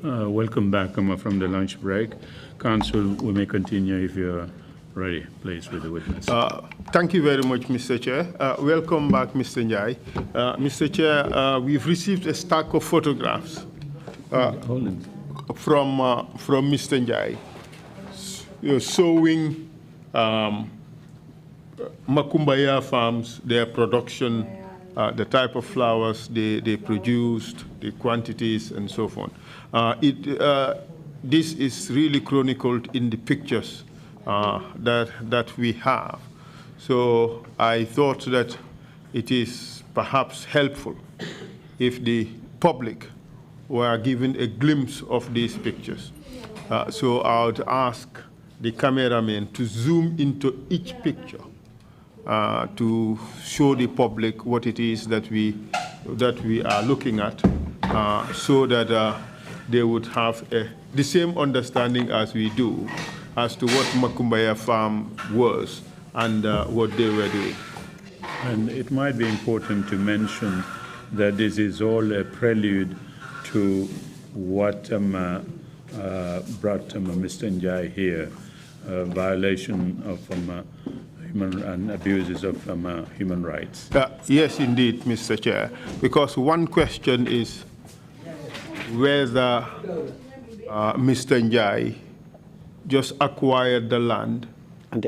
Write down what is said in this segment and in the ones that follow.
Welcome back from the lunch break. Council, we may continue if you're ready, please, with the witness. Thank you very much, Mr. Chair. Welcome back, Mr. Njie. Mr. Chair, we've received a stack of photographs from Mr. Njie showing Makumbaya farms, their production, the type of flowers they produced, the quantities, and so forth. This is really chronicled in the pictures that we have. So I thought that it is perhaps helpful if the public were given a glimpse of these pictures. So I would ask the cameraman to zoom into each picture to show the public what it is that we are looking at, so that they would have the same understanding as we do as to what Makumbaya Farm was and what they were doing. And it might be important to mention that this is all a prelude to what brought Mr. Njie here, violation of human and abuses of human rights. Yes, indeed, Mr. Chair, because one question is whether Mr. Njie just acquired the land and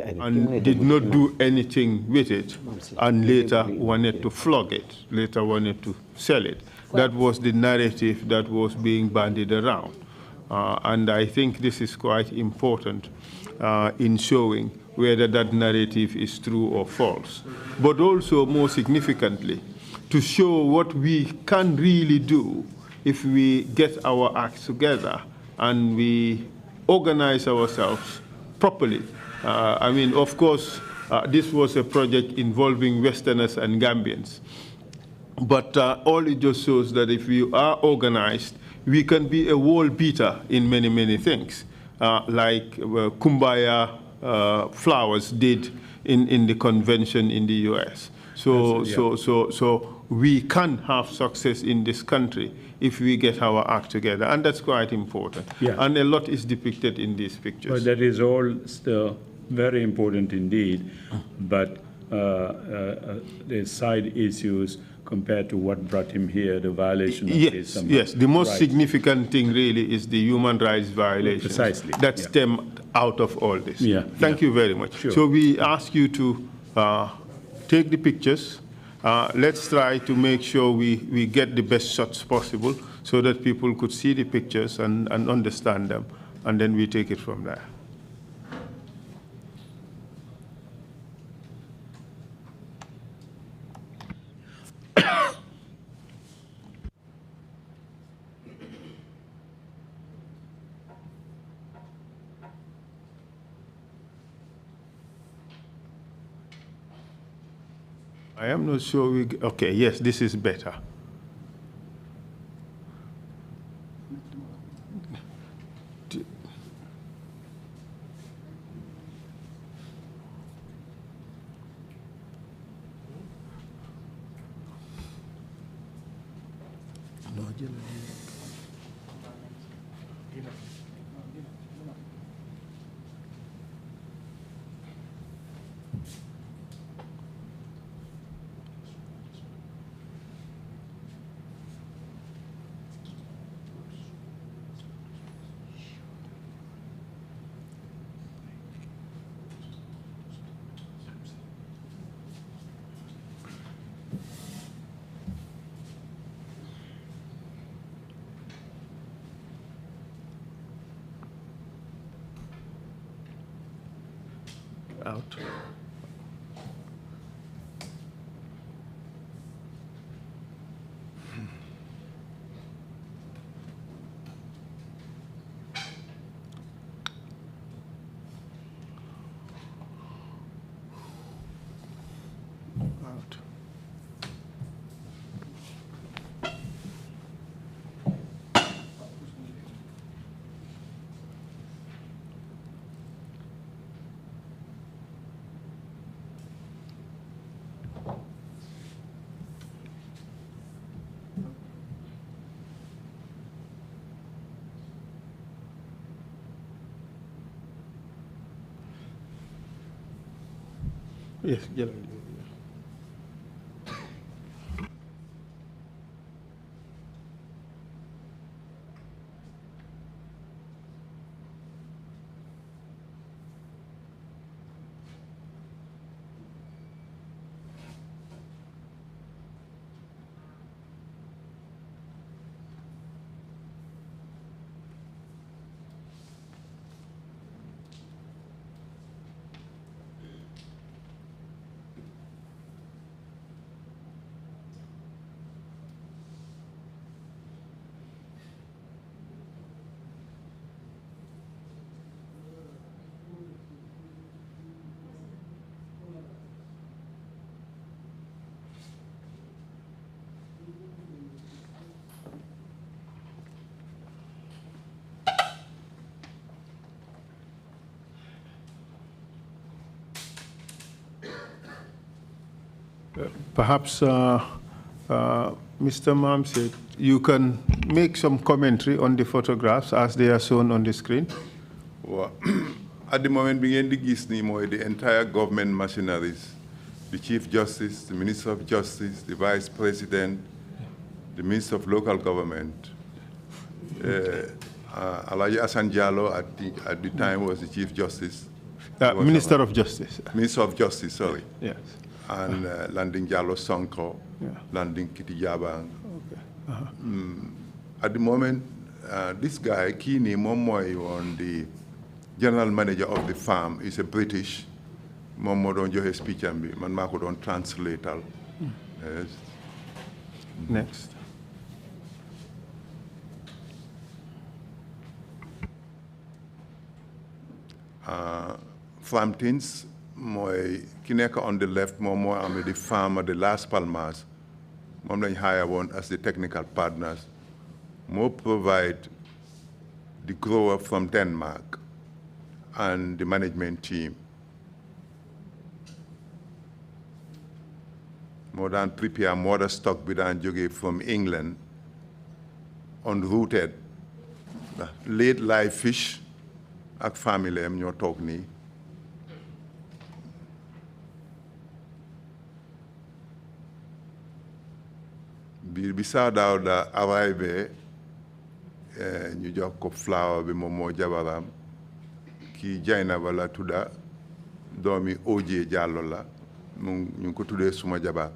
did not do anything with it, and later wanted to flog it, later wanted to sell it. That was the narrative that was being bandied around. And I think this is quite important in showing whether that narrative is true or false. But also, more significantly, to show what we can really do if we get our acts together and we organize ourselves properly. I mean, of course, this was a project involving Westerners and Gambians. But all it just shows that if we are organized, we can be a world beater in many, many things, like Kumbaya Flowers did in the convention in the US. So we can have success in this country if we get our act together, and that's quite important. Yeah. And a lot is depicted in these pictures. But that is all still very important indeed, but the side issues compared to what brought him here, the violation of his Yes, the most rights. significant thing really is the human rights violations. Precisely. That stem out of all this. Yeah. Thank you very much. Sure. So we ask you to take the pictures. Let's try to make sure we get the best shots possible so that people could see the pictures and understand them, and then we take it from there. I am not sure okay, yes, this is better. Out. Out. Yes, Perhaps, Mr. Mam Sait, you can make some commentary on the photographs as they are shown on the screen. Well, at the moment, the entire government machineries, the Chief Justice, the Minister of Justice, the Vice President, the Minister of Local Government, Alaji Asan Jallo at the time was the Chief Justice. Minister of Justice. Minister of Justice, sorry. Yes. And Landing Jallo Sonko, yeah. Landing Kiti Jabang. Okay. At the moment, this guy, Kini Momoy, on the general manager of the farm, is a British. Momo don't do his speech and be, man mako don't translate all. Yes. Next. Flamtins, moy kineka on the left, momo am the farmer, the Las Palmas. Mom lañ hire one as the technical partners. More provide the grower from Denmark and the management team. More than prepare more stock bidan joge from England, unrooted, late live fish, ak family am ñoo tok ni. Bi sa daw da arrivé ñu jox ko flower bi moom moo jabaram ki Jaynaba la tudda doomi Oje Jallo la ñu ko tuddee suma jabar.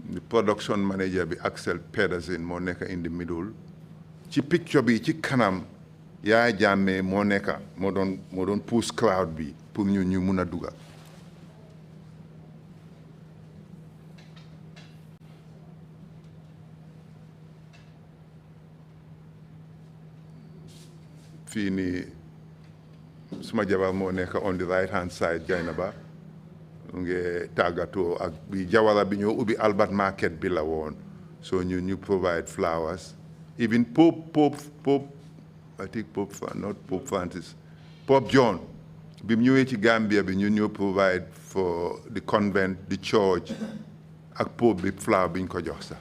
The production manager bi Axel Pedersen moo nekk in the middle ci picture bi ci kanam Yaya Jammeh moo nekk moo doon push crowd bi pour ñu mun a duga. Fii nii suma jabar moo nekk on the right hand side Jaynaba nge tàggatoo ak bi jawara bi ñoo ubbi Albert Market bi la woon so ñu provide flowers even Pope I think not Pope Francis, Pope John bi mu ñëwee ci Gambia bi ñoo provide for the convent, the church ak Pope bi flower bi ñu ko jox sax.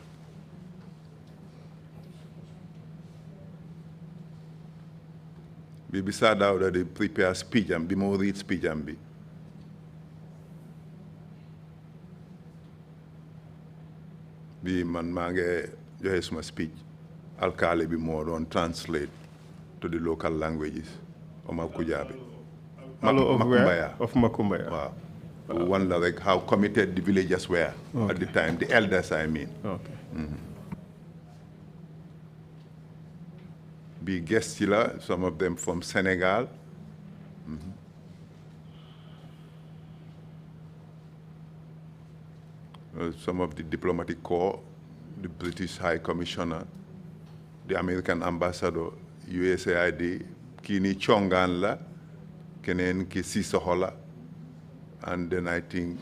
bi saa daaw da di prepare speech am bi moo read speech am bi. Bi man maa ngi joxe suma speech alkaali bi moo doon translate to the local languages Omar Kujabi. Hello, of where? Of Makumbaya. Wow. One like how committed the villagers were at the time, the elders I mean. Okay. Be guests here, some of them from Senegal. Some of the diplomatic corps, the British High Commissioner, the American Ambassador, USAID, Kini Chongan la, Kenen Ki Sisohola, and then I think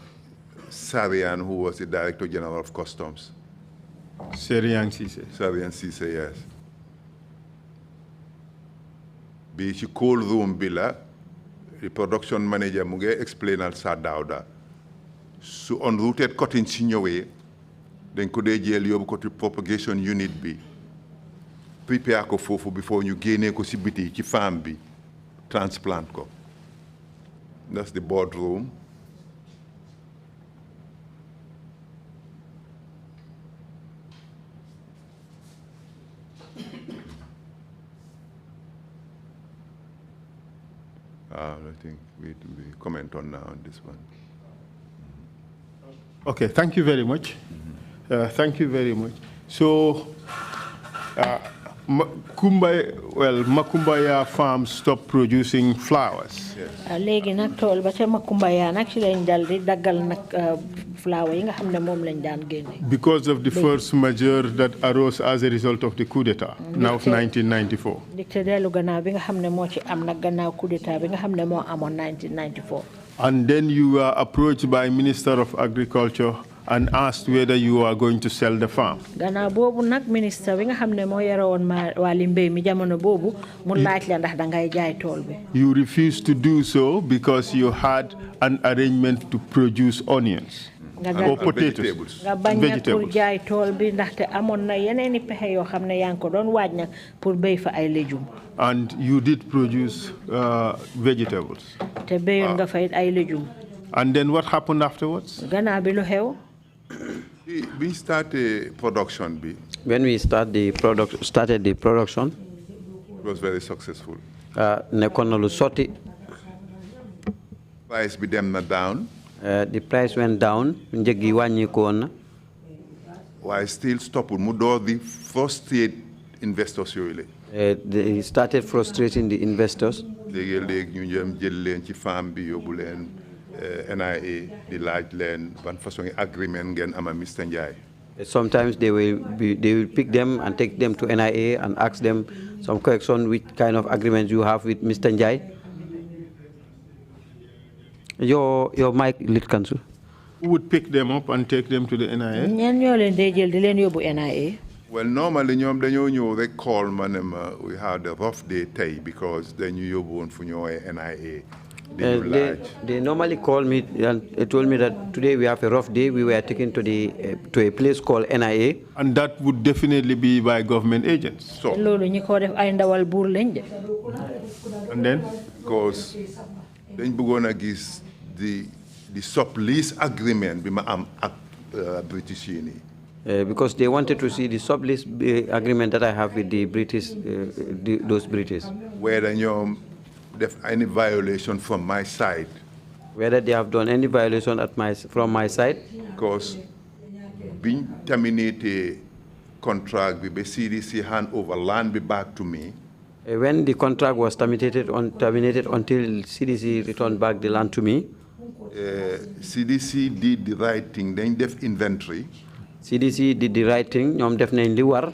Sarian, who was the Director General of Customs. Sarian Sise. Sarian Sise, yes. Bi ci cold room bi la, the production manager mu ngi explain al Sa Dawda. Su unrooted cotton si ñëwee dañ ko dee jël yóbbu ko ci propagation unit bi prepare ko fofu before ñu génnee ko si biti ci farm bi transplant ko. That's the boardroom. I think we comment on now on this one. Okay, thank you very much. Thank you very much. So, Makumbaya farm stopped producing flowers. Legi nak tol ba ca Makumbaya nak ci lañ dal di daggal nak flower yi nga xamne mom lañ daan génné. Because of the force majeure that arose as a result of the coup d'etat, now of 1994. Dicté delu gannaaw bi nga xamne mo ci am nak gannaaw coup d'etat bi nga xamne mo amon 1994. And then you were approached by Minister of Agriculture and asked whether you are going to sell the farm. Gannaaw bobu nak ministre bi nga xamne mo yara won wali mbey mi jamono bobu mu laaj la ndax da ngay jaay tol bi. You refused to do so because you had an arrangement to produce onions or potatoes, nga bañ pour jaay tol bi ndax te amon na yeneeni pexe yo xamne yang ko don waaj nak pour bey fa ay légumes. And you did produce vegetables. Te beyon nga fay ay légumes. And then what happened afterwards? Gannaaw bi lu xew? We started production. When we started the production, it was very successful. Price be them down. The price went down. Why still stop? Mudo the frustrate investors really. They started frustrating the investors. NIA, the large land, one façon agreement again, I'm a Mr. Njie. Sometimes they will pick them and take them to NIA and ask them some correction which kind of agreement you have with Mr. Njie. Your mic lit cancel. Who would pick them up and take them to the NIA? Well, normally they call me. We had a rough day because they knew you won't for your NIA. They normally call me and told me that today we have a rough day. We were taken to a place called NIA. And that would definitely be by government agents. So, and then? Because then we're going to give the sublease agreement with British Union. Because they wanted to see the sublease agreement that I have with the British, those British. Whether any violation from my side. Whether they have done any violation from my side. Because being terminated contract, the CDC hand over land be back to me. When the contract was terminated until CDC returned back the land to me. CDC did the right thing, then def inventory. CDC did the right thing, ñom def nañ li war.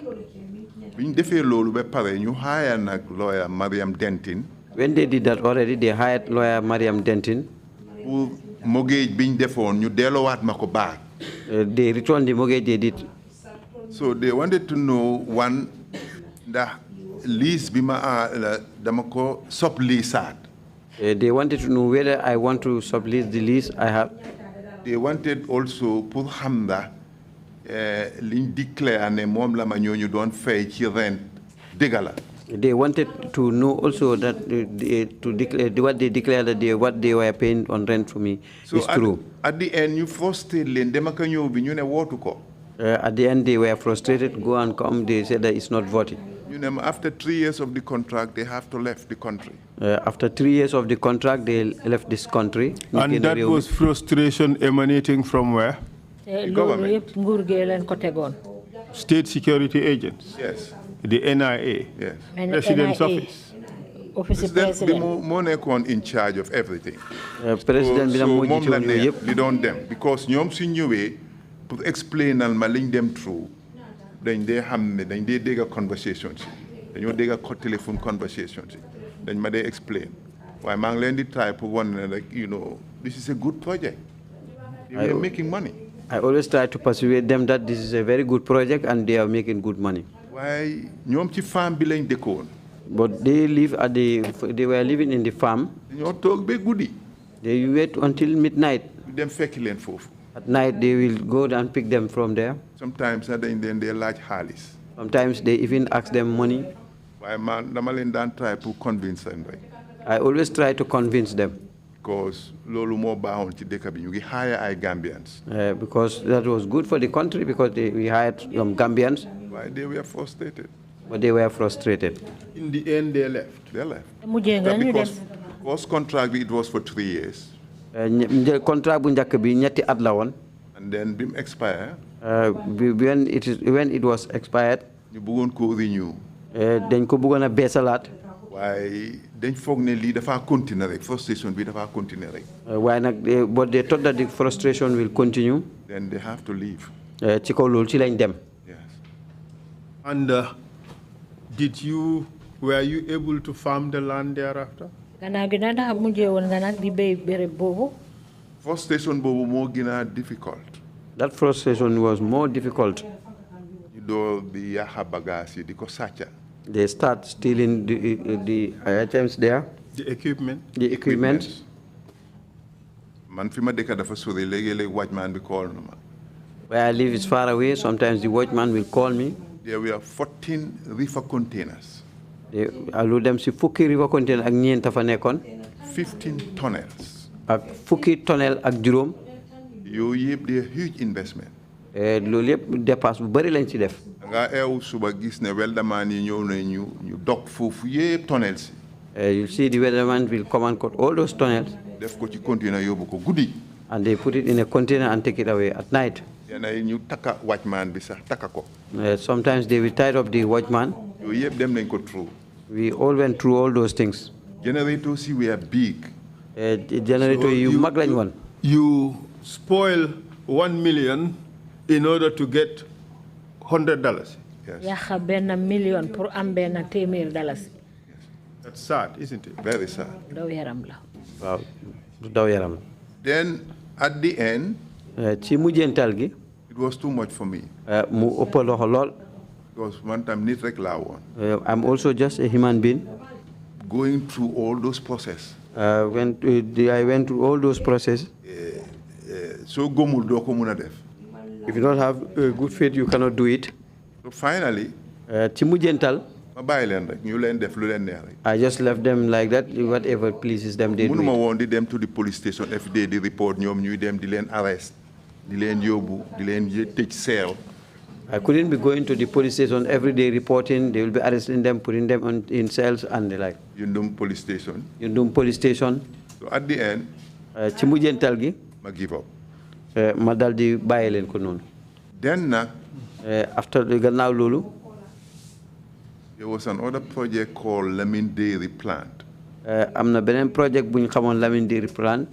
Biñ defé lolu ba paré ñu hire nak lawyer Mariam Dentin. When they did that already, they hired lawyer Mariam Dentin. Pour mortgage biñ defoon ñu délowat mako back. They returned the mortgage they did. So they wanted to know one the lease bima dama ko subleaseat. They wanted to know whether I want to sublease the lease I have. They wanted also pour hamda liñ declare ne mom la ma ñoñu doon fay ci rent dégala. They wanted to know also that what they declared that what they were paying on rent for me is true. At the end, you frustrated them. At the end, they were frustrated. Go and come. They said that it's not voted. After 3 years of the contract, they have to leave the country. After 3 years of the contract, they left this country. And that was frustration emanating from where? The government. State security agents. Yes. The NIA. Yes. President's office. President in charge of everything. President they don't them because ñom su ñëwé pour explain al ma liñ dem through dañ dé xamné dañ dé dégg conversation ci dañu dégg ko téléphone conversation ci dañ ma dé explain why ma ngi leen di try pour one like this is a good project. They are making money. I always try to persuade them that this is a very good project and they are making good money. Why ñom ci farm bi lañ dëkkoon. But they they were living in the farm. They wait until midnight. At night they will go and pick them from there. Sometimes they large Harleys. Sometimes they even ask them money. Why man, dama leen daan try to convince them, right? I always try to convince them. Because loolu moo baaxoon ci dëkk bi ñu ngi hire ay Gambians. Because that was good for the country because we hired Gambians. Why they were frustrated. But they were frustrated. In the end, they left. They left. Because first contract it was for 3 years. Contract bu njëkk bi ñetti at la woon. And then bim expire. When it was expired. ñu bëggoon ko renew. Dañ ko bëggoon a beesalaat. Waaye dañ foog ne lii dafa continuer rek frustration bi dafa continuer rek. Waaye nag but they thought that the frustration will continue. Then they have to leave. Ci kaw loolu ci lañ dem. Yes. And were you able to farm the land thereafter? Frustration boobu moo gën a difficult. That frustration was more difficult. ñu door di yàqa bagage yi di ko sàcca. They start stealing the items there. The equipment? The equipment. Man fi ma dëkk dafa sori léegi-léegi watchman bi call na ma. Where I live is far away. Sometimes the watchman will call me. There were 14 river containers. Alu dem si fukki river container ak ñeent fa nekkoon. 15 tunnels. Ak fukki tunnel ak juróom. Yooyu yëpp de huge investment. Loolu yëpp dépasse bu bari lañ ci def. Nga eew suba gis ne weldaman yi ñëw na ñu dog foofu yëpp tunnels. You see the weatherman will come and cut all those tunnels. Def ko ci container yóbbu ko guddi. And they put it in a container and take it away at night. Ñu takka watchman bi sax takka ko. Sometimes they will tie up the watchman. Yooyu yëpp dem nañ ko through. We all went through all those things. Generators were big. Generator yu mag lañ woon. You spoil 1 million in order to get $100. Yes. Yaxa benn million pour am benn $100. That's sad, isn't it? Very sad. Daw yaram la. Waaw, daw yaram. Then at the end, ci mujjental gi. it was too much for me. Mu ëpp loxo lool. Because one time nit rek laa woon. I'm also just a human being. Going through all those processes. I went through all those processes. So gomul doo ko mun a def. If you don't have good faith, you cannot do it. So finally, ci mujjental. ma bàyyi leen rek ñu leen def lu leen neex rek. I just left them like that. Whatever pleases them, they do Munuma it. woon di dem to the police station every day di report ñoom ñuy dem di leen arrest di leen yóbbu di leen tëj cell. I couldn't be going to the police station every day reporting. They will be arresting them, putting them in cells and the like. Yundum police station. Yundum police station. So at the end, ci mujjental gi. ma give up. Ma dal di bàyyi leen ko noonu. Then nag. After gannaaw loolu. There was another project called Lamine Dairy Plant. Am na beneen project bu ñu xamoon Lamine Dairy Plant.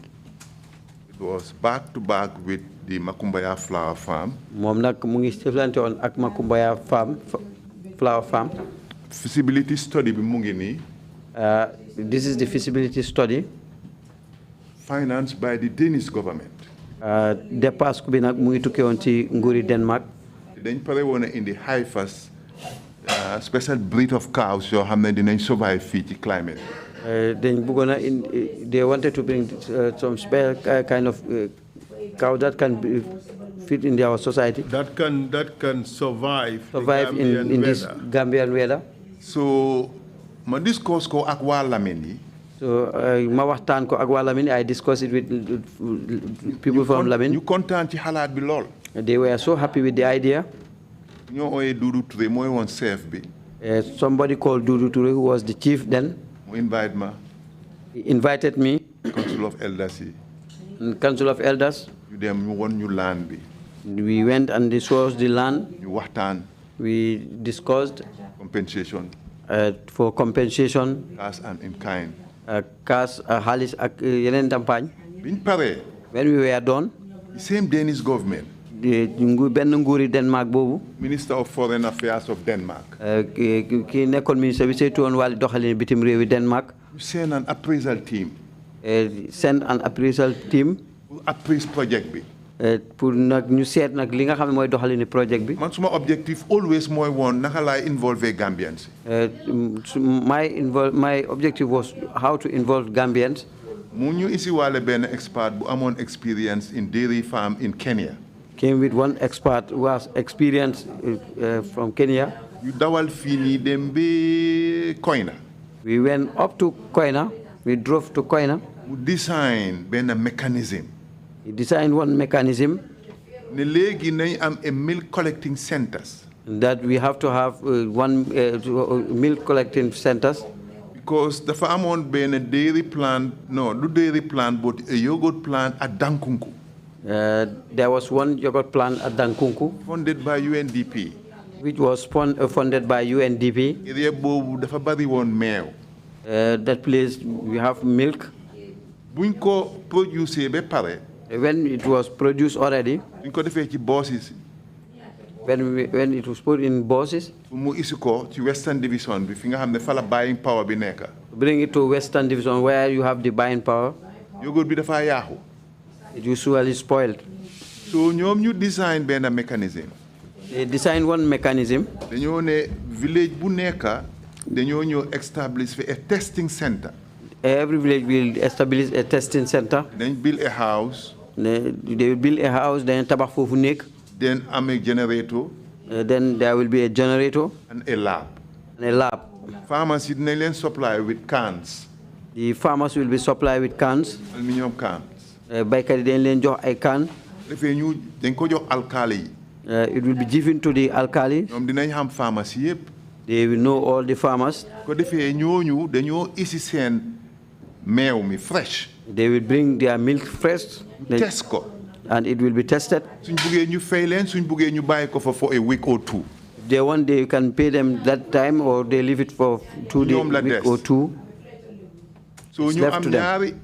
It was back to back with the Makumbaya Flower Farm. Moom nag mu ngi jëflante woon ak Makumbaya Flower Farm. Feasibility study bi mu ngi nii. This is the feasibility study. Financed by the Danish government. Dépasse bi nag mu ngi tukkee woon ci nguuri Denmark. Dañ pare woon in the Heifers special breed of cows yoo xam ne dinañ survive fii ci climate. Dañ bëggoon a they wanted to bring some special kind of cow that can fit in our society. That can survive in this Gambian weather. So ma discuss ko ak waa Lamine yi. So ma waxtaan ko ak waa Lamine. I discussed it with people from Lamine. ñu kontaan ci xalaat bi lool. They were so happy with the idea. ñoo ooyee Dudu Touré mooy woon chef bi. Somebody called Dudu Touré, who was the chief then. mu invite ma. He invited me. Council of Elders yi. Council of Elders. ñu dem ñu won ñu land bi. We went and they showed us the land. ñu waxtaan. We discussed. Compensation. For compensation. Cash and in kind. Cash, xaalis ak yeneen ndàmpaay. biñ paree. When we were done. The same Danish government. benn nguuri Denmark boobu. Minister of Foreign Affairs of Denmark. Ki nekkoon ministre bi saytu woon wàllu doxalin bitim réewi Denmark. Send an appraisal team. Send an appraisal team. Appraise project bi. Pour nag ñu seet nag li nga xam ne mooy doxalini project bi. Man suma objective always mooy woon naka laay involve Gambians. My objective was how to involve Gambians. mu ñu isi waale benn expert bu amoon experience in dairy farm in Kenya. Came with one expert who has experience from Kenya. ñu dawal fii nii dem ba Koina. We went up to Koina. We drove to Koina. mu design benn mechanism. He designed one mechanism ne léegi nañ am a milk collecting centers. that we have to have one milk collecting centers. Because dafa amoon benn dairy plant, no, du dairy plant, but a yogurt plant at Dankunku. There was one yogurt plant at Dankunku. Funded by UNDP. Which was funded by UNDP. Area boobu dafa bari woon meew. That place, we have milk. Buñ ko produce ba pare. When it was produced already. Buñ ko defee ci buses. When it was put in buses. Mu isi ko ci Western Division bi fi nga xam ne fa la buying power bi nekk. Bring it to Western Division where you have the buying power. Yogurt bi dafa yaaxu. It usually spoiled. So ñoom ñu design benn mechanism. They designed one mechanism. Dañoo ne village bu nekk dañoo ñëw establish a testing center. Every village will establish a testing center. Then build a house. They will build a house, then tabax fofu nek. Then a generator. Then there will be a generator. And a lab. And a lab. Farmers will supply with cans. The farmers will be supplied with cans. Aluminium cans. Baykat yi dañ leen jox ay can. Defee ñu dañ ko jox alkali yi. It will be given to the alkali. ñoom dinañ xam farmers yépp. They will know all the farmers. Ko defee ñooñu dañoo isi seen meew mi fresh. They will bring their milk fresh. Test ko. And it will be tested. Suñ buggee ñu fay leen suñ buggee ñu bàyyi ko for a week or two. They one day you can pay them that time or they leave it for 2 days, week or two. So ñu am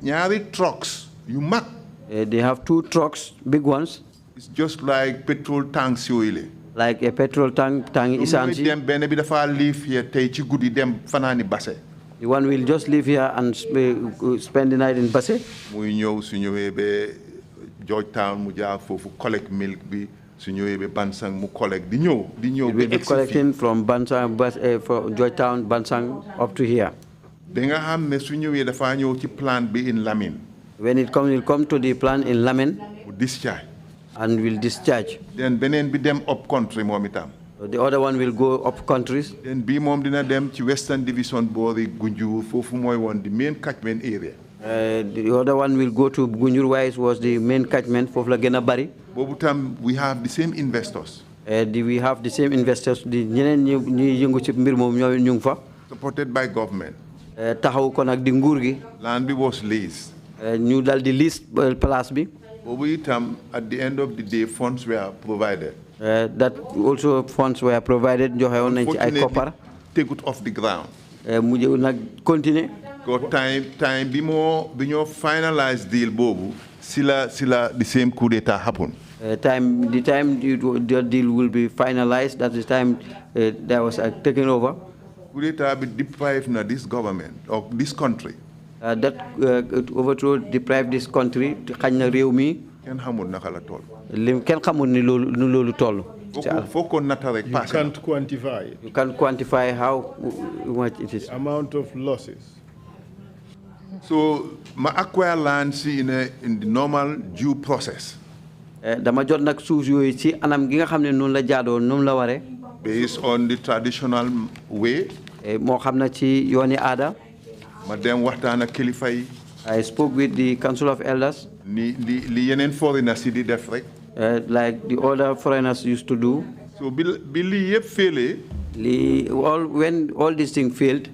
ñaari trucks yu mag. They have 2 trucks, big ones. It's just like petrol tanks yooyu. Like a petrol tank essence. Dem benn bi dafa leave here tey ci guddi dem fanaani Basse. The one will just live here and spend the night in Basse. Muy ñëw su ñëwee ba Georgetown mu jaar foofu collect milk bi su ñëwee ba Bansang mu collect di ñëw. It will be collecting from Bansang, from Georgetown, Bansang up to here. Ba nga xam ne su ñëwee dafa ñëw ci plant bi in Lamine. When it will come to the plant in Lamine. Mu discharge. And will discharge. Then beneen bi dem up country moom itam. The other one will go up countries. Then bii moom dina dem ci Western Division boori Gunjur foofu mooy woon the main catchment area. The other one will go to Gunjur, where it was the main catchment for Flagena Bari. We have the same investors. We have the same investors. Supported by government. Land was leased. Ñu dal di lease place bi. At the end of the day, funds were provided. That also funds were provided. Unfortunately, take it off the ground. Continue. Got time be more finalized deal bobu sila the same coup d'etat happen. The time the deal will be finalized, that is time that was taken over. Coup d'etat be deprived na this government or this country. That overthrow deprived this country xagna rew mi ken xamul naka la toll. Lim ken xamul ni lolu toll. You can't quantify it. You can't quantify how much it is. Amount of losses. So, ma acquire land in the normal due process. Dama jot nak suuf yoy ci anam gi nga xamne non la jaado non la waré. Based on the traditional way. Mo xamna ci yoni aada. Ma dem waxtaan ak kilifa yi. I spoke with the Council of Elders. Li yenen foreigners di def rek. Like the other foreigners used to do. So Billy yep failed. When all these things failed,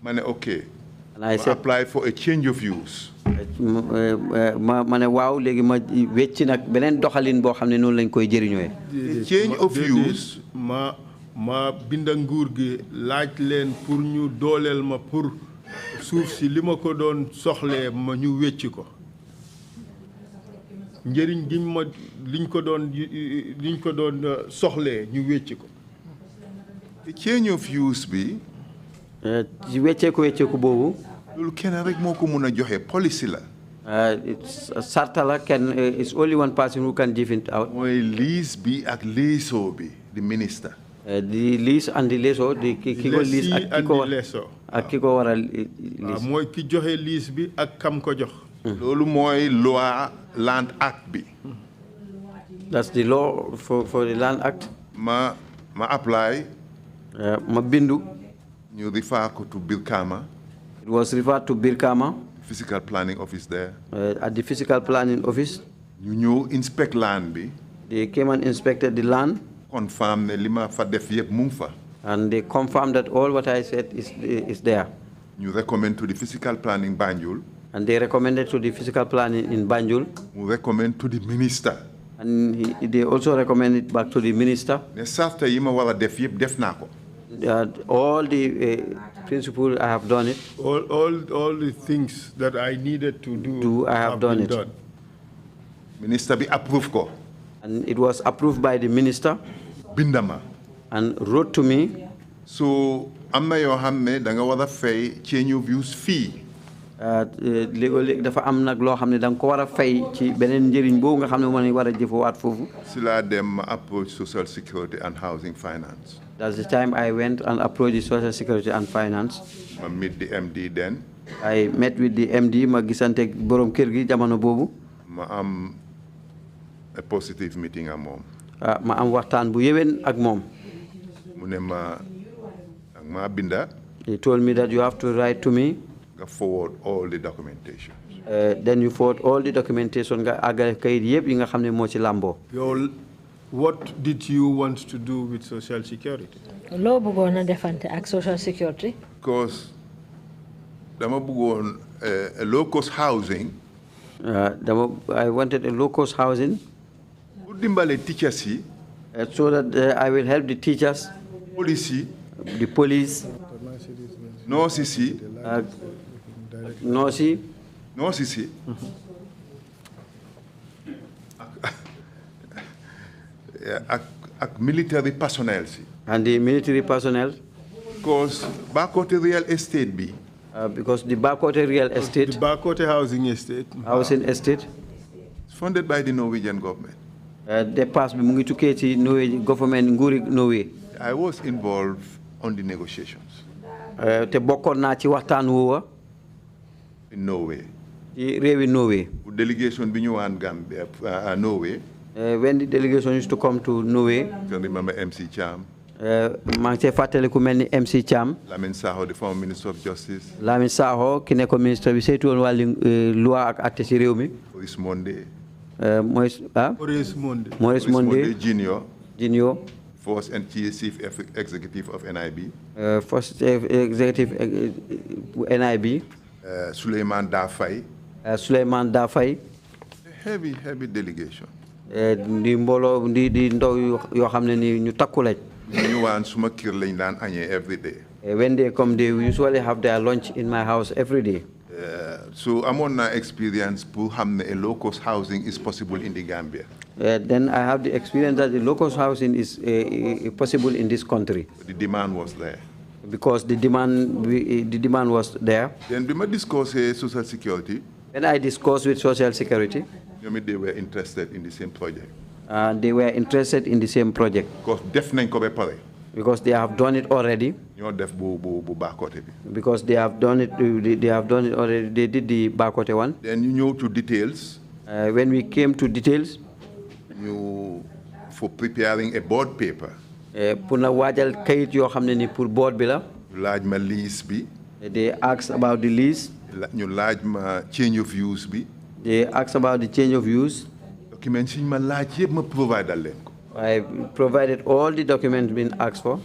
mane okay. And I said apply for a change of use. Mane waaw legi ma wecci nak benen doxalin bo xamne non lañ koy jëriñoy. Change of use ma binda nguur gi laaj leen pour ñu dolel ma pour suuf si lima ko doon soxlé ma ñu wecci ko. Njëriñ gi ma liñ ko doon soxlé ñu wécci ko. Change of use bi ci wéccé ko bobu lolu kenn rek moko mëna joxe policy la. It's sarta la it's only one person who can give it out. Moy lease bi ak leaso bi the minister. The lease and the leaso the kiko lease ak kiko wara lease. Moy ki joxe lease bi ak kam ko jox. Lolu moy loi Land Act bi. That's the law for the Land Act. Ma apply ma bindu. ñu refer ko to Birkama. It was referred to Birkama. Physical planning office there. At the physical planning office. ñu ñëw inspect land bi. They came and inspected the land. Confirm ne lima fa def yëpp mu ngi fa. And they confirmed that all what I said is there. You recommend to the physical planning Banjul. And they recommended to the physical planning in Banjul. We recommend to the minister. And they also recommended back to the minister. Ne sarta yi ma wara def yëpp def naa ko. All the principles, I have done it. All the things that I needed to do I have done it. Done. Minister bi approve ko. And it was approved by the minister. Bindama. And wrote to me. So am na yoo xam ne da nga war a fay change of use fee. Léegi dafa am nag loo xam ne da nga ko war a fay ci beneen njëriñ boobu nga xam ne moo war a jëfewaat foofu. Si laa dem approach social security and housing finance. That's the time I went and approached the social security and finance. Ma meet the MD then. I met with the MD. Ma gisante borom kër gi jamono boobu. Ma am a positive meeting ak moom. Ma am waxtaan bu yéwén ak moom. Mu ne ma binda. He told me that you have to write to me. Nga forward all the documentation. Then you forward all the documentation nga àggale kayit yëpp yi nga xam ne moo ci làmboo. What did you want to do with social security? Loo bëggoon a defante ak social security. Because dama bëggoon a low-cost housing. I wanted a low-cost housing. Pour dimbale teachers yi. So that I will help the teachers. Police yi. The police. Nurses yi. Nurses yi. Ak military personnel si. And the military personnel. Because Bakote real estate bi. Because the Bakote real estate. The Bakote housing estate. Housing estate. It's funded by the Norwegian government. The past bi mu ngi tukkee ci Norwegian government nguuri Norway. I was involved on the negotiations. Te bokkoon naa ci waxtaan woowa. In Norway. Ci réewi Norway. Delegation bi ñëwaan Gambia, Norway. When the delegation used to come to Norway. You can remember MC Cham. maa ngi see fàttali ku mel ni MC Cham. Lamin Saho, the former Minister of Justice. Lamin Saho ki nekkoon ministre bi saytu woon wàllu loi ak àtte ci réew mi. Maurice Monde. Maurice Monde. Maurice Monde Junior. First and Chief Executive of NIB. First Executive NIB. Suleiman Dafai. Suleiman Dafai. Heavy delegation. Di mbooloo di ndaw yoo xam ne ni ñu takku lañ. ñu waan suma kër lañ daan añee every day. When they come, they usually have their lunch in my house every day. So amoon naa experience pour xam ne a low-cost housing is possible in the Gambia. Then I have the experience that the low-cost housing is possible in this country. The demand was there. Because the demand was there. Then we discuss social security. When I discussed with social security, they were interested in the same project. They were interested in the same project. Because they have done it already. Because they have done it already. They did the Bakote one. Then you know to details. When we came to details, for preparing a board paper. They asked about the lease. Change of use. They asked about the change of use. Documents I provided all the documents being asked for.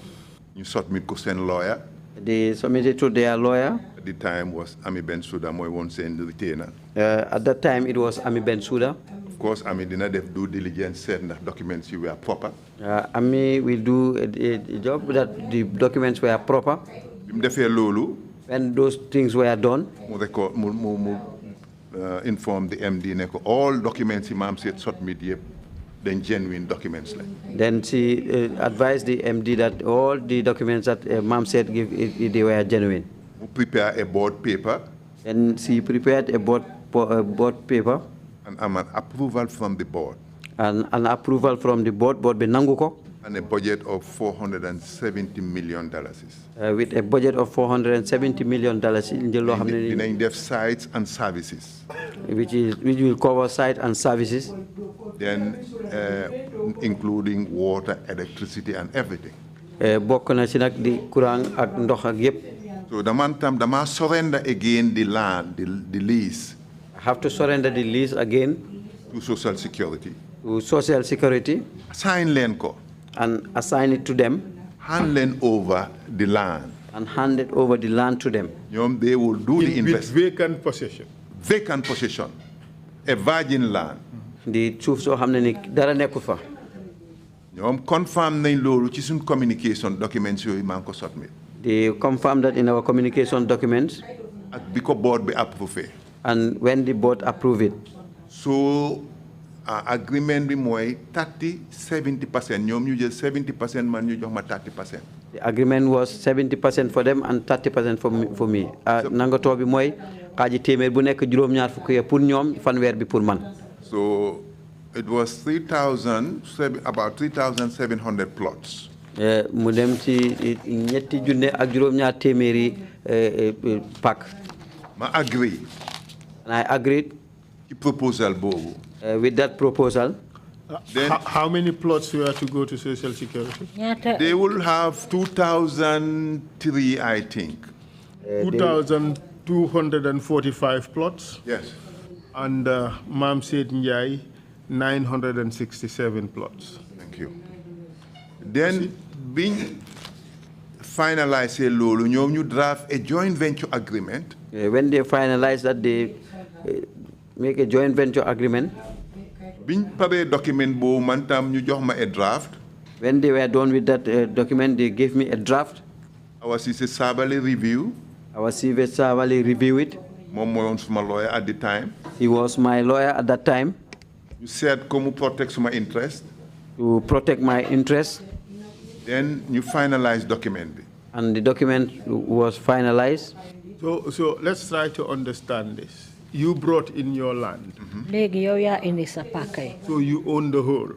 You submit to send lawyer. They submitted to their lawyer. At the time was Ami Ben Suda, my one send retainer. At that time it was Ami Ben Suda. Of course, Ami did not have due diligence, said that documents were proper. Ami will do a job that the documents were proper. When those things were done, inform the MD all documents Mam Sait submit then genuine documents. Then she advised the MD that all the documents that Mam Sait give they were genuine. We prepare a board paper. Then she prepared a board paper. And an approval from the board. And an approval from the board benanguko. And a budget of $470 million. With a budget of $470 million in def sites and services. Which will cover site and services. Then including water, electricity, and everything. bokk na ci nak di courant ak ndox ak yépp. So dama surrender again the land, the lease. I have to surrender the lease again to Social Security. To Social Security. Assign len ko. And assign it to them. Hand len over the land. And hand it over the land to them. They will do the investment. With vacant possession. Vacant possession. A virgin land. The suuf soo xam ne ni dara nekku fa. ñoom confirm nañ loolu ci suñ communication documents yooyu maa ngi ko submit. They confirm that in our communication documents. ak bi ko board bi approuvé. And when the board approve it. So agreement bi mooy 30-70%. ñoom ñu jël 70%, man ñu jox ma 30%. The agreement was 70% for them and 30% for me. Nangatoo bi mooy xaaji téeméer bu nekk juróom-ñaar fukk ya pour ñoom fanweer bi pour man. So it was about 3,700 plots. Mu dem ci ñetti junne ak juróom-ñaar téeméeri pak. Ma agree. And I agreed. ci proposal boobu. With that proposal. Then how many plots were to go to Social Security? They will have 2,003, I think. 2,245 plots. Yes. And Mam Sait Njie, 967 plots. Thank you. Then, being finalized, you draft a joint venture agreement. When they finalize that, they make a joint venture agreement. Biñ paré document bo man tam ñu jox ma a draft. When they were done with that document, they gave me a draft. Our Cissé Sabally review. Our Cissé Sabally review it. Mom moy my lawyer at the time. He was my lawyer at that time. You said como protect my interest. To protect my interest. Then you finalize document. And the document was finalized. So let's try to understand this. You brought in your land. So you own the whole.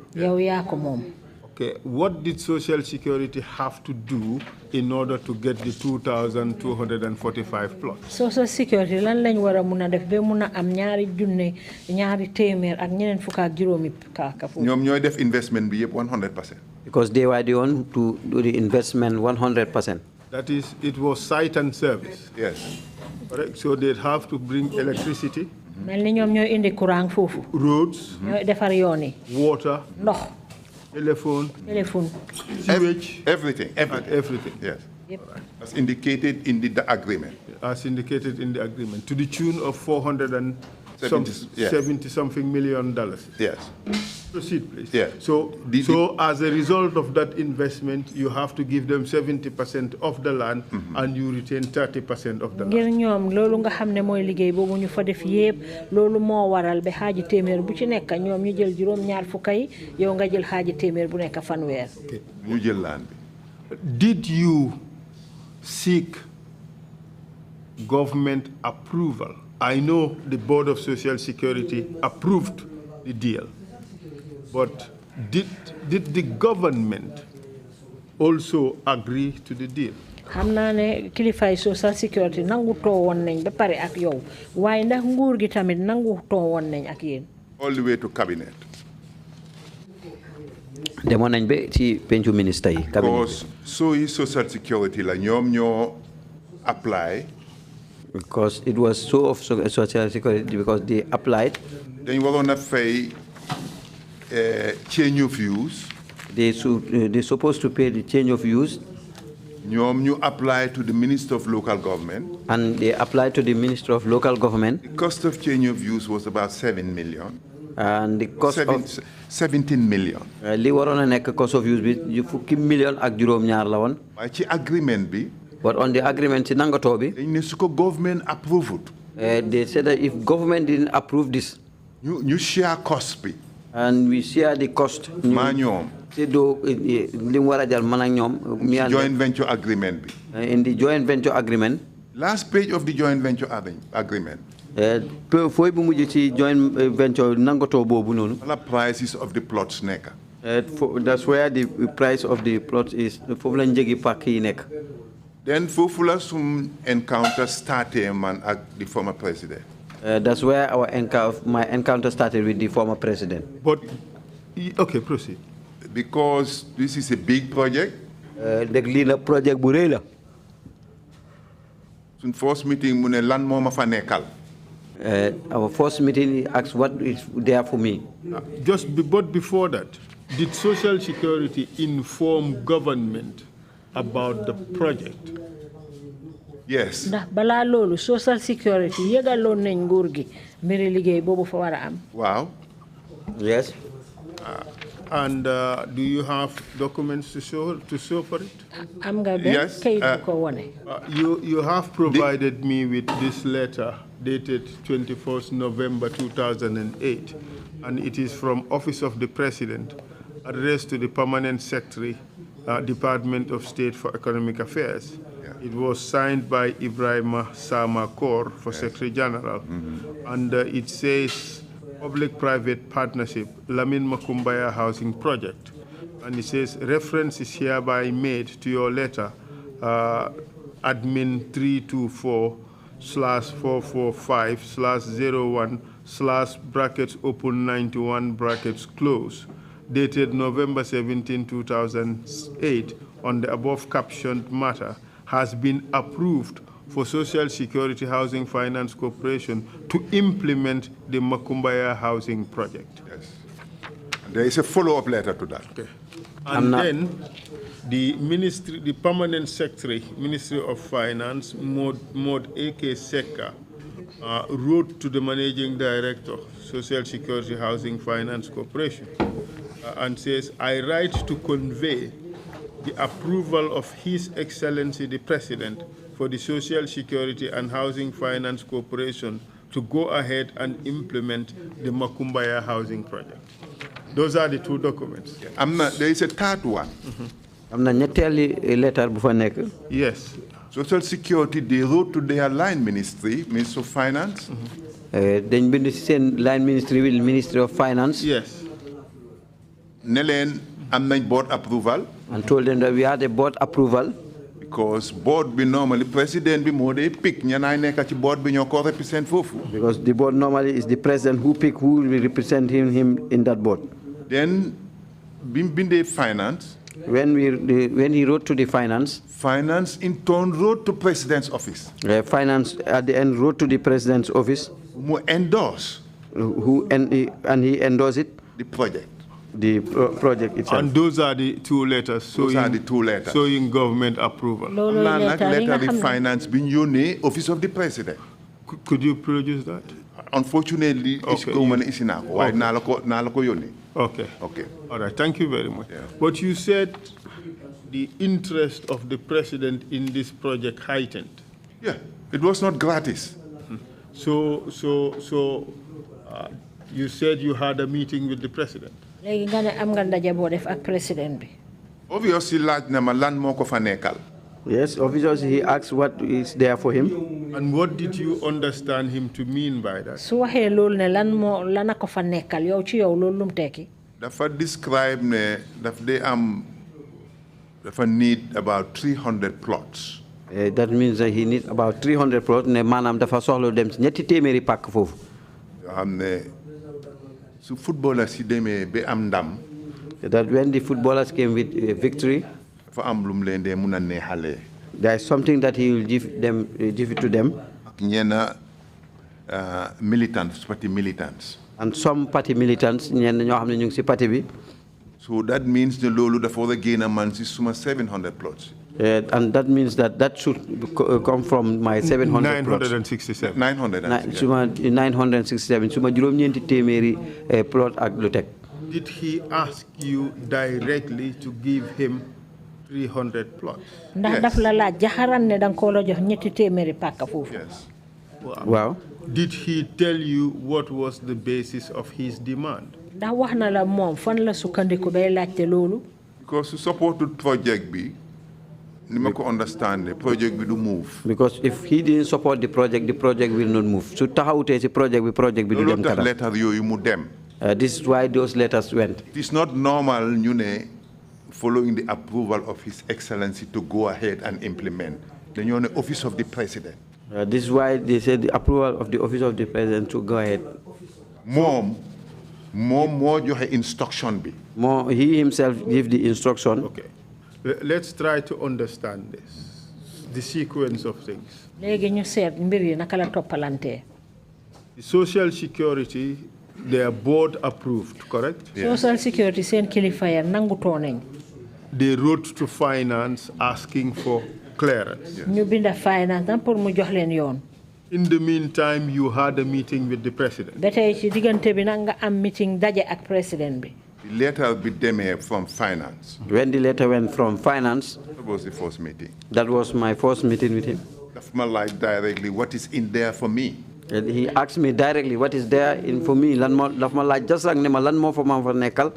Okay. What did Social Security have to do in order to get the 2,245 plots? Social Security lan lañ wara mëna def be mëna am ñaari junne ñaari témèr ak ñeneen fukk ak juróomi ka fu. Ñom ñoy def investment bi yépp 100%. Because they were the one to do the investment 100%. That is, it was site and service. Yes. Correct. So they'd have to bring electricity. Melni ñom ñoy indi courant fofu. Roads. Ñoy defar yoon yi. Water. Ndox. Telephone. Sewage. Everything. Everything. Yes. Yep. As indicated in the agreement. As indicated in the agreement, to the tune of $470-something million. Yes. Proceed, please. Yeah. So as a result of that investment, you have to give them 70% of the land, and you retain 30% of the land. Ngir ñom lolu nga xamne moy liggéey bobu ñu fa def yépp lolu mo waral be xaaji témèr bu ci nekk ñom ñu jël juroom ñaar fukay yow nga jël xaaji témèr bu nekk fanwer. Ñu jël land bi. Did you seek government approval? I know the Board of Social Security approved the deal, but did the government also agree to the deal? Xamna ne kilifay Social Security nangu to won nañ ba pare ak yow waye ndax nguur gi tamit nangu to won nañ ak yeen. All the way to cabinet. Demon nañ be ci penchu ministre yi cabinet. Because so is Social Security la ñom ñoo apply. Because it was so of Social Security because they applied. Then you want to pay change of use. They're supposed to pay the change of use. You apply to the Minister of Local Government. And they applied to the Minister of Local Government. The cost of change of use was about 7 million. And the cost of 17 million. Li warona nek cost of use bi fukki million ak juroom ñaar la won. Waaye ci agreement bi. But on the agreement ci nangato bi. Dañ ne su ko government approved. They said that if government didn't approve this. You share cost bi. And we share the cost. Ma ñoom. Joint venture agreement bi. In the joint venture agreement. Last page of the joint venture agreement. Foy bu mujj ci joint venture nangato bobu nonu. The prices of the plots nekk. That's where the price of the plot is. Fofu la njëgi pak yi nekk. Then fofu la sum encounter started man ak the former president. That's where my encounter started with the former president. But okay, proceed. Because this is a big project. dëgg lii la projet bu rëy la. suñ first meeting mu ne lan moo ma fa nekkal. Our first meeting, he asked what is there for me. But before that, did Social Security inform government about the project? Yes. Ndax bala lolu Social Security yegaloon nañ nguur gi mbiri liggéey bobu fa wara am. Wow. Yes. And do you have documents to show for it? Am nga ben kayit ko wone. You have provided me with this letter dated 21st November 2008, and it is from Office of the President, addressed to the Permanent Secretary, Department of State for Economic Affairs. Yeah. It was signed by Ibrahim Sama Kor for Secretary General, and it says Public-Private Partnership, Lamin Makumbaya Housing Project. And it says, reference is hereby made to your letter, admin 324/445/01/ open 91 close, dated November 17, 2008, on the above captioned matter, has been approved for Social Security Housing Finance Corporation to implement the Makumbaya housing project. Yes. And there is a follow-up letter to that. Okay. And then the ministry, the Permanent Secretary, Ministry of Finance, Mod A.K. Seka, wrote to the Managing Director, Social Security Housing Finance Corporation, and says, I write to convey the approval of His Excellency the President for the Social Security and Housing Finance Corporation to go ahead and implement the Makumbaya housing project. Those are the two documents. There is a third one. Letter. Yes. Social Security, they wrote to their line ministry, Ministry of Finance. Then line ministry will Ministry of Finance. Yes. Nelen, board approval. And told them that we had a board approval. Because board be normally president be more they pick board be represent fofu. Because the board normally is the president who pick who will represent him in that board. Then been the finance. When he wrote to the finance in turn wrote to president's office. Finance at the end wrote to the president's office. Who endorse. And he endorsed it. The project. The project itself. And those are the two letters. Showing government approval. Letter of finance being Office of the President. Could you produce that? Unfortunately, it's government is enough. Why Okay. Okay. All right. Thank you very much. Yeah. But you said the interest of the president in this project heightened. Yeah. It was not gratis. So you said you had a meeting with the president. Obviously, yes, obviously he asked what is there for him. And what did you understand him to mean by that? Dafa describe dafa need about 300 plots. That means that he needs about 300 plots. Ne manam dafa soxlo dem ñetti téméri pak fofu. Yo xamné su footballers yi démé be am ndam. That when the footballers came with victory, there is something that he will give it to them. Militants, party militants. And some party militants, so that means the lolu for the gain a man 700 plots. And that means that should come from my 700 967. 967. Plot ak Did he ask you directly to give him 300 plots? Yes. Yes. Wow. Did he tell you what was the basis of his demand? Because to support the project B, you understand the project will move. Because if he didn't support the project will not move. So the project will letter you move them. This is why those letters went. It is not normal, following the approval of His Excellency to go ahead and implement. Then you're in the Office of the President. This is why they said the approval of the Office of the President to go ahead. More you have instruction be. More he himself give the instruction. Okay. Let's try to understand this, the sequence of things. The Social Security, they are board approved, correct? Yes. Social Security sen kilifaya nanguto. They wrote to finance asking for clearance. Ñu binda finance pour mu jox len yoon. In the meantime, you had a meeting with the president. Betay ci digante bi nga am meeting daje ak president bi. The letter came from finance. When the letter went from finance, that was the first meeting. That was my first meeting with him. Directly, what is in there for me? And he asked me directly, what is there in for me? Just like lan mo for man for nekal.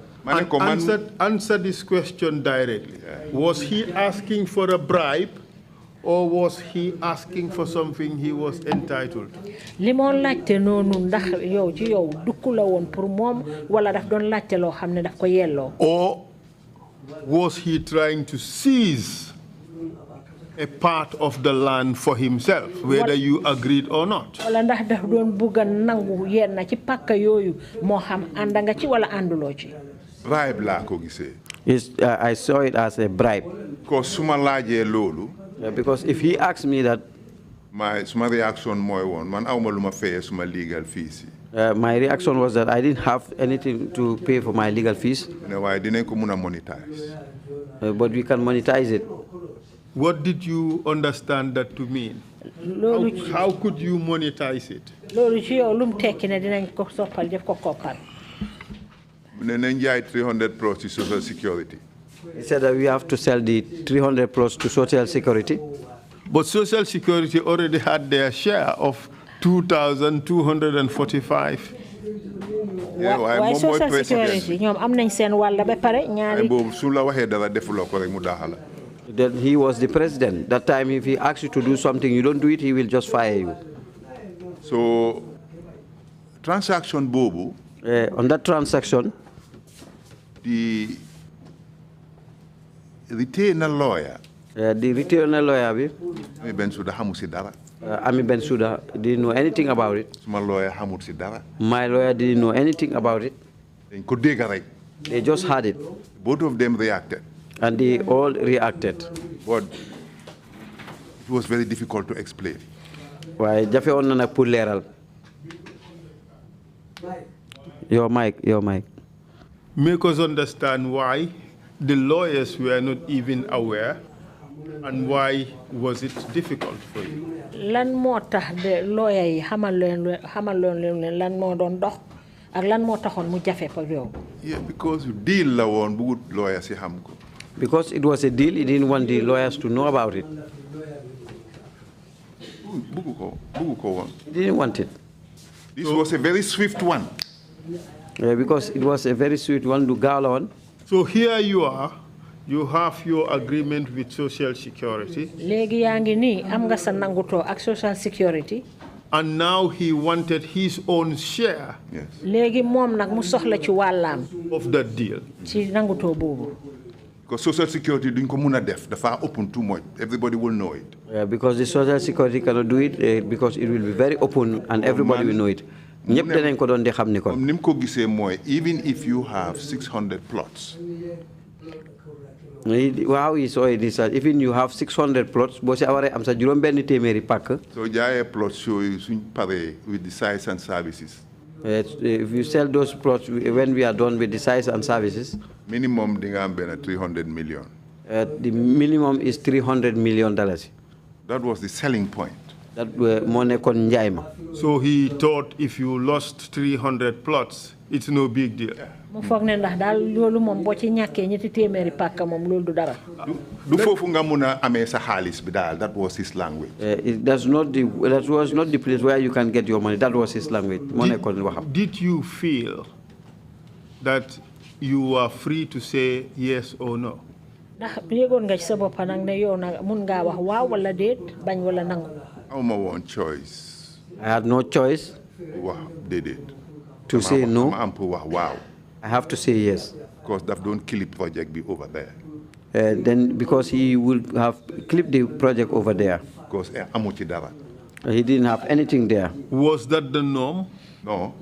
Answer this question directly. Yeah. Was he asking for a bribe, or was he asking for something he was entitled to? Limon laajte nonu ndax yow ci yow dukku la won pour mom wala daf don laajte lo xamne daf ko yello. Or was he trying to seize a part of the land for himself, whether you agreed or not? Wala ndax daf don buga nangu yenn ci pakka yoyu mo xam anda nga ci wala andulo ci. Bribe la ko gisee. I saw it as a bribe. Because suma laaje lolu. Because if he asked me that, my reaction moy won man awma luma fay suma legal fees. My reaction was that I didn't have anything to pay for my legal fees. Ne way dinañ ko mëna monetize. But we can monetize it. What did you understand that to mean? How could you monetize it? Lolu ci yow lum tekki ne dinañ ko soppal def ko koppal. Ne nañ jaay 300 plus ci Social Security. He said that we have to sell the 300 plus to Social Security. But Social Security already had their share of 2,245. Yeah, why Social Security? ñom am nañ seen walla ba pare ñaari. Su la waxee dara defuloo ko rek mu daxala. Then he was the president. That time, if he asks you to do something, you don't do it, he will just fire you. So, transaction bobu. On that transaction, the retainer lawyer. The retainer lawyer, Ami Bensouda hamusi dara. Ami Bensouda didn't know anything about it. My lawyer hamusi dara. My lawyer didn't know anything about it. They just had it. Both of them reacted. And they all reacted. But it was very difficult to explain. Why? Jafe on na pour leral. Your mic. Make us understand why the lawyers were not even aware, and why was it difficult for you? Lan mo tax de lawyer yi xamal leen lan mo doon dox ak lan mo taxone mu jafe ko yow. Yeah, because deal la won bu lawyers yi xam ko. Because it was a deal, he didn't want the lawyers to know about it. He didn't want it. This was a very swift one. Because it was a very swift one to go on. So here you are, you have your agreement with Social Security. Legi yaangi ni am nga sa nanguto ak Social Security. And now he wanted his own share. Yes. Legi mom nak mu soxla ci walam of that deal. Ci nanguto bobu. Because Social Security duñ ko mëna def dafa open too much. Everybody will know it. Because the Social Security cannot do it because it will be very open and everybody will know it. Ñepp dañ ko don di xam ni kon. Nim ko gisee moy even if you have 600 plots. Wow, he saw it. Even you have 600 plots, bo ci aware am sa juroom benn téméri pak. So jaayé plots yooyu suñ paré with the size and services. If you sell those plots when we are done with the size and services, minimum di nga am ben 300 million. The minimum is $300 million. That was the selling point. That mo nekkon njaay ma. So he thought if you lost 300 plots, it's no big deal. Mu fogg ne ndax dal lolu mom bo ci ñaké ñetti téméri pak mom lolu du dara. Du fofu nga mëna amé sa xaliss bi dal. That was his language. That was not the place where you can get your money. That was his language. Mo nekkon waxam. Did you feel that you were free to say yes or no? Ndax yegon nga ci sa bop nak ne yow na mën nga wax waaw wala déet bañ wala nangu. Awma one choice. I had no choice. Wow, déedéet. To say no. Wow. I have to say yes. Because that don't kill the project be over there. Then because he would have clipped the project over there. Because amu ci dara. He didn't have anything there. Was that the norm? No.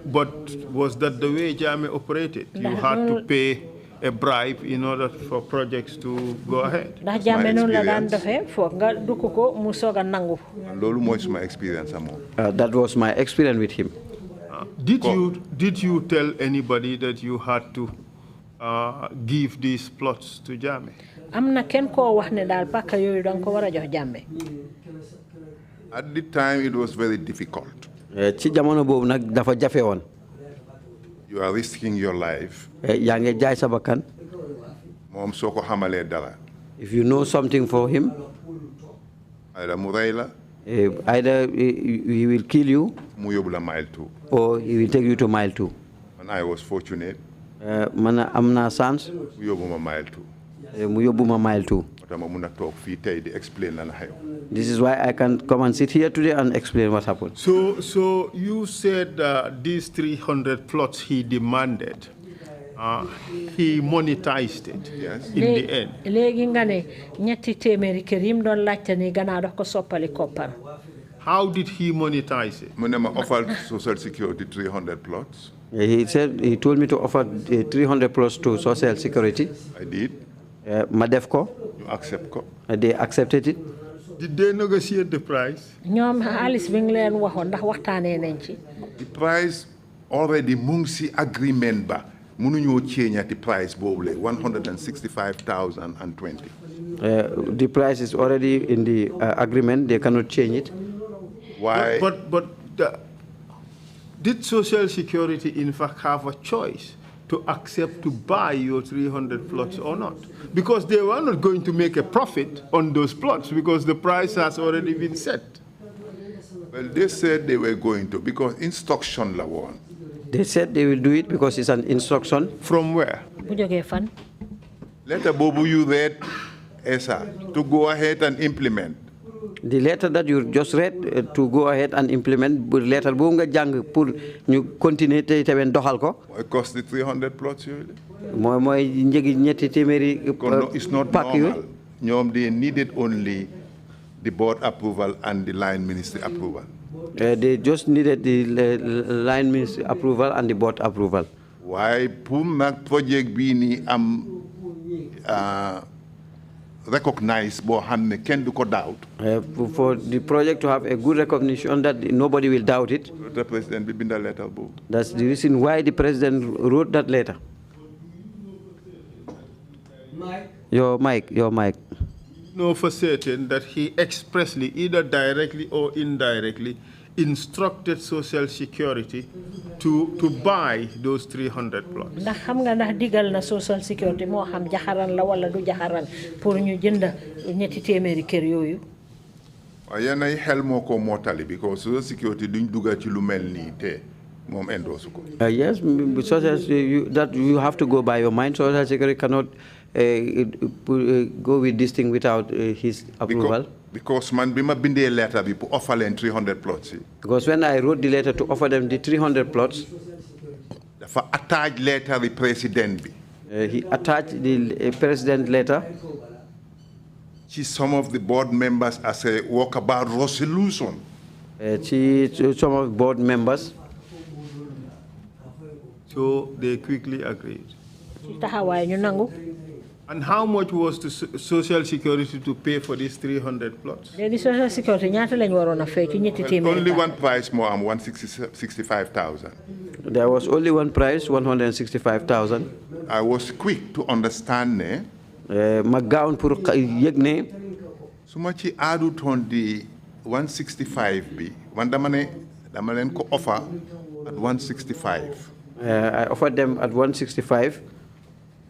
But was that the way Jammeh operated? You had to pay a bribe in order for projects to go ahead. ndax Jammeh noonu la daan defee foog nga dugg ko mu soog a nangu. loolu mooy suma experience moom. That was my experience with him. Did you tell anybody that you had to give these plots to Jammeh? am na kenn koo wax ne daal pàkk yooyu danga ko war a jox Jammeh. At the time it was very difficult. Ci jamono boobu nag dafa jafe woon. You are risking your life. yaa ngi jaay sa bakkan. moom soo ko xamalee dara. If you know something for him, either mu rey la. Either he will kill you, mu yóbbu la mile 2. or he will take you to mile 2. And I was fortunate. Man am naa chance. mu yóbbu ma mile 2. Mu yóbbu ma mile 2. moo ma mun a toog fii tey di explain lan xew. This is why I can come and sit here today and explain what happened. So you said these 300 plots he demanded, he monetized it. Yes. In the end. léegi nga ne ñetti téeméeri kër yim doon laajte ni gannaaw dox ko soppali koppar. How did he monetize it? mu ne ma offered Social Security 300 plots. He told me to offer 300 plots to Social Security. I did. Ma def ko. You accept ko. They accepted it. Did they negotiate the price? ñoom xaalis bi nga leen waxoon ndax waxtaanee nañ ci. The price already mu ngi si agreement ba. mënuñoo change the price boobu le 165,020. The price is already in the agreement. They cannot change it. Why? But did Social Security in fact have a choice to accept to buy your 300 plots or not? Because they were not going to make a profit on those plots because the price has already been set. Well, they said they were going to because instruction la woon. They said they will do it because it's an instruction. From where? bu jógee fan. Letter boobu you read, Esa, to go ahead and implement. The letter that you just read to go ahead and implement, but letter boobu nga jàng pour ñu continuer te tamit doxal ko. It cost the 300 plots you. mooy njëgi ñetti téeméeri. It's not normal. ñoom they needed only the board approval and the line ministry approval. They just needed the line ministry approval and the board approval. Why pour nag project bii nii am recognize boo xam ne kenn du ko doubt. For the project to have a good recognition that nobody will doubt it. The president bi binda letter boobu. That's the reason why the president wrote that letter. Your mic. Know for certain that he expressly, either directly or indirectly, instructed Social Security to buy those 300 plots. ndax xam nga ndax digal na Social Security moo xam jaxaran la wala du jaxaran pour ñu jënd ñetti téeméeri kër yooyu. waaye yéen ay xel moo ko mottali because Social Security duñ dugga ci lu mel nii te moom endorse ko. Yes, that you have to go by your mind. Social Security cannot go with this thing without his approval. Because man bima bindee letter bi pour offer leen 300 plots. Because when I wrote the letter to offer them the 300 plots, dafa attach letter the president bi. He attached the president letter. Some of the board members as a walkabout resolution. Some of board members. So they quickly agreed. taxawaay ñu nangu. And how much was the Social Security to pay for these 300 plots? léegi Social Security ñaata lañ waroon a fay ci ñetti téeméeri. Only one price more, 165,000. There was only one price, 165,000. I was quick to understand ne. Ma gaawoon pour yëg ne. su ma ci addut on the 165 bi man dama leen ko offer at 165. I offered them at 165.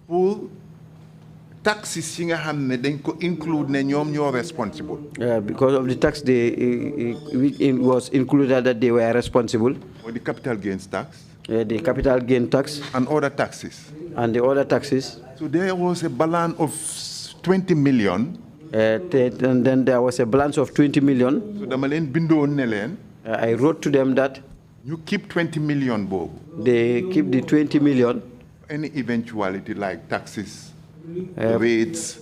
Pour taxes yi nga xam ne dañ ko include ne ñoom ñoo responsible. Because of the tax it was included that they were responsible. For the capital gains tax. The capital gain tax. And other taxes. And the other taxes. So there was a balance of 20 million. And then there was a balance of 20 million. So dama leen bindoon ne leen. I wrote to them that. You keep 20 million boobu. They keep the 20 million. Any eventuality like taxes, rates,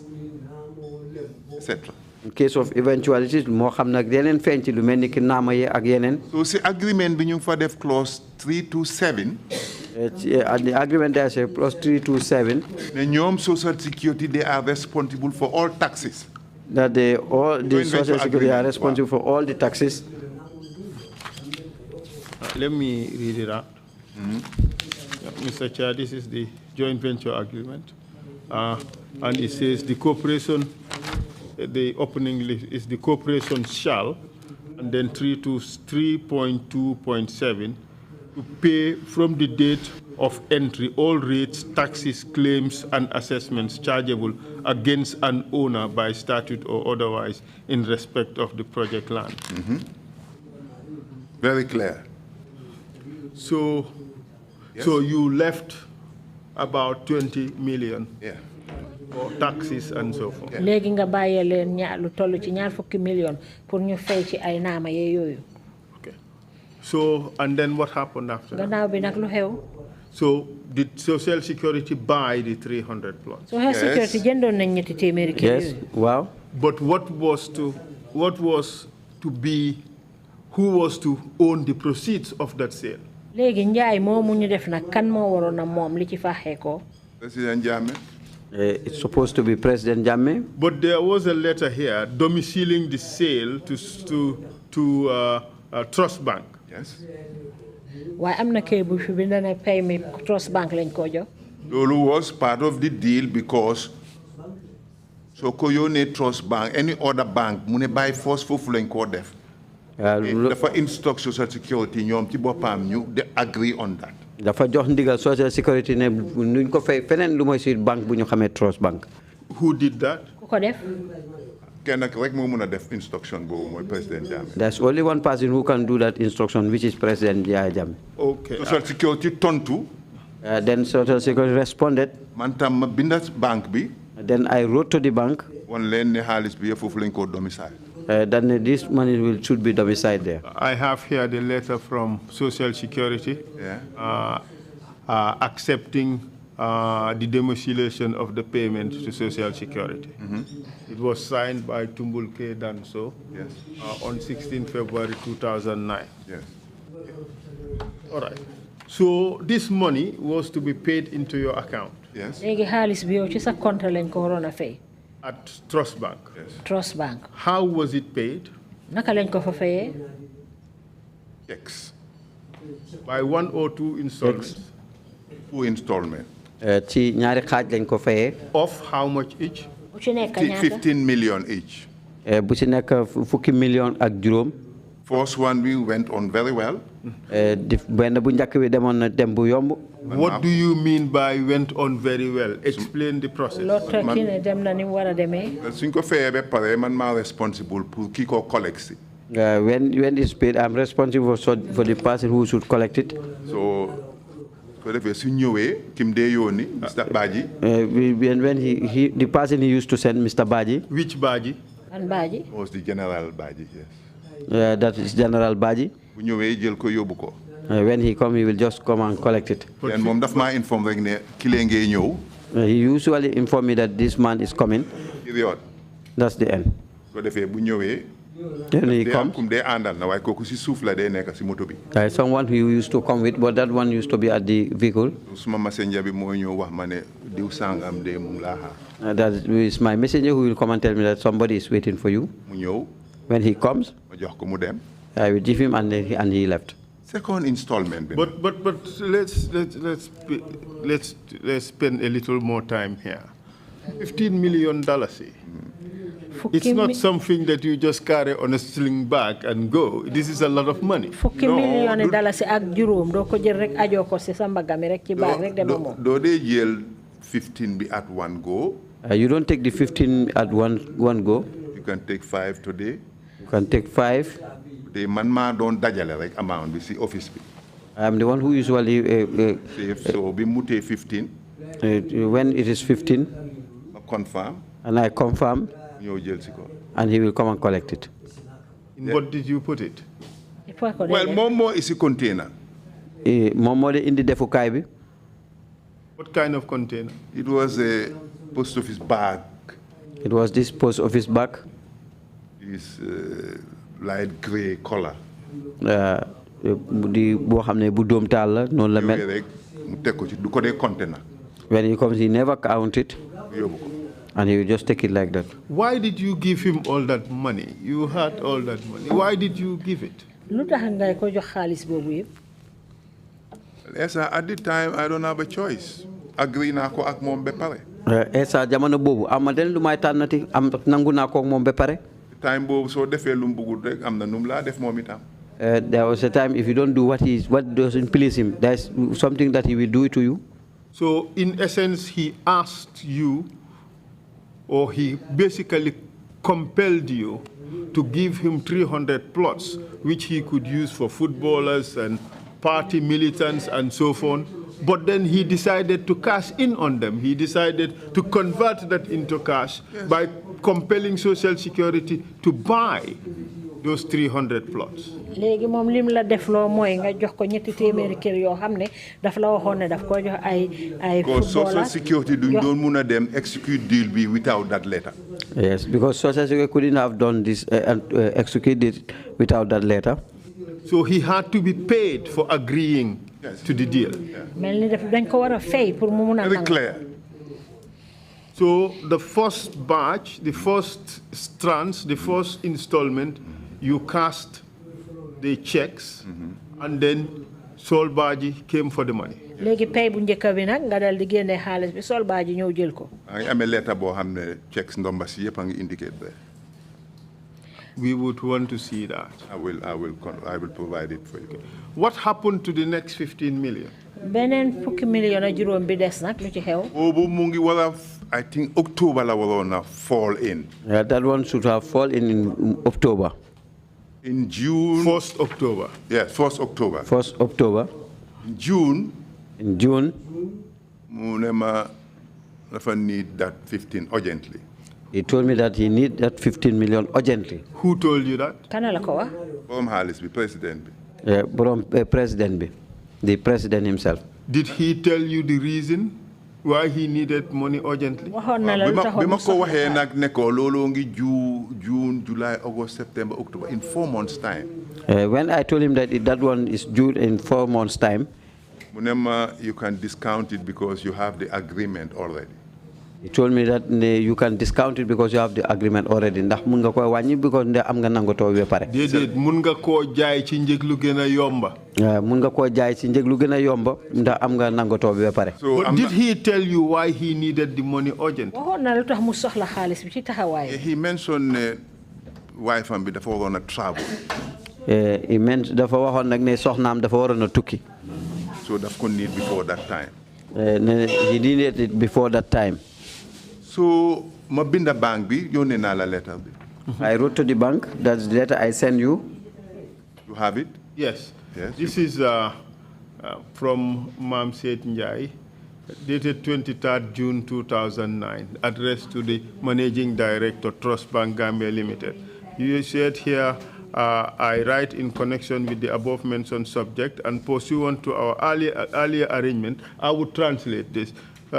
etc. In case of eventualities, moo xam nag yeneen feeñ ci lu mel ni ki naama yi ak yeneen. So si agreement bi ñu fa def clause 327. the agreement there's a plus 327. The ñoom Social Security, they are responsible for all taxes. That all the Social Security are responsible for all the taxes. Let me read it out. Mr. Chair, this is the joint venture agreement. And it says the corporation, the opening list is the corporation shall, and then 3.2.7, to pay from the date of entry all rates, taxes, claims, and assessments chargeable against an owner by statute or otherwise in respect of the project land. Very clear. So, Yes. so you left about 20 million for taxes and so forth. léegi nga bàyyee leen lu toll ci ñaar fukki million pour ñu fay ci ay naama yooyu. Okay. So, and then what happened after that? gannaaw bi nag lu xew. So, did Social Security buy the 300 plots? Social Security jëndoon nañ ñetti téeméeri kër Yes, wow. But who was to own the proceeds of that sale? léegi njaay moomu ñu def nag kan moo waroon a moom li ci faaxee ko. President Jammeh. It's supposed to be President Njie. But there was a letter here domiciling the sale to Trust Bank. Yes. waaye am na kay bu fi bind ne pay mi Trust Bank lañ ko jox. Lolu was part of the deal because so ko yónnee Trust Bank, any other bank, mu ne by force foofu lañ ko def. Dafa instruct Social Security ñoom ci boppam ñu de agree on that. Dafa jox ndigal Social Security ne nuñ ko fay feneen lu mooy si banque bu ñu xamee Trust Bank. Who did that? ku ko def. Kenn rek moo mën a def instruction boobu mooy President Jammeh. There's only one person who can do that instruction, which is President Njie. Okay. Social Security tontu. Then Social Security responded. Man tam ma binda bank bi. Then I wrote to the bank. Won leen ne xaalis bi foofu lañ ko domicile. Then this money should be domiciled there. I have here the letter from Social Security accepting the domiciliation of the payment to Social Security. It was signed by Tumbulke Danso on 16 February 2009. Yes. All right. So this money was to be paid into your account. Yes. léegi xaalis bi yow ci sa compte lañ ko waroon a fay. At Trust Bank. Yes. Trust Bank. How was it paid? naka lañ ko fa fayee. Checks. By 1 or 2 installments. 2 installment. Ci ñaari xaaj lañ ko fayee. Of how much each? bu ci nekk ñaata. 15 million each. Bu ci nekk fukki million ak juróom. First one we went on very well. Benn bu njëkk bi demoon na dem bu yomb. What do you mean by went on very well? Explain the process. loo tekki ne dem na ni mu war a demee. Suñ ko fayee ba pare man maa responsible pour kii ko collect si. When it's paid, I'm responsible for the person who should collect it. So defee su ñëwee kim dee yónni Mr. Badji. When the person he used to send, Mr. Badji. Which Badji? an Badji. Was the General Badji, yes. That is General Badji. Bu ñëwee jël ko yóbbu ko. When he comes, he will just come and collect it. Then moom daf maa inform rek ne kile ngay ñëw. He usually informs me that this man is coming. Period. That's the end. Ko defee bu ñëwee. Then he comes. Kum dee àndal na waaye kooku si suuf la dee nekk si moto bi. Someone who used to come with, but that one used to be at the vehicle. Suma messenger bi moo ñëw wax ma ne diw sangam de mu ngi laa xaar. That is my messenger who will come and tell me that somebody is waiting for you. Mu ñëw. When he comes, ma jox ko mu dem. I will give him and he left. Second installment. But let's spend a little more time here. $15 million. It's not something that you just carry on a sling bag and go. This is a lot of money. fukki million dalasi ak juróom doo ko jël rek ajoo ko si sa mbagga mi rek ci baag rek dema moom. doo dee jël 15 bi at one go. You don't take the 15 at one go. You can take 5 today. You can take 5. Today man maa doon dajale rek amount bi si office bi. I am the one who usually so bi mu tee 15. When it is 15. Ma confirm. And I confirm. ñëw jël si ko. And he will come and collect it. In what did you put it? Well, moom moo isi container. Moom moo de indi defukaay bi. What kind of container? It was a post office bag. It was this post office bag. It's light grey color. Di boo xam ne bu doom taal la noonu la mel. rek When he comes, he never count it. And he will just take it like that. Why did you give him all that money? You had all that money. Why did you give it? Yes, at the time, I don't have a choice. Agree na ko ak mom be pare. Esa jamono bobu amaden lu may tanati am nangu na ko mom be pare. Time bobu so defé lu mbugul rek amna num la def mom itam. There was a time if you don't do what doesn't please him, there's something that he will do to you. So in essence, he asked you, or he basically compelled you to give him 300 plots, which he could use for footballers and party militants and so on. But then he decided to cash in on them. He decided to convert that into cash by compelling Social Security to buy those 300 plots. Legi mom lim la def lo moy nga jox ko ñetti téméri kër yo xamné daf la waxone daf ko jox ay Social Security duñ doon mëna dem execute deal bi without that letter. Yes, because Social Security couldn't have done this and execute it without that letter. So he had to be paid for agreeing to the deal. Melni def dañ ko wara fay pour mu mëna Very clear. So the first batch, the first tranche, the first installment, you cast the checks, and then Solbaji came for the money. Legi pay bu ñëk bi nak nga dal di génné xaaliss bi Solbaji ñëw jël ko. Ay amé letter bo xamné checks ndomba ci yépp nga indicate there. We would want to see that. I will provide it for you. What happened to the next 15 million? Benen fukki million ak juroom bi dess nak lu ci xew. Bobu mu ngi wala I think October la warona fall in. Yeah, that one should have fallen in October. In June. 1st October. Yes, 1st October. 1st October. In June. In June. Munema dafa need that 15 urgently. He told me that he need that 15 million urgently. Who told you that? Kana la ko wax? Borom xaliss bi president bi. Yeah, borom president bi. The president himself. Did he tell you the reason why he needed money urgently? Bima ko waxe nak ne ko lolo ngi June, July, August, September, October in 4 months time. When I told him that that one is due in 4 months time. Munema you can discount it because you have the agreement already. He told me that you can discount it because you have the agreement already. Ndax mun nga koy wañi because am nga nangoto be pare. Dedet mun nga ko jaay ci njëg lu gëna yomba. Mun nga ko jaay ci njëg lu gëna yomba ndax am nga nangoto be pare. But did he tell you why he needed the money urgently? Waxon na lu tax mu soxla xaaliss bi ci taxaway. He mentioned wife am bi dafa warona travel. He meant dafa waxon nak ne soxnam dafa warona tukki. So daf ko need before that time. He needed it before that time. So, ma binda bank bi yone na la letter bi. I wrote to the bank. That's the letter I sent you. You have it? Yes. Yes. This is from Mam Sait Njie, dated 23rd June 2009, addressed to the Managing Director, Trust Bank Gambia Limited. You said here, I write in connection with the above mentioned subject and pursuant to our earlier arrangement, I would translate this.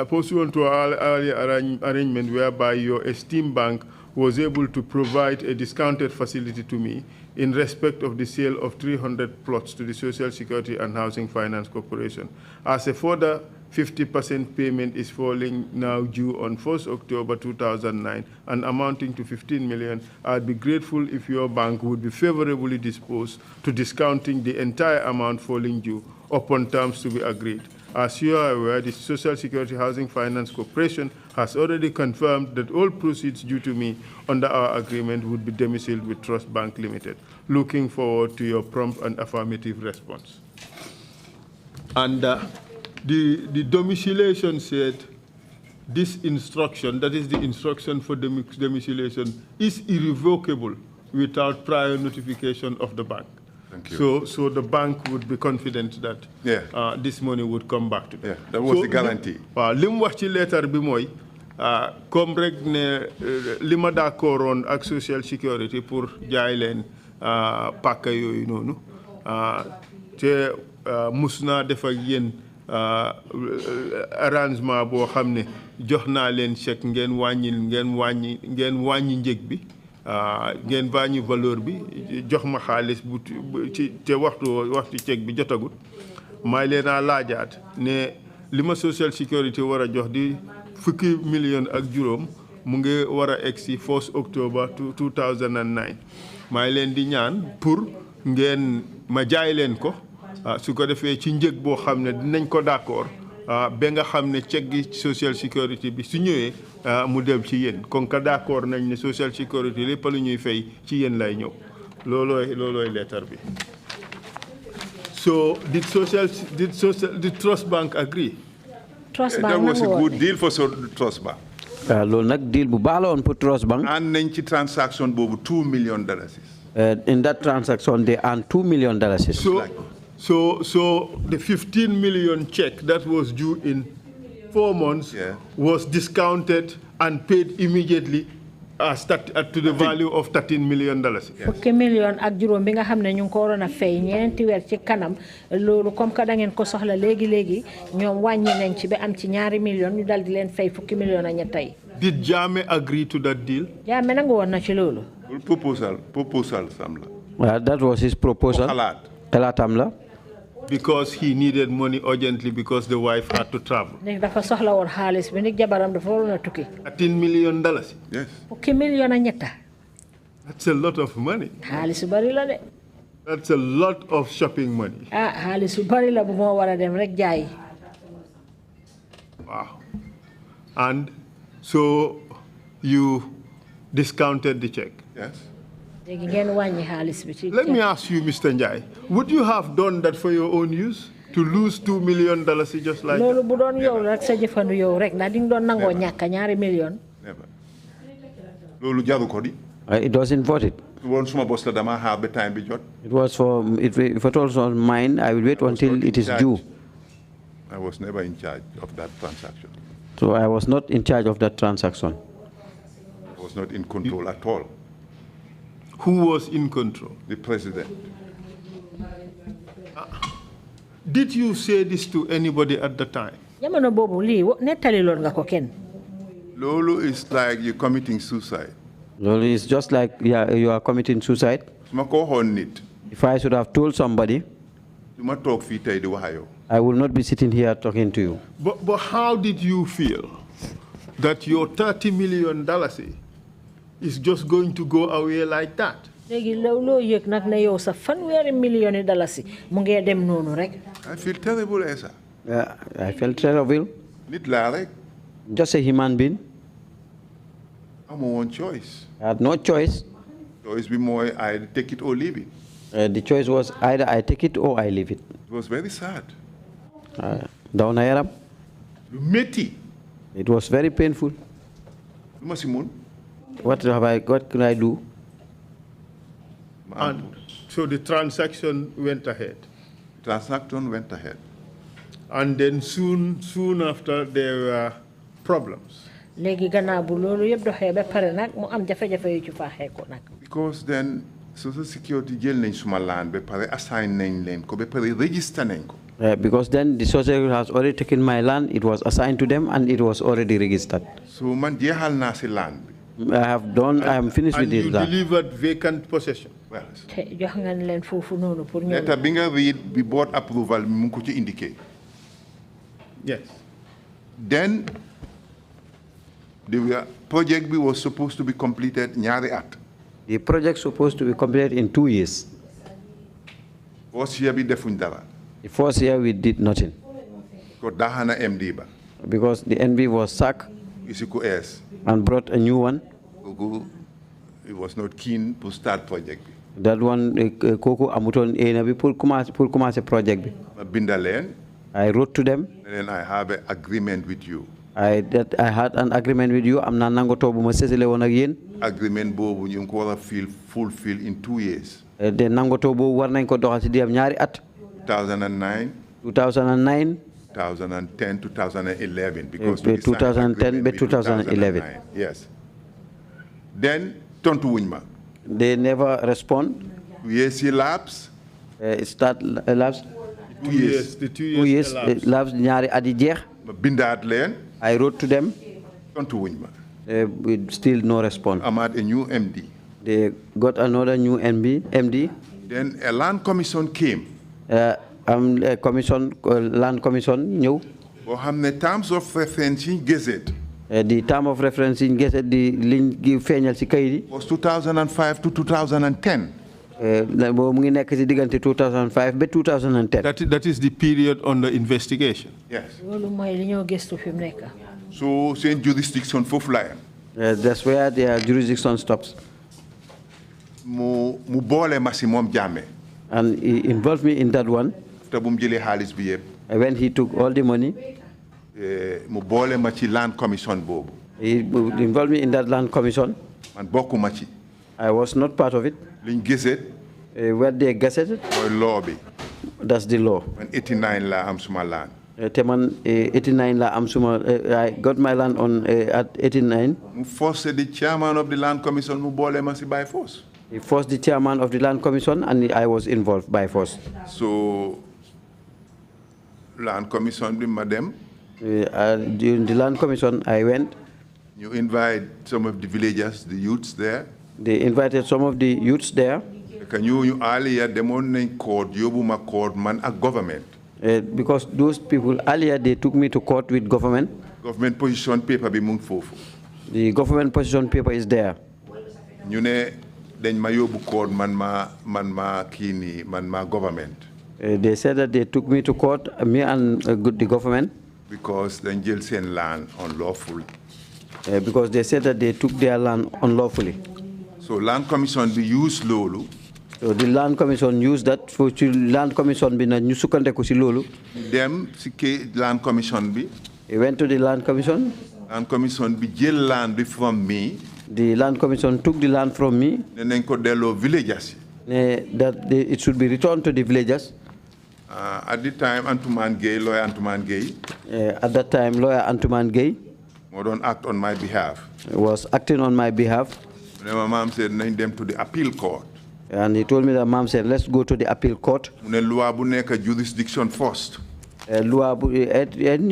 Pursuant to our earlier arrangement whereby your esteemed bank was able to provide a discounted facility to me in respect of the sale of 300 plots to the Social Security and Housing Finance Corporation. As a further 50% payment is falling now due on 1st October 2009 and amounting to 15 million, I'd be grateful if your bank would be favorably disposed to discounting the entire amount falling due upon terms to be agreed. As you are aware, the Social Security Housing Finance Corporation has already confirmed that all proceeds due to me under our agreement would be domiciled with Trust Bank Limited. Looking forward to your prompt and affirmative response. And the domiciliation said this instruction, that is the instruction for domiciliation, is irrevocable without prior notification of the bank. Thank you. So the bank would be confident that this money would come back to them. Yeah, that was the guarantee. Lim wax ci lettre bi moy comme rek ne lima d'accord on ak Social Security pour jaay len pakka yoyu nonu te musna def ak yeen arrangement bo xamne joxna len chèque ngeen wañi njëg bi ngeen bañu valeur bi jox ma xaalis bu ci te waxtu chèque bi jotagut may leena laajaat ne lima social security wara jox di fukki million ak juróom mu ngi wara exi 1st October 2009 may leen di ñaan pour ngeen ma jaay leen ko su ko defee ci njëg boo xam ne dinañ ko d'accord ba nga xam ne chèque gi social security bi su ñëwee mu dem ci yéen kon ka d'accord nañ ne social security lépp lu ñuy fay ci yéen lay ñëw loolooy lettre bi. So did Trust Bank agree? Trust Bank that was a good deal for Trust Bank. loolu nag deal bu baax la woon pour Trust Bank. And nañ ci transaction boobu $2 million. In that transaction they earned $2 million. So the 15 million check that was due in 4 months was discounted and paid immediately to the value of $13 million. fukki million ak juróom bi nga xam ne ñu ngi ko waroon a fay ñeenti weer ci kanam loolu comme que da ngeen ko soxla léegi ñoom wàññi nañ ci ba am ci $2 million ñu dal di leen fay fukki million ak ñettay. Did Jammeh agree to that deal? Jammeh nangu woon na ci loolu. Proposal sam la. Well, that was his proposal. Xalaatam la. Because he needed money urgently because the wife had to travel. Dafa soxla woon xaalis bi nit jabaram dafa waroon a tukki. $13 million. Yes. Fukki million ak ñetta. That's a lot of money. Xaalis bari la de. That's a lot of shopping money. Xaalis bari la bu moo war a dem rek jaay. Wow. And so you discounted the check. Yes. Let me ask you, Mr. Njie, would you have done that for your own use? To lose $2 million just like that? Never. It doesn't vote it. It was for, if it was on mine, I will wait until it is due. I was never in charge of that transaction. So I was not in charge of that transaction. I was not in control at all. Who was in control? The president. Did you say this to anybody at the time? Lolo is like you're committing suicide. Lolo is just like you are committing suicide. If I should have told somebody, I will not be sitting here talking to you. But how did you feel that your $30 million is just going to go away like that? I feel terrible, Esa. I felt terrible. Just a human being. I'm one choice. I had no choice. Choice be more, I take it or leave it. The choice was either I take it or I leave it. It was very sad. Down Arab. It was very painful. What can I do? And so the transaction went ahead. Transaction went ahead. And then soon after there were problems. Because then Social Security jail nañ suma land be pare assign nañ leen ko be pare register nañ ko. Because then the Social Security has already taken my land, it was assigned to them and it was already registered. So man jeexal naa si land. I am finished with this land. And you delivered vacant possession. Well, letter bi nga read bi board approval mu ko ci indicate. Yes. Then the project was supposed to be completed ñaari at. The project supposed to be completed in 2 years. First year bi defuñ dara. The first year we did nothing. Ko daxana MD ba. Because the NB was sacked and brought a new one. He was not keen to start project. That one, Koko Amuton Enabi pour commencer project. I wrote to them. And then I have an agreement with you. I had an agreement with you. I'm not going to again. Agreement bobu ñu ko fulfill in 2 years. The nangotobo war nañ ko doxal ci diam ñaari at. 2009. 2009. 2010, 2011. Because 2010 to 2011. Yes. Then tontu wuñ ma. They never respond. 2 years elapsed. It start elapsed. 2 years. The 2 years elapsed ñaari at yi jeex. Bindaat leen. I wrote to them. Tontu wuñ ma. With still no response. Amad a new MD. They got another new MD. Then a land commission came. Land commission ñëw. boo xam ne terms of reference in Gazette. The term of reference in Gazette the liñ gi feeñal ci kayit yi. Was 2005 to 2010. Boobu mu ngi nekk ci diggante 2005 ba 2010. That is the period under investigation. Yes. loolu mooy li ñoo gëstu fi mu nekk. So seen jurisdiction foofu la yam. That's where their jurisdiction stops. mu boole ma si moom Jammeh. And he involved me in that one. te bu mu jëlee xaalis bi yëpp. When he took all the money. mu boole ma ci land commission boobu. He involved me in that land commission. man bokkuma ci. I was not part of it. liñ Gazette. Where they gazetted. mooy law bi. That's the law. man 89 la am suma land. Te man 89 la am suma. I got my land on at 89. mu forced the chairman of the land commission mu boole ma si by force. He forced the chairman of the land commission, and I was involved by force. So land commission bi ma dem. During the land commission, I went. You invite some of the villagers, the youths there. They invited some of the youths there. Can you earlier demoon nañ court yóbbu ma court man ak government. Because those people earlier they took me to court with government. Government position paper bi mu ngi foofu. The government position paper is there. ñu ne dañ ma yóbbu court man ma kii nii man ma government. They said that they took me to court, me and the government. Because dañ jël seen land unlawfully. Because they said that they took their land unlawfully. So land commission be used loolu. So the land commission used that for land commission bi na ñu sukkandeku ci loolu. Dem ci land commission bi. He went to the land commission. Land commission bi jël land bi from me. The land commission took the land from me. Ne nañ ko delloo villagers yi. That it should be returned to the villagers. At the time Antuman Gueye, lawyer Antuman Gueye. At that time lawyer Antuman Gueye. moo doon act on my behalf. Was acting on my behalf. Mam said nañ dem to the appeal court. And he told me that Mam said, let's go to the appeal court. mu ne loi bu nekk jurisdiction first. Any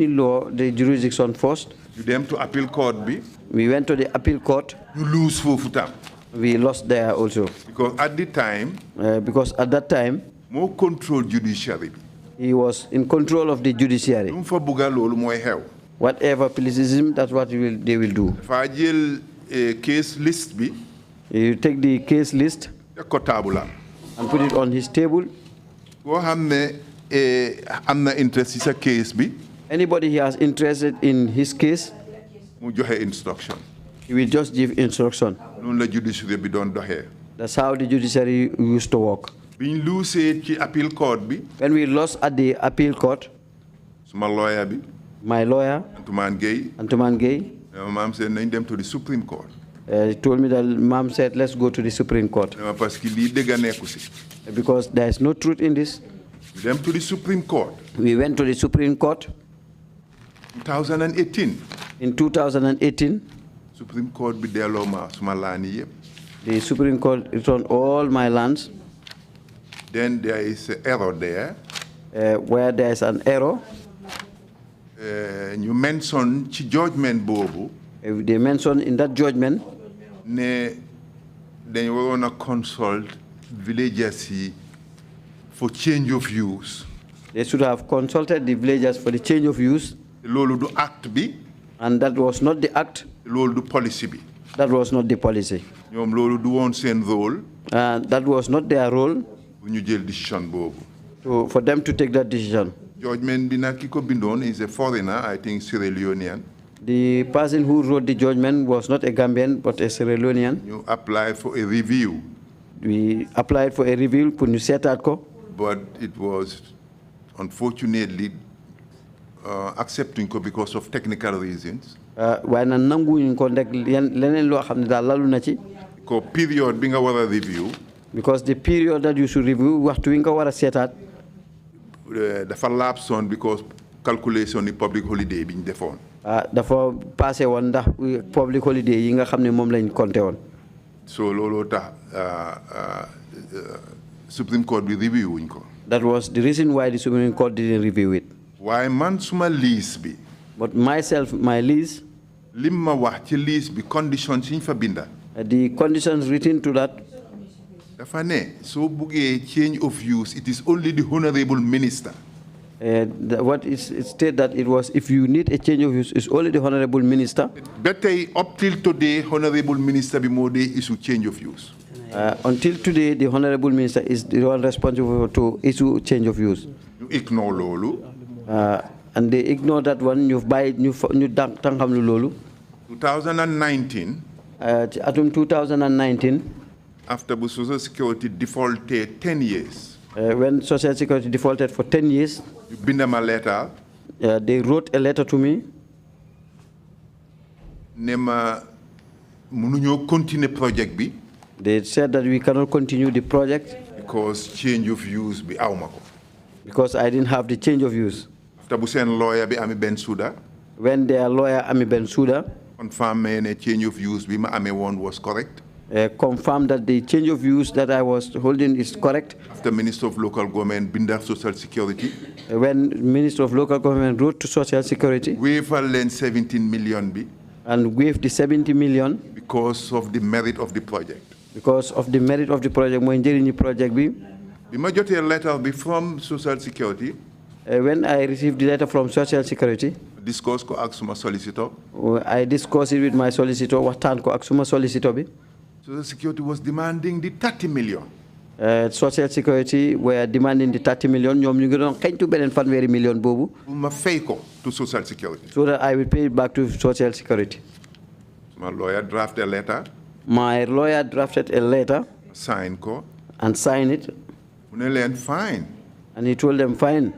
law, the jurisdiction first. You dem to appeal court bi. We went to the appeal court. You lose foofu tam. We lost there also. Because at the time. Because at that time. More control judiciary bi. He was in control of the judiciary. lu mu fa bugga loolu mooy xew. Whatever pleases that's what they will do. dafa jël case list bi. You take the case list. teg ko taabulam. And put it on his table. boo xam ne am na interest ci sa case bi. Anybody he has interested in his case. mu joxe instruction. He will just give instruction. noonu la judiciary bi doon doxee. That's how the judiciary used to work. biñ luusee ci appeal court bi. When we lost at the appeal court. suma lawyer bi. My lawyer. Antuman Gueye. Mam said nañ dem to the Supreme Court. He told me that Mam said, let's go to the Supreme Court. parce que lii dëgg nekku si. Because there is no truth in this. We went to the Supreme Court. We went to the Supreme Court. 2018. In 2018. Supreme Court bi delloo ma suma land yëpp. The Supreme Court returned all my lands. Then there is an error there. Where there is an error. You mentioned ci judgment boobu. They mentioned in that judgment. ne dañ waroon a consult villagers yi for change of use. They should have consulted the villagers for the change of use. loolu du act bi. And that was not the act. loolu du policy bi. That was not the policy. ñoom loolu du woon seen rôle. That was not their role. bu ñu jël décision boobu. For them to take that decision. Judgment bi nag ki ko bindoon is a foreigner, I think Sierra Leonean. The person who wrote the judgment was not a Gambian, but a Sierra Leonean. You applied for a review. We applied for a review. But it was unfortunately accepting because of technical reasons. Period being a review. Because the period that you should review was to the lapse on because calculation the public holiday being default. Dafa passé won ndax public holiday yi nga xamné mom lañ compté won. So lolo tax Supreme Court bi review wuñ ko. That was the reason why the Supreme Court didn't review it. Why man suma lease bi. But myself, my lease. Lim ma wax ci lease bi conditions yiñ fa binda. The conditions written to that. Dafa ne so buggee change of use, it is only the honorable minister. What is it stated that it was, if you need a change of use, it's only the Honorable Minister. But up till today, Honorable Minister Bimode issue change of use. Until today, the Honorable Minister is the one responsible to issue change of use. You ignore Lolu. And they ignore that one. You buy new tangam lolu. 2019. Atum 2019. After the Social Security defaulted 10 years. When Social Security defaulted for 10 years. You bind them a letter. They wrote a letter to me. Nema mununyo continue project bi. They said that we cannot continue the project because change of use bi awmako. Because I didn't have the change of use. After busen lawyer bi Ami Ben Souda. When their lawyer Ami Ben Souda confirmed the change of use bi ma ame one was correct. Confirmed that the change of use that I was holding is correct. After Minister of Local Government binder Social Security. When Minister of Local Government wrote to Social Security. Waive lend 17 million bi. And waive the 70 million. Because of the merit of the project. Because of the merit of the project, mo njeriñi project bi. The majority letter be from Social Security. When I received the letter from Social Security, discuss ko ak suma solicitor. I discussed it with my solicitor. Waxtaan ko ak suma solicitor bi. Social Security was demanding the 30 million. Social Security were demanding the 30 million. ñoom ñu ngi doon xeñtu beneen fanweeri million boobu. Ma fay ko to Social Security. So that I will pay it back to Social Security. My lawyer drafted a letter. My lawyer drafted a letter. Sign ko. And sign it. Fine. And he told them fine.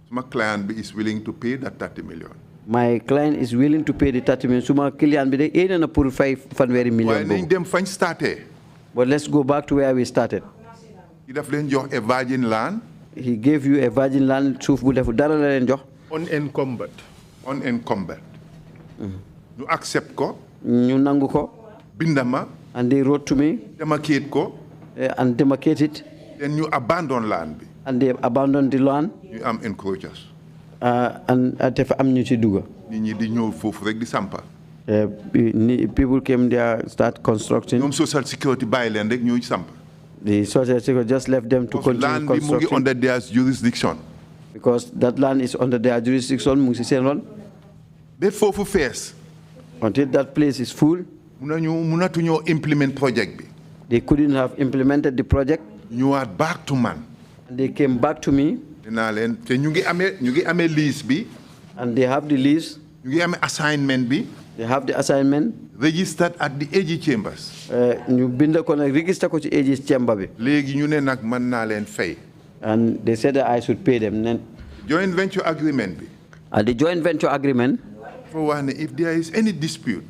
My client is willing to pay that 30 million. My client is willing to pay the 30 million. Suma client bi de ene na pour fay fanweeri million. Why nañ dem fañ starté? But let's go back to where we started. He daf leen jox a virgin land. He gave you a virgin land, suuf bu defu dara la leen jox. Unencumbered. Unencumbered. You accept ko. ñu nangu ko. Bindama. And they wrote to me. Demarcate ko. And demarcate it. Then you abandon land. And they abandoned the land. You am encroachers. And dafa am ñu ci dugga. Nit ñi di ñëw foofu rek di sampa. People came there, start constructing. ñoom Social Security bàyyi leen rek ñuy sampa. The Social Security just left them to continue land bi mu ngi under their jurisdiction. Because that land is under their jurisdiction, mu ngi ci seen ron. Ba foofu fees. Until that place is full. Munatuñoo implement project bi. They couldn't have implemented the project. You are back to man. And they came back to me. Dinaa leen te ñu ngi amee lease bi. And they have the lease. ñu ngi amee assignment bi. They have the assignment. Registered at the AG chambers. ñu bind ko nag register ko ci AG chamber bi. léegi ñu ne nag mën naa leen fay. And they said that I should pay them. Joint venture agreement bi. The joint venture agreement. For one, if there is any dispute.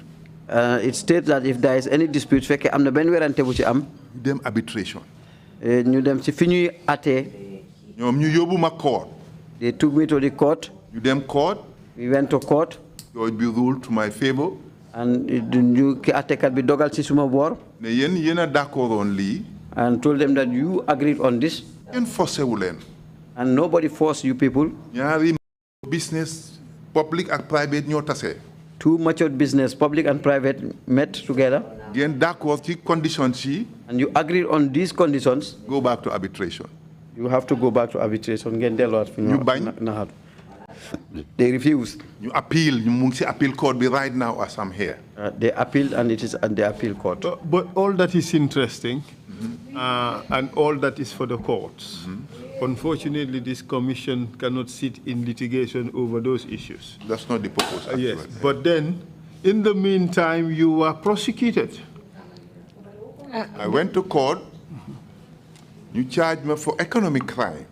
It states that if there is any dispute, fekkee am na benn werante bu ci am. ñu dem arbitration. ñu dem ci fi ñuy àttee. ñoom ñu yóbbu ma court. They took me to the court. ñu dem court. We went to court. Judge bi ruled to my favor. And ñu ki àttekat bi dogal ci suma boor. ne yéen a d'accord on lii. And told them that you agreed on this. kenn forcé wu leen. And nobody forced you people. ñaari business public ak private ñoo tase. Two matured business, public and private, met together. ngeen d'accord ci conditions yi. And you agreed on these conditions. Go back to arbitration. You have to go back to arbitration. ngeen delluwaat fi ñu bañ. They refused. You appeal. You mu ngi ci appeal court bi right now as I'm here. They appealed and it is at the appeal court. But all that is interesting and all that is for the courts. Unfortunately, this commission cannot sit in litigation over those issues. That's not the purpose. Yes, but then, in the meantime, you were prosecuted. I went to court. You charged me for economic crime.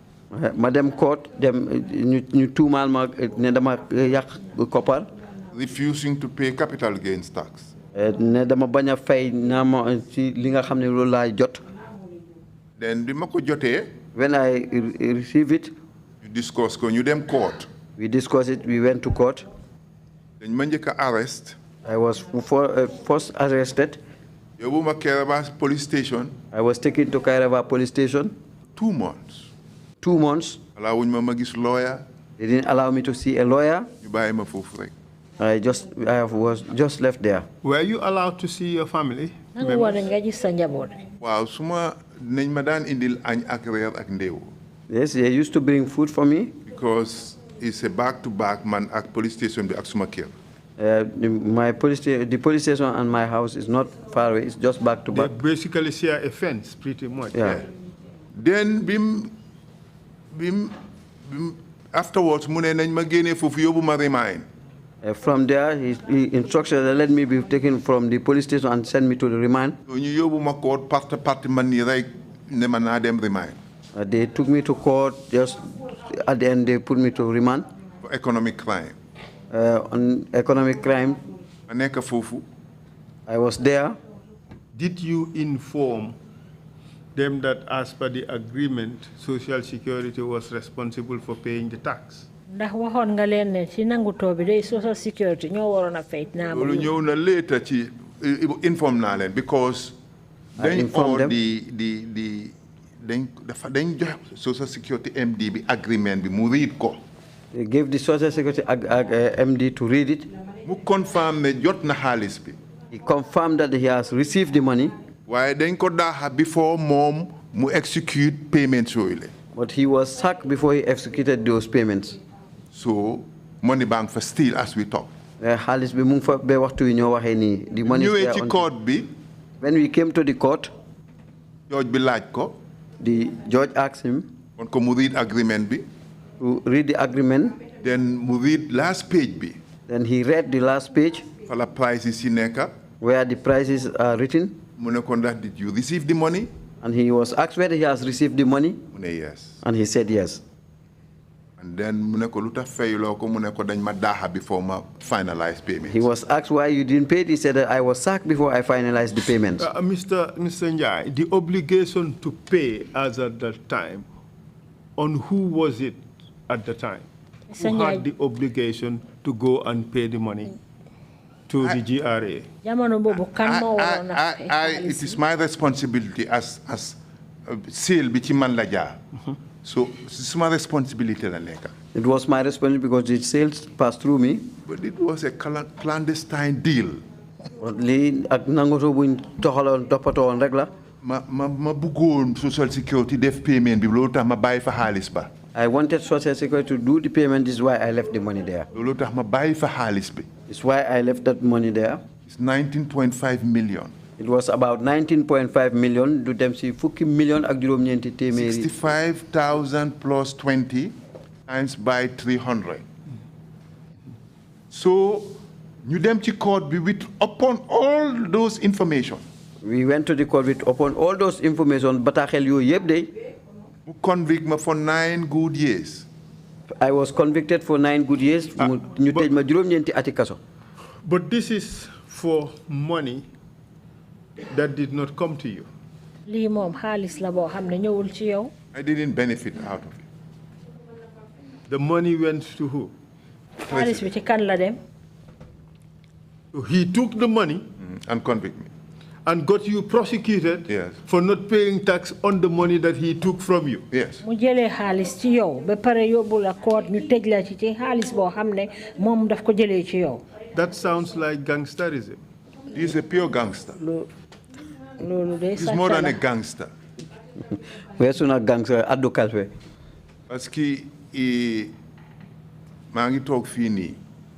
Madam court, ñu tuumaal ma ne dama yàq koppar. Refusing to pay capital gains tax. Ne dama bañ a fay naa ma ci li nga xam ne loolu laa jot. Then bi ma ko jotee. When I receive it. You discuss ko ñu dem court. We discussed it. We went to court. dañ ma njëkk a arrest. I was first arrested. yóbbu ma Kairaba police station. I was taken to Kairaba police station. 2 months. 2 months. Allowuñ ma gis lawyer. They didn't allow me to see a lawyer. ñu bàyyi ma foofu rek. I was just left there. Were you allowed to see your family? Waaw suma nañ ma daan indil añ ak reer ak ndeewu. Yes, they used to bring food for me. Because it's a back-to-back man at police station at Sumakir. The police station and my house is not far away. It's just back to back. They basically share a fence, pretty much. Yeah. Then afterwards, mune nañ ma génné fofu yobu ma remind. From there, he instructed that let me be taken from the police station and send me to the remand. So ñu yobu ma court parti man ni rek ne ma na dem remind. They took me to court. Just at the end, they put me to remand. For economic crime. On economic crime. Ma nekk fofu. I was there. Did you inform them that as per the agreement, Social Security was responsible for paying the tax? Ndax waxoon nga leen ne ci nangutoo bi day Social Security ñoo waroon a fay naa ba. Loolu ñëw na later ci inform naa leen because dañ all dañ jox Social Security MD bi agreement bi mu read ko. They gave the Social Security MD to read it. Mu confirm ne jot na xaalis bi. He confirmed that he has received the money. Why dañ ko daaxa before moom mu execute payments yooyu le. But he was sacked before he executed those payments. So money bank for still as we talk. Xaalis bi mu ngi fa ba waxtu wi ñoo waxee nii. The money is there. Ñëwee ci court bi. When we came to the court, judge bi laaj ko. the judge asked him kon ko mu read agreement bi. to read the agreement. Then mu read last page bi. Then he read the last page. Fa la prices yi nekk. Where the prices are written. Mu ne ko ndax did you receive the money? And he was asked whether he has received the money. Mu ne yes. And he said yes. And then mu ne ko lu tax fayuloo ko mu ne ko dañ ma daaxa before ma finalize payment. He was asked why you didn't pay it. He said that I was sacked before I finalized the payments. Mr. Njie, the obligation to pay as at that time, on who was it at the time? Who had the obligation to go and pay the money to the GRA? It is my responsibility as sale bi ci man la jaar. So it's my responsibility la nekk. It was my responsibility because the sales passed through me. But it was a clandestine deal. Lii ak nangoto buñ toxaloon toppatoon rek la. ma bëggoon Social Security def payment bi loolu tax ma bàyyi fa xaalis ba. I wanted Social Security to do the payment. This is why I left the money there. loolu tax ma bàyyi fa xaalis bi. It's why I left that money there. It's 19.5 million. It was about 19.5 million. Do them see fukki million ak juróom-ñeenti téeméeri. 65,000 plus 20 times by 300. So ñu dem ci court bi with upon all those information. We went to the court with upon all those information. Bataaxel yooyu yëpp de. mu convict ma for 9 good years. I was convicted for 9 good years. ñu tëj ma juróom-ñeenti ati kaso. But this is for money that did not come to you. Lii moom xaalis la boo xam ne ñëwul ci yow. I didn't benefit out of it. The money went to who? Xaalis bi ci kan la dem. He took the money And convict me. and got you prosecuted Yes. for not paying tax on the money that he took from you. Yes. mu jëlee xaalis ci yow ba pare yóbbu la court ñu tëj la ci xaalis boo xam ne moom daf ko jëlee ci yow. That sounds like gangsterism. He's a pure gangster. loolu de He's more than a gangster. Weesu na gangster addu kalpe. Parce que maa ngi toog fii nii.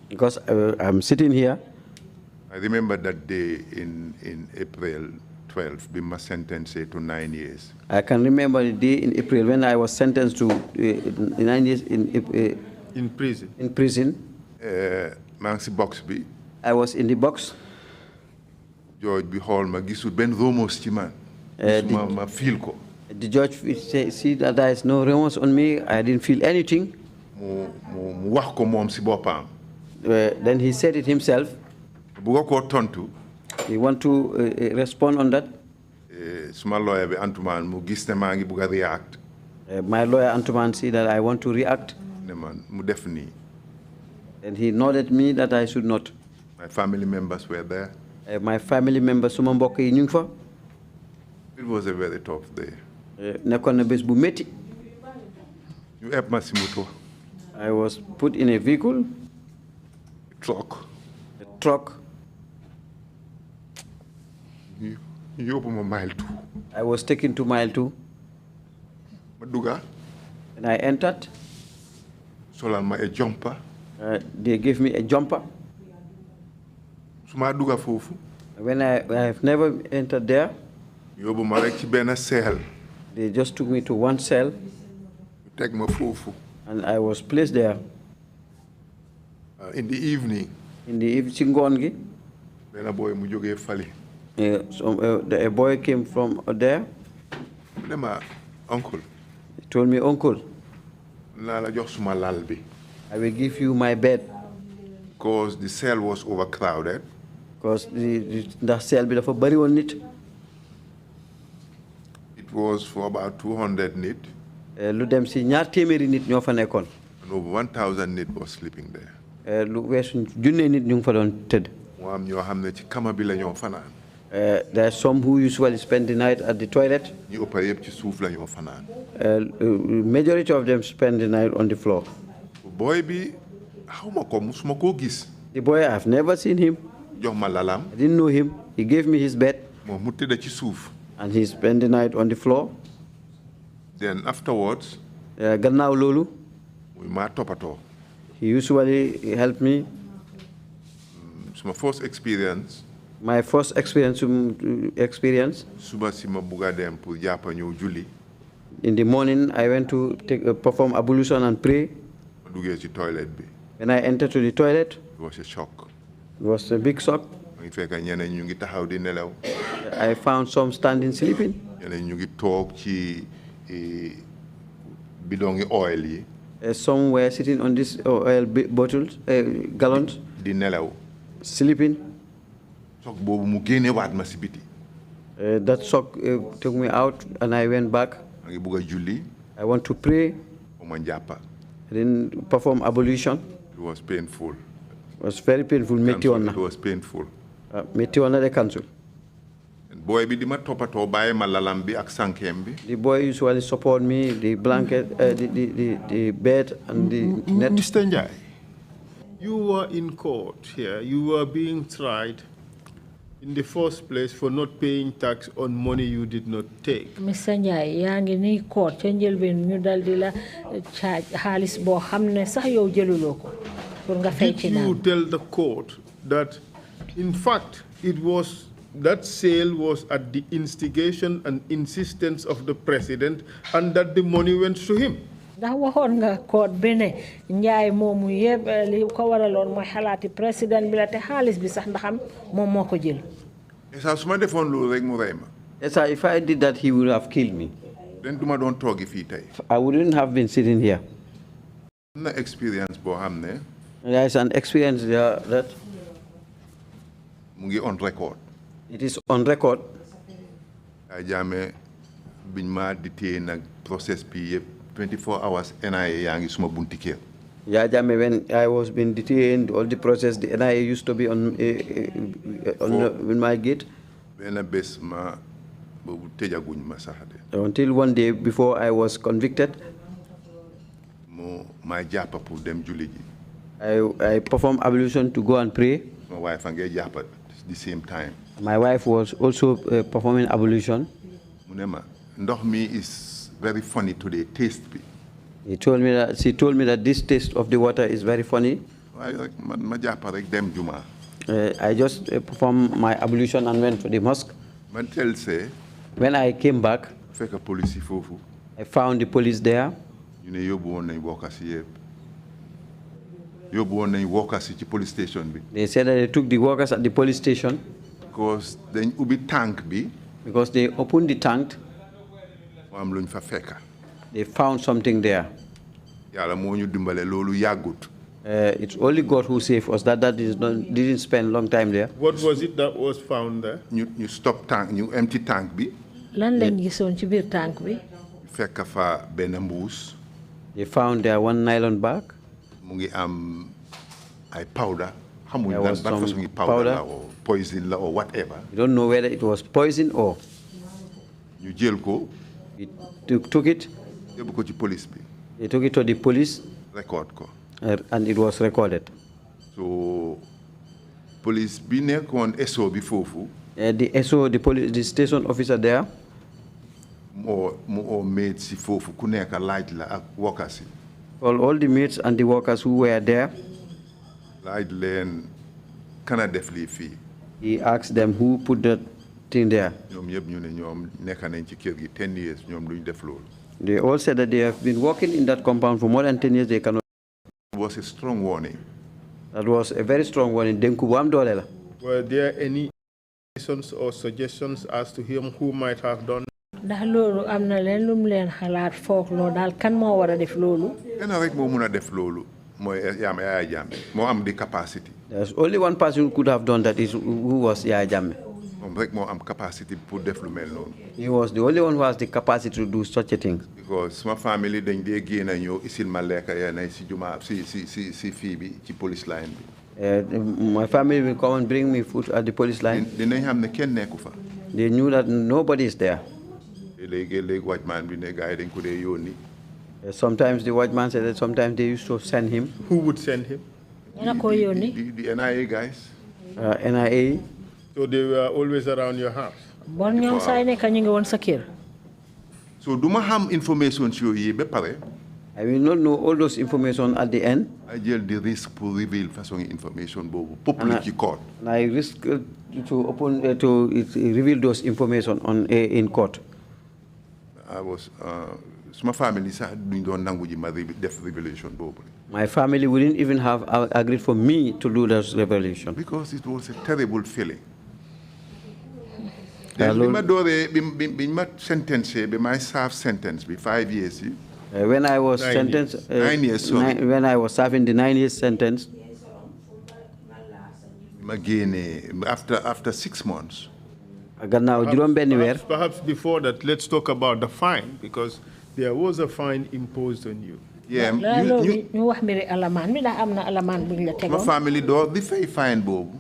Because I'm sitting here. I remember that day in April 12, we were sentenced to 9 years. I can remember the day in April when I was sentenced to 9 years In prison. in prison. maa ngi si box bi. I was in the box. George bi xool ma gisul benn remorse ci man. ma feel ko. The judge see that there is no remorse on me. I didn't feel anything. mu wax ko moom si boppam. Then he said it himself. Bugga koo tontu. He want to respond on that. Suma lawyer bi Antuman mu gis ne maa ngi bugg a react. My lawyer Antuman see that I want to react. Ne man mu def nii. And he nodded me that I should not. My family members were there. My family members suma mbokk yi ñu ngi fa. It was a very tough day. Nekkoon na bés bu métti. ñu eb ma si moto. I was put in a vehicle. Truck. A truck. ñu yóbbu ma mile 2. I was taken to mile 2. ma dugga. When I entered, solal ma a jumper. They gave me a jumper. Suma duga fofu. When I have never entered there, Yobu ma rek ci ben cell. they just took me to one cell. Tek ma fofu. And I was placed there. In the evening. In the evening, Ben boy mu joge fali. A boy came from there. Nema uncle. He told me, uncle, Na la jox suma lal bi. I will give you my bed. Because the cell was overcrowded. Because the cell bi dafa bari won nit. It was for about 200 nit. Lu dem ci ñaar téméri nit ñoo fa nekkon. And over 1,000 nit was sleeping there. Lu wessu junne nit ñu ngi fa doon teud. Mo am ñoo xamne ci kama bi la ñoo fanaan. There are some who usually spend the night at the toilet. Ñu ëpp yëpp ci suuf la ñoo fanaan. Majority of them spend the night on the floor. Boy bi xawma ko musuma ko gis. The boy, I have never seen him. Jox ma lalam. I didn't know him. He gave me his bed. Mo mu tëdd ci suuf. And he spent the night on the floor. Then afterwards, gannaaw lolu, muy ma topato. he usually helped me. It's my first experience. My first experience. Suba si ma buga dem pour jappa ñew julli. In the morning, I went to perform ablution and pray. Ma duggé ci toilet bi. When I entered to the toilet, it was a shock. It was a big shock. Ma ngi fekk ñeneen ñu ngi taxaw di nelaw. I found some standing sleeping. Ñeneen ñu ngi tok ci bidon oil yi. Some were sitting on these oil bottles, gallons. Di nelaw. Sleeping. Shock bobu mu génné waat ma ci biti. That shock took me out and I went back. Ma ngi bëgg julli. I want to pray. Ma jappa. I didn't perform ablution. It was painful. It was very painful. It was painful. Metti wona de cancel. Boy bi di ma topato baye ma lalam bi ak sankem bi. The boy usually support me, the blanket, the bed and the net. Mr. Njie, you were in court here. You were being tried in the first place for not paying tax on money you did not take. Mr. Njie, yaa ngi ni court ca njëlbeen ñu dal di la charge xaalis boo xam ne sax yow jëluloo ko pour nga fay ci naan. Did you tell the court that in fact it was that sale was at the instigation and insistence of the president and that the money went to him? Ndax waxoon nga court bi ne Njie moomu yëpp li ko waraloon mooy xalaati président bi la te xaalis bi sax ndaxam moom moo ko jël. Esa suma defoon loolu rek mu rey ma. Yes, if I did that, he would have killed me. Den duma doon toogi fii tey. I wouldn't have been sitting here. Am na experience boo xam ne. There is an experience there that mu ngi on record. It is on record. Ay Jammeh biñ ma detain nag process bi yëpp 24 hours NIA yaa ngi suma bunti kër. Yeah, Jammeh, when I was being detained, all the process, the NIA used to be on my gate. Benn bés ma boobu tëjaguñ ma sax de. Until one day before I was convicted, ma jàppa pour dem julli ji. I performed ablution to go and pray. My wife and get jàppa at the same time. My wife was also performing ablution. Mu ne ma ndox mi is very funny today, taste bi. She told me that this taste of the water is very funny. Ma jàppa rek dem juma. I just performed my ablution and went to the mosque. When I came back, I found the police there. They said that they took the workers at the police station. Because they opened the tank. They found something there. It's only God who saved us. That didn't spend a long time there. What was it that was found there? You stop tank, you empty tank bi. Lan lañ gisoon ci biir tank bi. Fekk fa benn mbuus. They found there one nylon bag. Mu ngi am ay powder. There was some powder or poison or whatever. You don't know whether it was poison or. You jël ko. We took it. Yóbbu ko ci police bi. They took it to the police. Record ko. And it was recorded. So, police bi nekkoon SO bi fofu. The SO, the station officer there. More maids si fofu ku nekk laaj la ak workers. All the maids and the workers who were there. Laaj leen kana def lii fii. He asked them who put that thing there. ñoom yëpp ñu ne ñoom nekk nañ ci kër gi 10 years ñoom duñ def loolu. They all said that they have been working in that compound for more than 10 years. They cannot. It was a strong warning. That was a very strong warning. Were there any or suggestions as to him who might have done? ndax loolu am na leen lum leen xalaat foog loo daal kan moo war a def loolu. kenn rek moo mun a def loolu mooy Yaya Jammeh moo am the capacity. There's only one person who could have done that, is who was Yaya Jammeh. moom rek moo am capacity pour def lu mel noonu. He was the only one who has the capacity to do such a thing. Because my family dañ dee génn ñëw isil ma lekka yenn si juma si fii bi ci police line bi. My family will come and bring me food at the police line. dinañ xam ne kenn nekku fa. They knew that nobody is there. léegi watchman bi ne gars yi dañ ko dee yónni. Sometimes the watchman said that sometimes they used to send him. Who would send him? The NIA guys. NIA. So they were always around your house? Bon ñoom saa ne ka ñu ngi woon sa kër. So do ma xam information si yooyu ba pare. I will not know all those information at the end. I jël the risk pour reveal façon information boobu public ci court. And I risk to reveal those information in court. I was my family sax duñ doon nangu ji ma def revelation boobu. My family wouldn't even have agreed for me to do this revelation. Because it was a terrible feeling. Bi ma dooree bi ma sentencé bi may serve sentence bi 5 years yi. When I was sentenced, 9 years, sorry. When I was serving the 9 years sentence, after 6 months. Perhaps before that, let's talk about the fine, because there was a fine imposed on you. Yeah, my family the fine bob.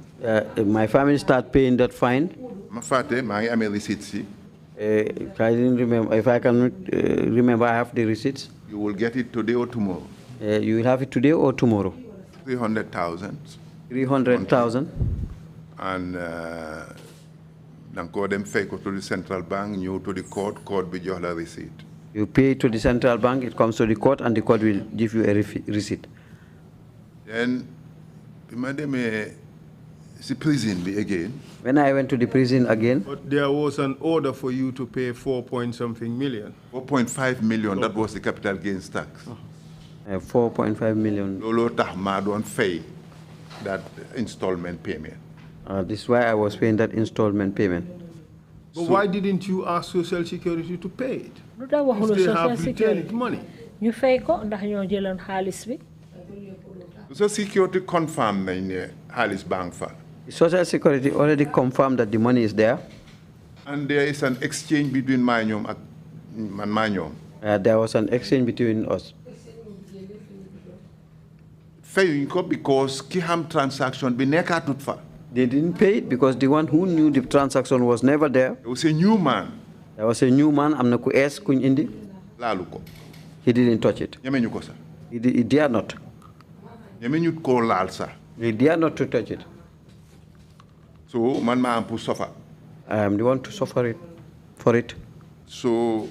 My family started paying that fine. My receipts. I didn't remember. If I can remember, I have the receipts. You will get it today or tomorrow. You will have it today or tomorrow. 300,000. 300,000. And then call them fake to the central bank, you to the court will give the receipt. You pay to the central bank, it comes to the court, and the court will give you a receipt. Then, prison again. When I went to the prison again. But there was an order for you to pay 4-point-something million. 4.5 million, that was the capital gains tax. 4.5 million. Lolo tahma don't pay that installment payment. This is why I was paying that installment payment. But why didn't you ask Social Security to pay it? If they have returned money. You fay ko ndax ñoo jëlon xaalis bi. Social Security confirmed nañ xaalis bank fa. Social Security already confirmed that the money is there. And there is an exchange between my ñoom and my ñoom. There was an exchange between us. Fayuñ ko because ki xam transaction bi nekkatut fa. They didn't pay it because the one who knew the transaction was never there. It was a new man. There was a new man. Amna ku es kuñ indi. Laalu ko. He didn't touch it. Ñemeñu ko sa. He dared not. Ñemeñu ko laal sa. He dared not to touch it. So man ma am pour suffer. I am the one to suffer for it. So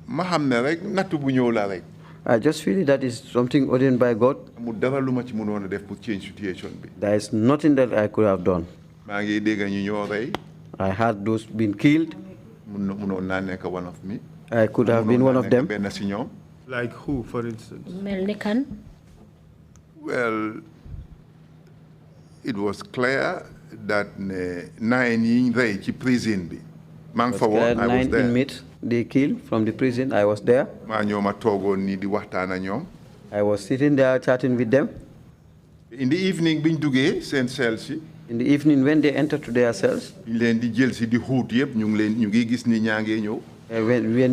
ma xam ne rek nattu bu ñëw la rek. I just feel that is something ordained by God. There is nothing that I could have done. I had those been killed. I could have been one of them. Like who, for instance? Well, it was clear that 9 in prison. I was there. 9 inmates they killed from the prison. I was there. I was sitting there chatting with them. In the evening, in the evening, when they entered to their cells, when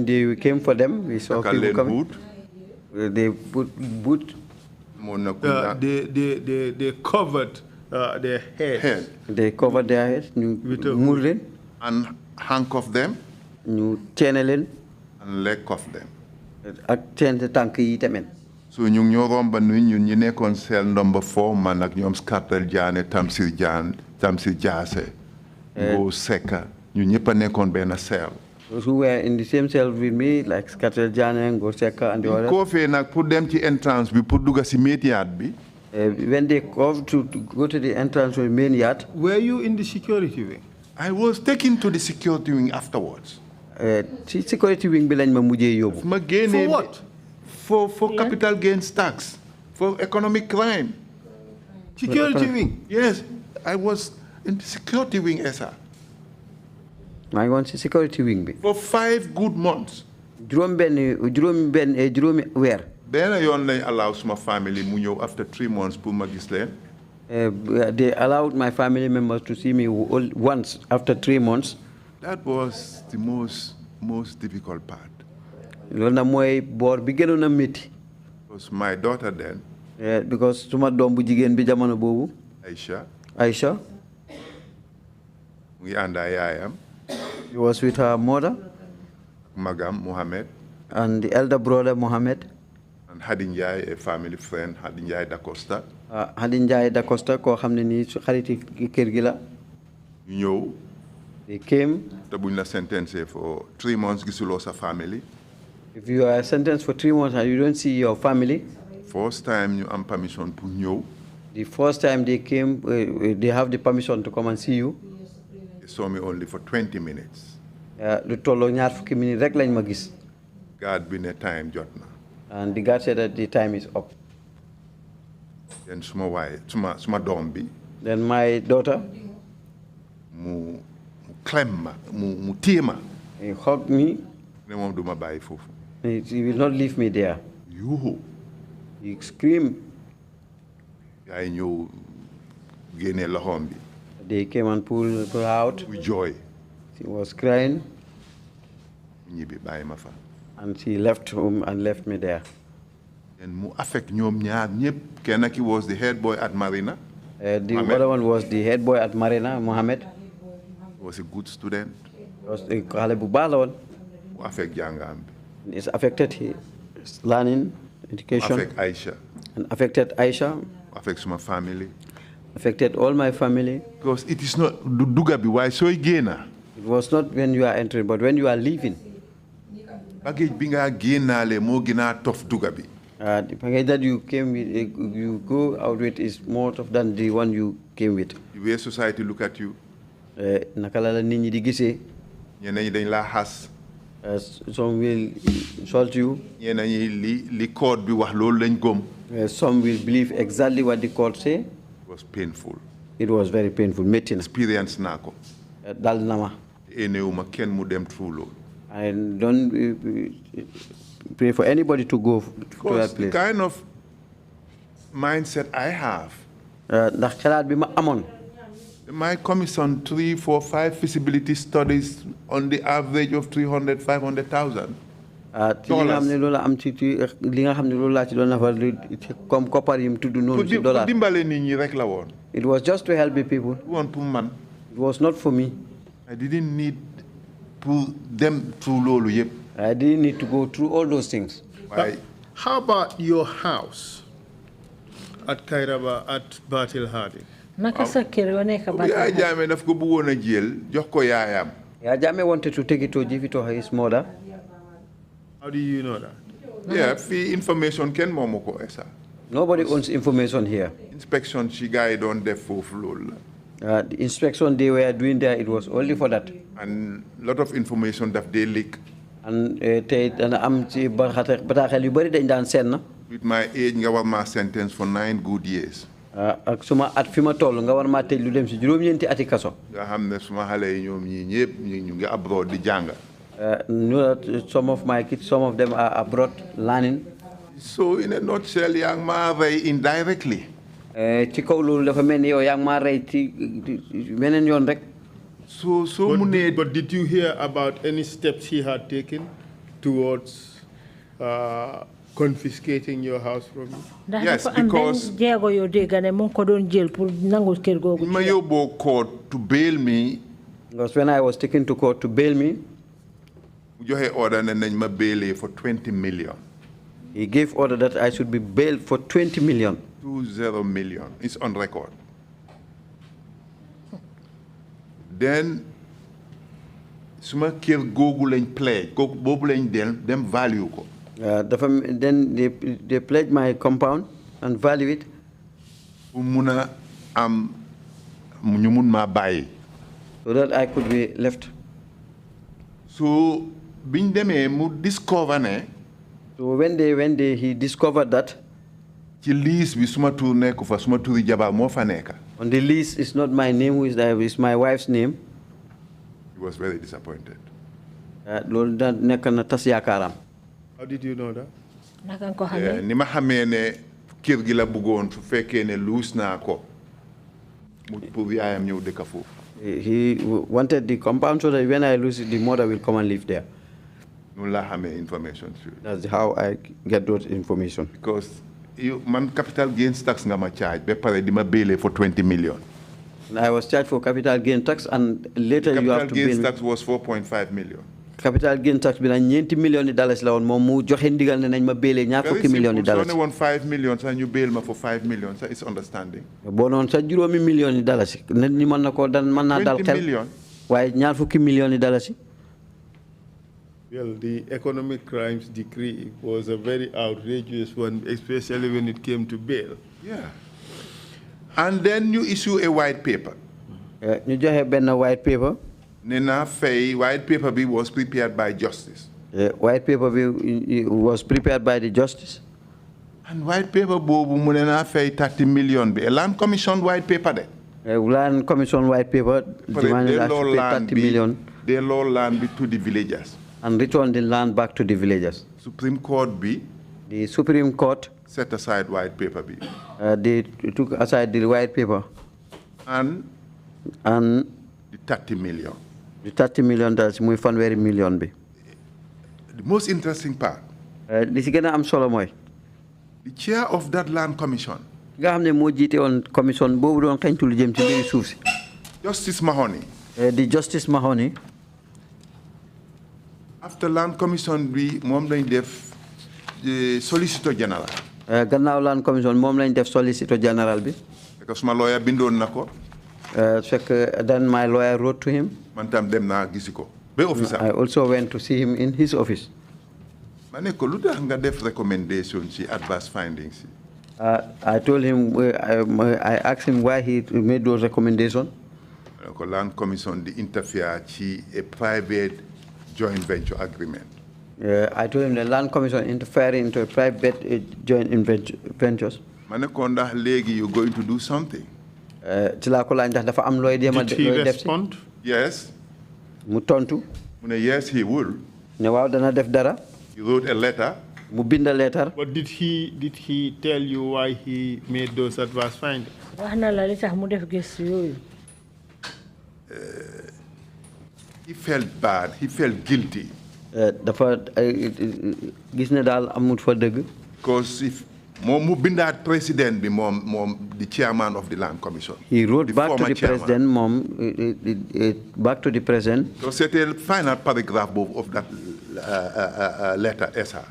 they came for them, we saw people coming. They put boot. They covered their heads. They covered their heads. And handcuff them and leg cuff them. So ñu romba ñu nekkon cell number 4 man ak ñom Skartel Diané Tamsir Diassé Go Seka ñu ñëpp nekkon ben cell. Those who were in the same cell with me, like Skatel Jane, Gorseka, and the others. Kofi nak pour dem ci entrance bi pour dugga ci main yard bi. When they come to go to the entrance of the main yard. Were you in the security wing? I was taken to the security wing afterwards. Security wing bi lañ ma mujjé yobu. For what? For capital gains tax, for economic crime. Security wing? Yes, I was in the security wing, sir. I want security wing bi. For 5 good months. Juróom weer. Then I only allowed my family mu ñew after 3 months pour ma gis len. They allowed my family members to see me once after 3 months. That was the most difficult part. Loolu na moy bor bi gënon na metti. Because my daughter then. Because suma doom bu jigen bi jamono bobu. Aisha. We and yaayam. He was with her mother. Magam Mohammed. And the elder brother Mohammed. And Hadi Njie, a family friend, Hadi Njie Da Costa. Hadi Njie Da Costa, ko xamne ni xariti kër gi la. You They came. Te buñ la sentencé for 3 months gisuloo sa family. If you are sentenced for 3 months and you don't see your family. First time you have permission to ñëw. The first time they came, they have the permission to come and see you. They saw me only for 20 minutes. Lu tollo ñaar fukki minutes rek lañ ma gis. God bi ne time jot na. And the guard said that the time is up. Then suma doom bi. Then my daughter. Mu clem ma, mu téye ma. He hugged me. Ne moom duma bàyyi foofu. He will not leave me there. Yuhu. He screamed. Yaa ñëw génne loxoom bi. They came and pulled her out. With joy. She was crying. Ñibbi bàyyi ma fa. And she left home and left me there. And mu affect ñoom ñaar ñëpp. Kenn ki was the head boy at Marina. The other one was the head boy at Marina, Mohammed. He was a good student. He was a xale bu baax la woon. Mu affect jàngam bi. It's affected his learning, education. Affect Aisha. And affected Aisha. Affect my family. Affected all my family. Because it is not duga bi waaye sooy génna. It was not when you are entering, but when you are leaving. Baggage bi nga génnaale moo gën a tough duga bi. The package that you came with, you go out with is more tough than the one you came with. The way society look at you. Naka la nit ñi di gisee. Ñeneen ñi dañ la xas. Some will insult you. Ñeneen ñi li code bi wax loolu lañ gëm. Some will believe exactly what the court say. It was painful. It was very painful. Metti na. Experience naa ko. Dal na ma. Enewuma kenn mu dem through loolu. I don't pray for anybody to go to that place. The kind of mindset I have. Ndax xalaat bi ma amoon. My commission 3, 4, 5 feasibility studies on the average of 300, 500,000. Li nga xam ne loolu am ci li nga xam ne loolu laa ci doon nafar comme koppar yi mu tudd noonu ci dollar. Dimbale nit ñi rek la woon. It was just to help the people. Woon pour man. It was not for me. I didn't need pour them through loolu yëpp. I didn't need to go through all those things. How about your house at Kairaba at Batil Hadi? Naka sa kër yo nekk Batil Yaya Jammeh daf ko bëggoon a jël jox ko yaayam. Yaya Jammeh wanted to take it to give it to his mother. How do you know that? Yeah, fii information kenn moomu ko esa. Nobody owns information here. Inspection ci gars yi doon def foofu loolu la. The inspection they were doing there, it was only for that. And a lot of information that they leak. And tey dana am ci bataaxel yu bari dañ daan seen na. With my age nga war ma sentence for 9 good years. Ak suma at fi ma toll nga war ma tëj lu dem ci juróom-ñeenti ati kaso. Nga xam ne suma xale yi ñoom ñii ñëpp ñu ngi abroad di jàng. Some of my kids, some of them are abroad learning. So in a nutshell, yaa ngi maa rey indirectly. Ci kaw loolu dafa mel ni yow yaa ngi maa rey ci beneen yoon rek. But did you hear about any steps he had taken towards confiscating your house from you? Yes, because ma yóbboo court to bail me. Because when I was taken to court to bail me, mu joxe order ne nañ ma bailee for 20 million. He gave order that I should be bailed for 20 million. 20 million. It's on record. Then suma kër googu lañ pledge boobu lañ dem value ko. Then they pledge my compound and value it. Pour mun a am ñu mun maa bàyyi. So that I could be left. So biñ demee mu discover ne. So when he discovered that. Ci liste bi suma tur nekku fa suma turi jabar moo fa nekka. On the list is not my name, who is there? It's my wife's name. He was very disappointed. How did you know that? Ni ma xamee ne kër gi la bëggoon su fekkee ne luus naa ko mu pour yaayam ñëw dëkk foofu. He wanted the compound so that when I lose it, the mother will come and live there. Noonu laa xamee information. That's how I get those information. Because man capital gains tax nga ma charge be pare di ma bail for 20 million. I was charged for capital gain tax and later you have to bail. Capital gains tax was 4.5 million. Capital gain tax bi na $90 million la won mom mu joxe ndigal ne nañ ma bailé ñaar fukki million dollars. So ne won 5 million sa ñu bail ma for 5 million sa is understanding. Bo non sa juróomi million dollars ne ni man nako dan man na dal xel. Waye ñaar fukki million dollars. Well, the economic crimes decree was a very outrageous one, especially when it came to bail. Yeah. And then you issue a white paper. You just have a white paper. Nena Fay, white paper was prepared by justice. White paper was prepared by the justice. And white paper bobu munena Fay 30 million. A land commission white paper de. Land commission white paper demanded us to pay 30 million. They law land to the villagers. And return the land back to the villagers. Supreme Court B. The Supreme Court set aside white paper B. They took aside the white paper. And the 30 million. The 30 million muy fanweeri million bi. The most interesting part. Li ci gëna am solo moy. The chair of that land commission. Nga xamne mo jité won commission bobu doon xañtu lu jëm ci biir suuf ci. Justice Mahoney. The Justice Mahoney. After land commission bi mom lañ def solicitor general. Gannaaw land commission mom lañ def solicitor general bi. Because my lawyer bindoon nako. Then my lawyer wrote to him. Man tam dem na gisiko. Be officer. I also went to see him in his office. Mané ko lutax nga def recommendation ci adverse findings. I told him, I asked him why he made those recommendations. The land commission the interfere ci a private joint venture agreement. I told him the land commission interfering into a private joint ventures. Manekonda legi you're going to do something. Did he respond? Yes. Mutontu. Yes, he will. Ne waaw dana def dara. He wrote a letter. Mu bind a letter. But did he tell you why he made those adverse findings? He felt bad. He felt guilty. Because if Mubinda president be the chairman of the land commission. He wrote back to the president, back to the president. So c'était the final paragraph of that letter, Esa.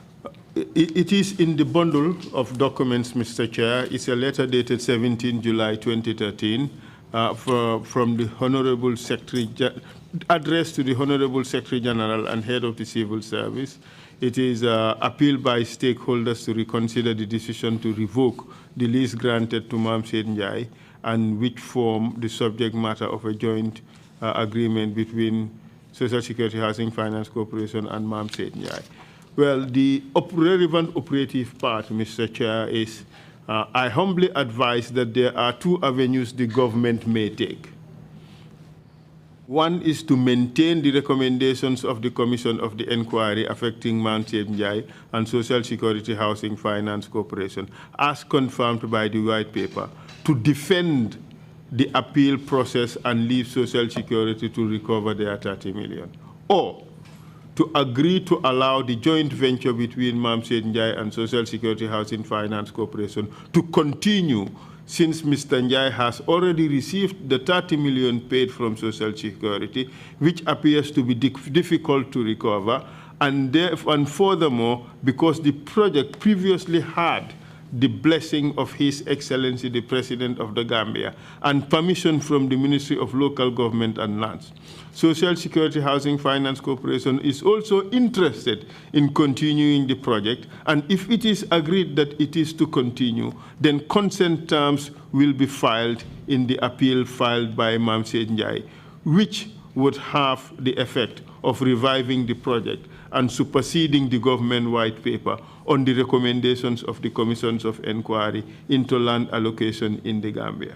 It is in the bundle of documents, Mr. Chair. It's a letter dated 17 July 2013 from the Honorable Secretary, addressed to the Honorable Secretary General and Head of the Civil Service. It is appeal by stakeholders to reconsider the decision to revoke the lease granted to Mam Sait Njie and which form the subject matter of a joint agreement between Social Security Housing Finance Corporation and Mam Sait Njie. Well, the relevant operative part, Mr. Chair, is I humbly advise that there are two avenues the government may take. One is to maintain the recommendations of the Commission of the Inquiry affecting Mam Sait Njie and Social Security Housing Finance Corporation, as confirmed by the white paper, to defend the appeal process and leave Social Security to recover their 30 million. Or to agree to allow the joint venture between Mam Sait Njie and Social Security Housing Finance Corporation to continue, since Mr. Njie has already received the 30 million paid from Social Security, which appears to be difficult to recover, and furthermore, because the project previously had the blessing of His Excellency the President of the Gambia and permission from the Ministry of Local Government and Lands. Social Security Housing Finance Corporation is also interested in continuing the project, and if it is agreed that it is to continue, then consent terms will be filed in the appeal filed by Mam Sait Njie, which would have the effect of reviving the project and superseding the government white paper on the recommendations of the commissions of inquiry into land allocation in the Gambia.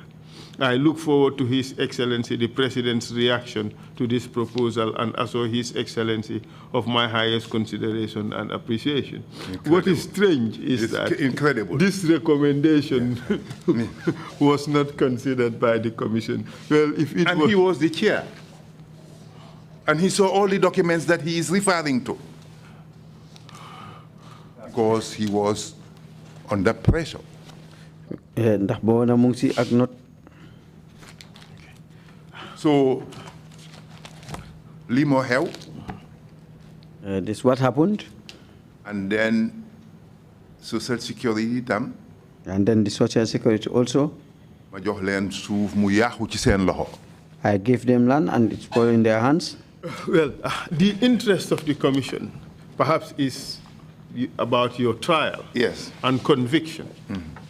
I look forward to His Excellency the President's reaction to this proposal and also His Excellency of my highest consideration and appreciation. Incredible. What is strange is that this recommendation was not considered by the Commission. Well, if it he was the chair. And he saw all the documents that he is referring to. Because he was under pressure. So, limo help. This is what happened. And then Social Security tam. And then the Social Security also. Ma jox len souf mu yaxu ci sen loxo. I gave them land and it's all in their hands. Well, the interest of the Commission perhaps is about your trial. Yes. And conviction.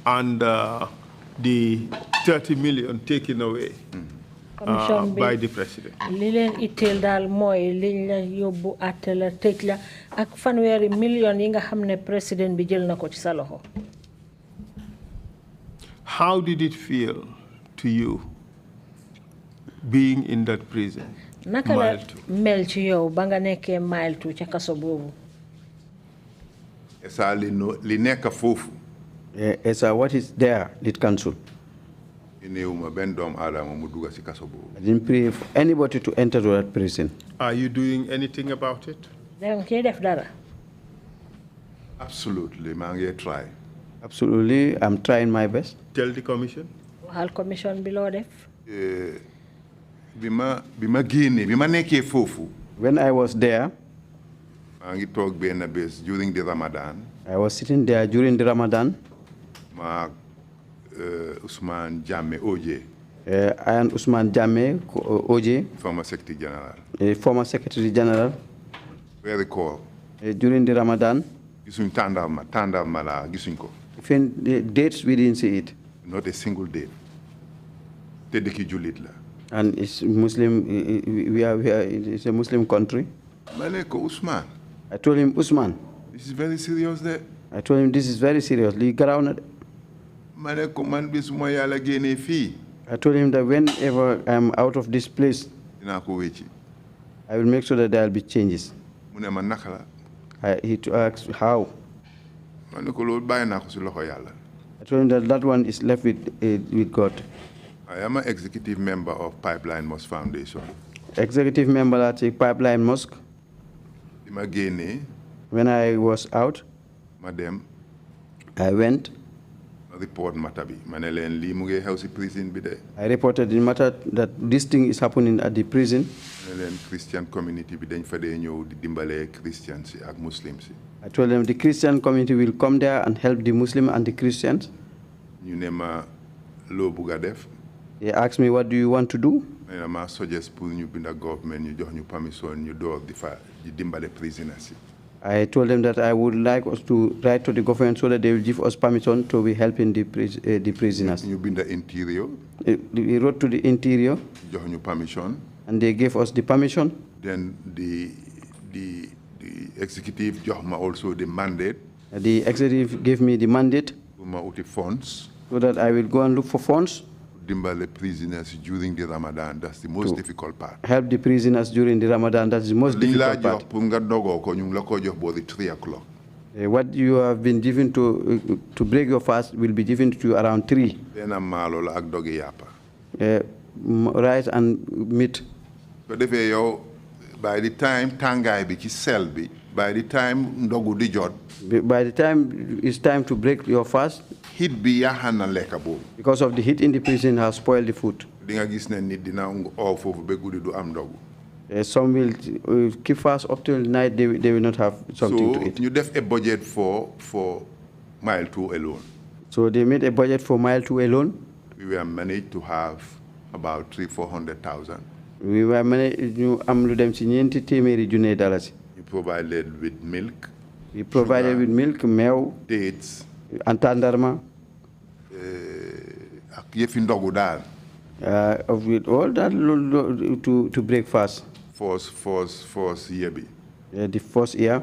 And the 30 million taken away. By the President. Lilen itel dal moy liñ la yobbu atela tej la ak fanweri million yi nga xamne President bi jël nako ci sa loxo. How did it feel to you being in that prison? Naka la mel ci yow ba nga nekké mile 2 ci kasso bobu? Esa li nekk fofu. Esa what is there did cancel. I didn't pray for anybody to enter that prison. Are you doing anything about it? Absolutely, I'm try. Absolutely, I'm trying my best. Tell the Commission. Hal Commission below def. When I was there, during the Ramadan. I was sitting there during the Ramadan. Usman Jammeh OJ. And Usman Jammeh OJ. Former Secretary General. Former Secretary General. We recall. During the Ramadan. Gisuñ tandam la gisuñ ko. Even the dates we didn't see it. Not a single date. Te dëkki julit la. And it's Muslim. It's a Muslim country. Maleko Usman. I told him, Usman. This is very serious there. I told him this is very serious. I told him that whenever I'm out of this place, I will make sure that there will be changes. He asked how. I told him that that one is left with God. I am an executive member of Pipeline Mosque Foundation. Executive member at Pipeline Mosque. When I was out, I went. Report matter bi I reported the matter that this thing is happening at the prison. Christian community bi dañ fa dé ñëw di dimbalé Christians ak Muslims. I told them the Christian community will come there and help the Muslim and the Christians. Ñu né ma lo bëgga def. They asked me, what do you want to do? I suggest pour ñu binda government ñu jox ñu permission ñu door di dimbalé prisoners. I told them that I would like us to write to the government so that they will give us permission to be helping the prisoners. You been the interior? We wrote to the interior. You permission. And they gave us the permission. Then the executive gave me also the mandate. The executive gave me the mandate. Funds. So that I will go and look for funds. Dimbale prisoners during the Ramadan. That's the most difficult part. Help the prisoners during the Ramadan. That's the most difficult part. 3 o'clock. What you have been given to break your fast will be given to you around 3. Rice and meat. By the time tangay bi ci sel bi, by the time ndogu di jot, by the time it's time to break your fast, heat bi yaxana lekka bobu. Because of the heat in the prison has spoiled the food. Di nga gis ne nit dina o fofu be gudi du am ndogu. Some will keep fast up till night. They will not have something to eat. So you def a budget for mile 2 alone. So they made a budget for Mile 2 alone. We were managed to have about 300,000-400,000. We were managed to $400,000. You provided with milk. We provided with milk, mew, dates, antandarma. With all that to breakfast. First year. The first year.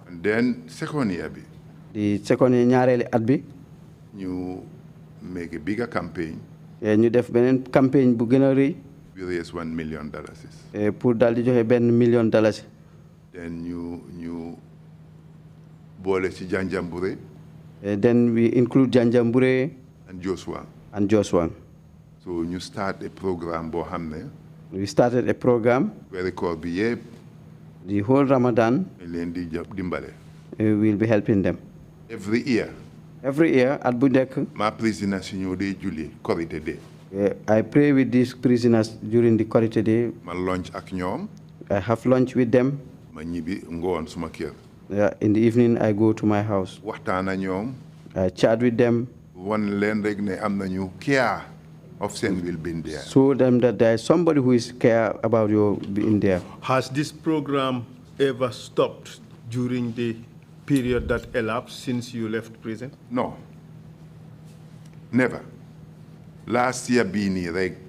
And then second year. The second year adbi. You make a bigger campaign. You def benen campaign bu gëna reuy. We raise $1 million. Pour dal di joxe $1 million. Then you boole ci Janjambure. Then we include Janjambure and Joshua. So you start a program bo xamne. We started a program. Where the whole Ramadan. We will be helping them. Every year. Every year at Budek. My prisoners Julie Korite Day. I pray with these prisoners during the Korite Day. My lunch ak ñoom. I have lunch with them. Ma ñibi ngoon suma kër. In the evening I go to my house. Waxtaan ak ñoom. I chat with them. Wan leen rek ne am nañu care of seen well-being there. Show them that there is somebody who is care about your being there. Has this program ever stopped during the period that elapsed since you left prison? No. Never. Last year,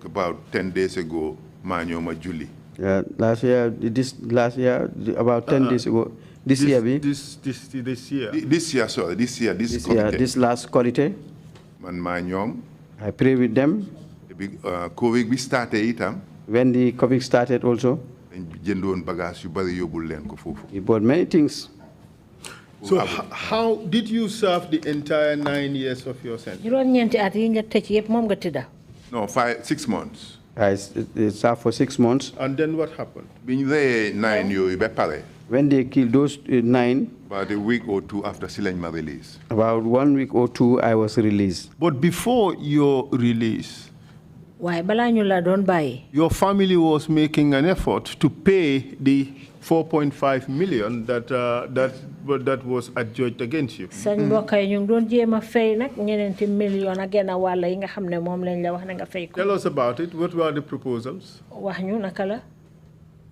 about 10 days ago, Manyoma Julie. Last year, about 10 days ago. This year. This last Korite. I pray with them. COVID we started when the COVID started also. He bought many things. So how did you serve the entire 9 years of your sentence? No, 6 months. I served for 6 months. And then what happened? When they killed those 9. About a week or two after my release. About 1 week or two, I was released. But before your release, your family was making an effort to pay the 4.5 million that was adjudged against you. Tell us about it. What were the proposals?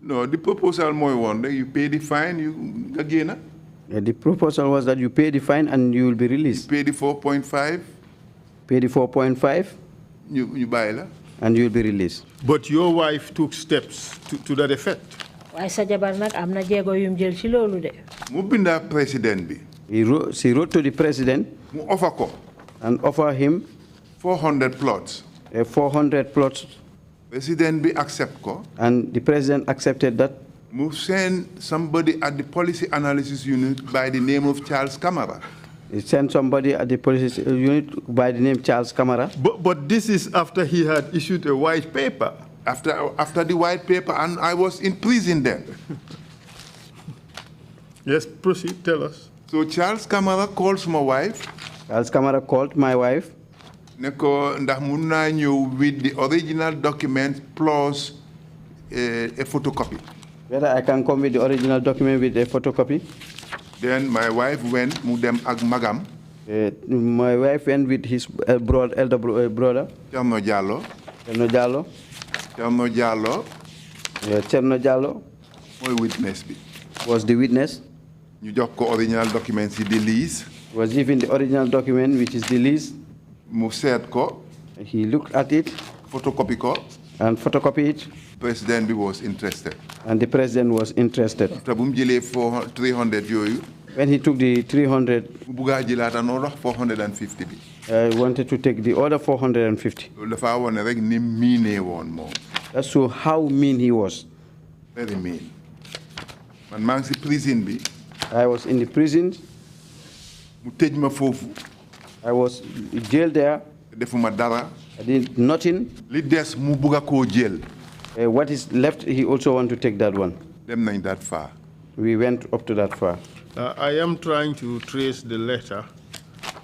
No, the proposal you pay the fine, you again. The proposal was that you pay the fine and you will be released. You pay the 4.5. Pay the 4.5. You buy it. And you will be released. But your wife took steps to that effect. She wrote to the president and offer him 400 plots. 400 plots. President be accept ko. And the president accepted that. Move send somebody at the policy analysis unit by the name of Charles Camara. He sent somebody at the policy unit by the name Charles Camara. But this is after he had issued a white paper. After the white paper, and I was in prison then. Yes, proceed, tell us. So Charles Camara calls my wife. Charles Camara called my wife. Neko ndax mun na ñëw with the original document plus a photocopy. Whether I can come with the original document with a photocopy. Then my wife went mudem ag magam. My wife went with his elder brother. Cerno Diallo. Cerno Diallo. Moy witness bi. Was the witness. You jox ko original documents the lease. Was given the original document which is the lease. Mu seet ko. He looked at it. Photocopy ko. And photocopy it. President was interested. And the president was interested. After bu mu jëlee 300 yooyu. When he took the 300, mu bugg jëlaat another 450 bi. I wanted to take the other 450. Loolu dafa wone rek ni miinee woon moom. That's so how mean he was. Very mean. Man maa ngi si prison bi. I was in the prison. Mu tëj ma foofu. I was jailed there. Defuma dara. I did nothing. Li des mu bugg koo jël. What is left, he also want to take that one. Dem nañ that far. We went up to that far. I am trying to trace the letter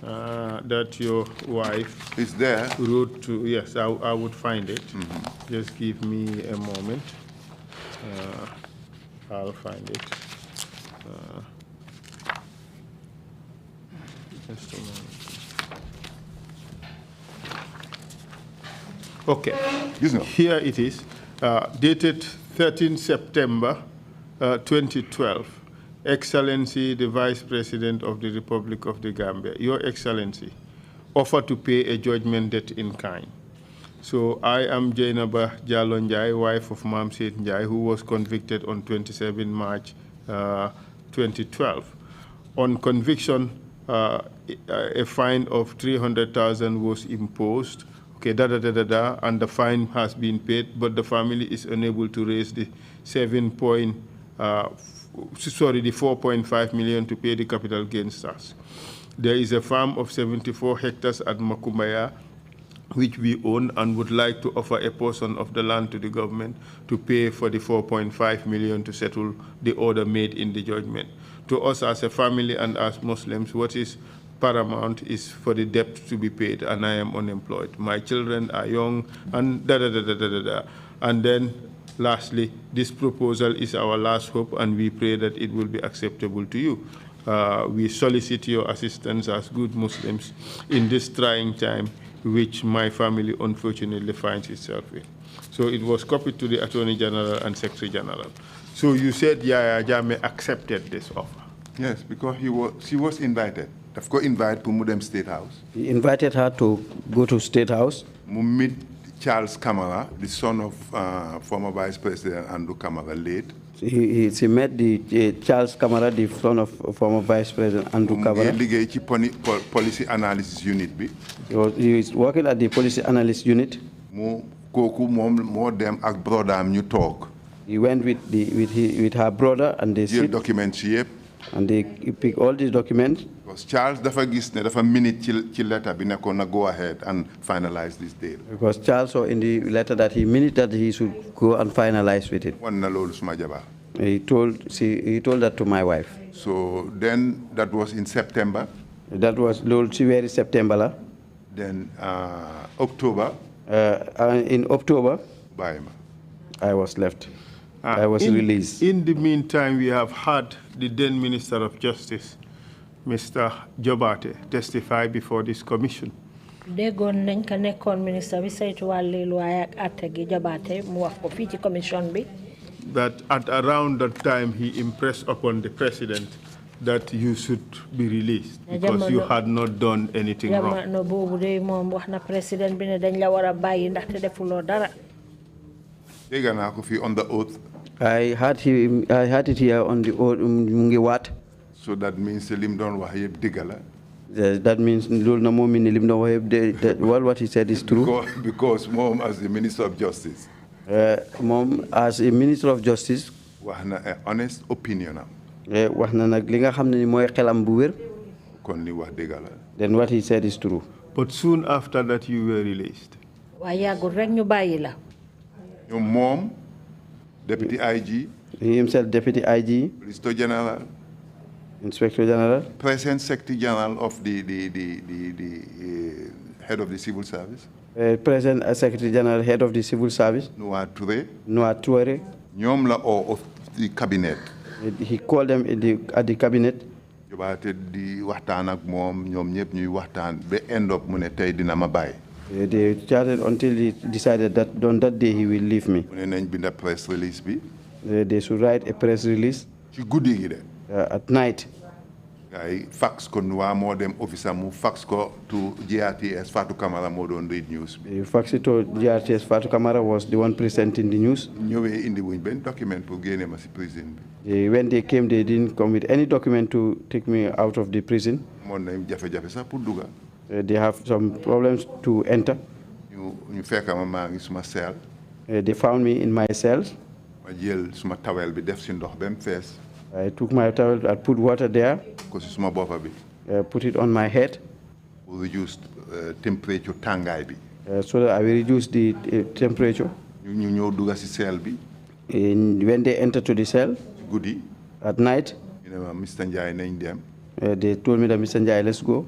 that your wife is there. Wrote to. Yes, I would find it. Just give me a moment. I'll find it. Just a moment. Okay. Gis nga. Here it is, dated 13 September 2012. Excellency, the Vice President of the Republic of the Gambia, Your Excellency, offer to pay a judgment debt in kind. So I am Njie Pt2, wife of Mam Sait Njie, who was convicted on 27 March 2012. On conviction, a fine of 300,000 was imposed. Okay, and the fine has been paid, but the family is unable to raise the 4.5 million to pay the capital gains tax. There is a farm of 74 hectares at Makumbaya, which we own, and would like to offer a portion of the land to the government to pay for the 4.5 million to settle the order made in the judgment. To us as a family and as Muslims, what is paramount is for the debt to be paid, and I am unemployed. My children are young, and And then, lastly, this proposal is our last hope, and we pray that it will be acceptable to you. We solicit your assistance as good Muslims in this trying time, which my family unfortunately finds itself in. So it was copied to the Attorney General and Secretary General. So you said Yaya Jammeh accepted this offer? Yes, because she was invited. Daf ko invite to Mudem State House. He invited her to go to State House. Mu meet Charles Kamara, the son of former Vice President Andrew Kamara, late. He met the Charles Kamara, the son of former Vice President Andrew Kamara. Policy Analysis Unit. He was working at the Policy Analysis Unit. More them ak brother am ñu talk. He went with her brother, and they sit. Documents yep. And they pick all these documents. Because Charles dafa gis ne dafa minute ci letter bi ne ko na go ahead and finalize this deal. Because Charles saw in the letter that he minute that he should go and finalize with it. Wan na lolu suma jabar. He told that to my wife. So then that was in September. That was very September. Then October. In October, I was left. I was released. In the meantime, we have had the then Minister of Justice, Mr. Njie Pt2, testify before this commission. That at around that time he impressed upon the president that you should be released because you had not done anything wrong. On the oath. I had it here on the oath. So that means lim don wax yeb digala. That means what he said is true. Because Mom, as the Minister of Justice. Mom, as a Minister of Justice. Wax na an honest opinion am. Wax na nak li nga xamne moy xelam bu wër. Kon li wax digala. Then what he said is true. But soon after that you were released. Wa yagul rek ñu bayila. Mom, Deputy IG. He himself, Deputy IG. Inspector General. Inspector General. Present Secretary General of the Head of the Civil Service. Present Secretary General, Head of the Civil Service. Noah Touré. Ñom la of the cabinet. He called them at the cabinet. Di waxtaan ak mom ñom ñep ñuy waxtaan ba end up mu ne tay dina ma bay. They chatted until he decided that on that day he will leave me. Press release. They should write a press release. At night. Fax ko dem officer mu fax ko to GRTS Fatou Camara mo don read news. Fax it to GRTS Fatou Camara was the one presenting the news. Ñëwé indi wuñ ben document pour génné ma ci prison bi. When they came, they didn't come with any document to take me out of the prison. Mon na jafe-jafe sax pour duga. They have some problems to enter. They found me in my cells. I took my towel, I put water there. Put it on my head. Reduced temperature so that I will reduce the temperature. And when they enter to the cell, at night, they told me that Mr. Njie, let's go.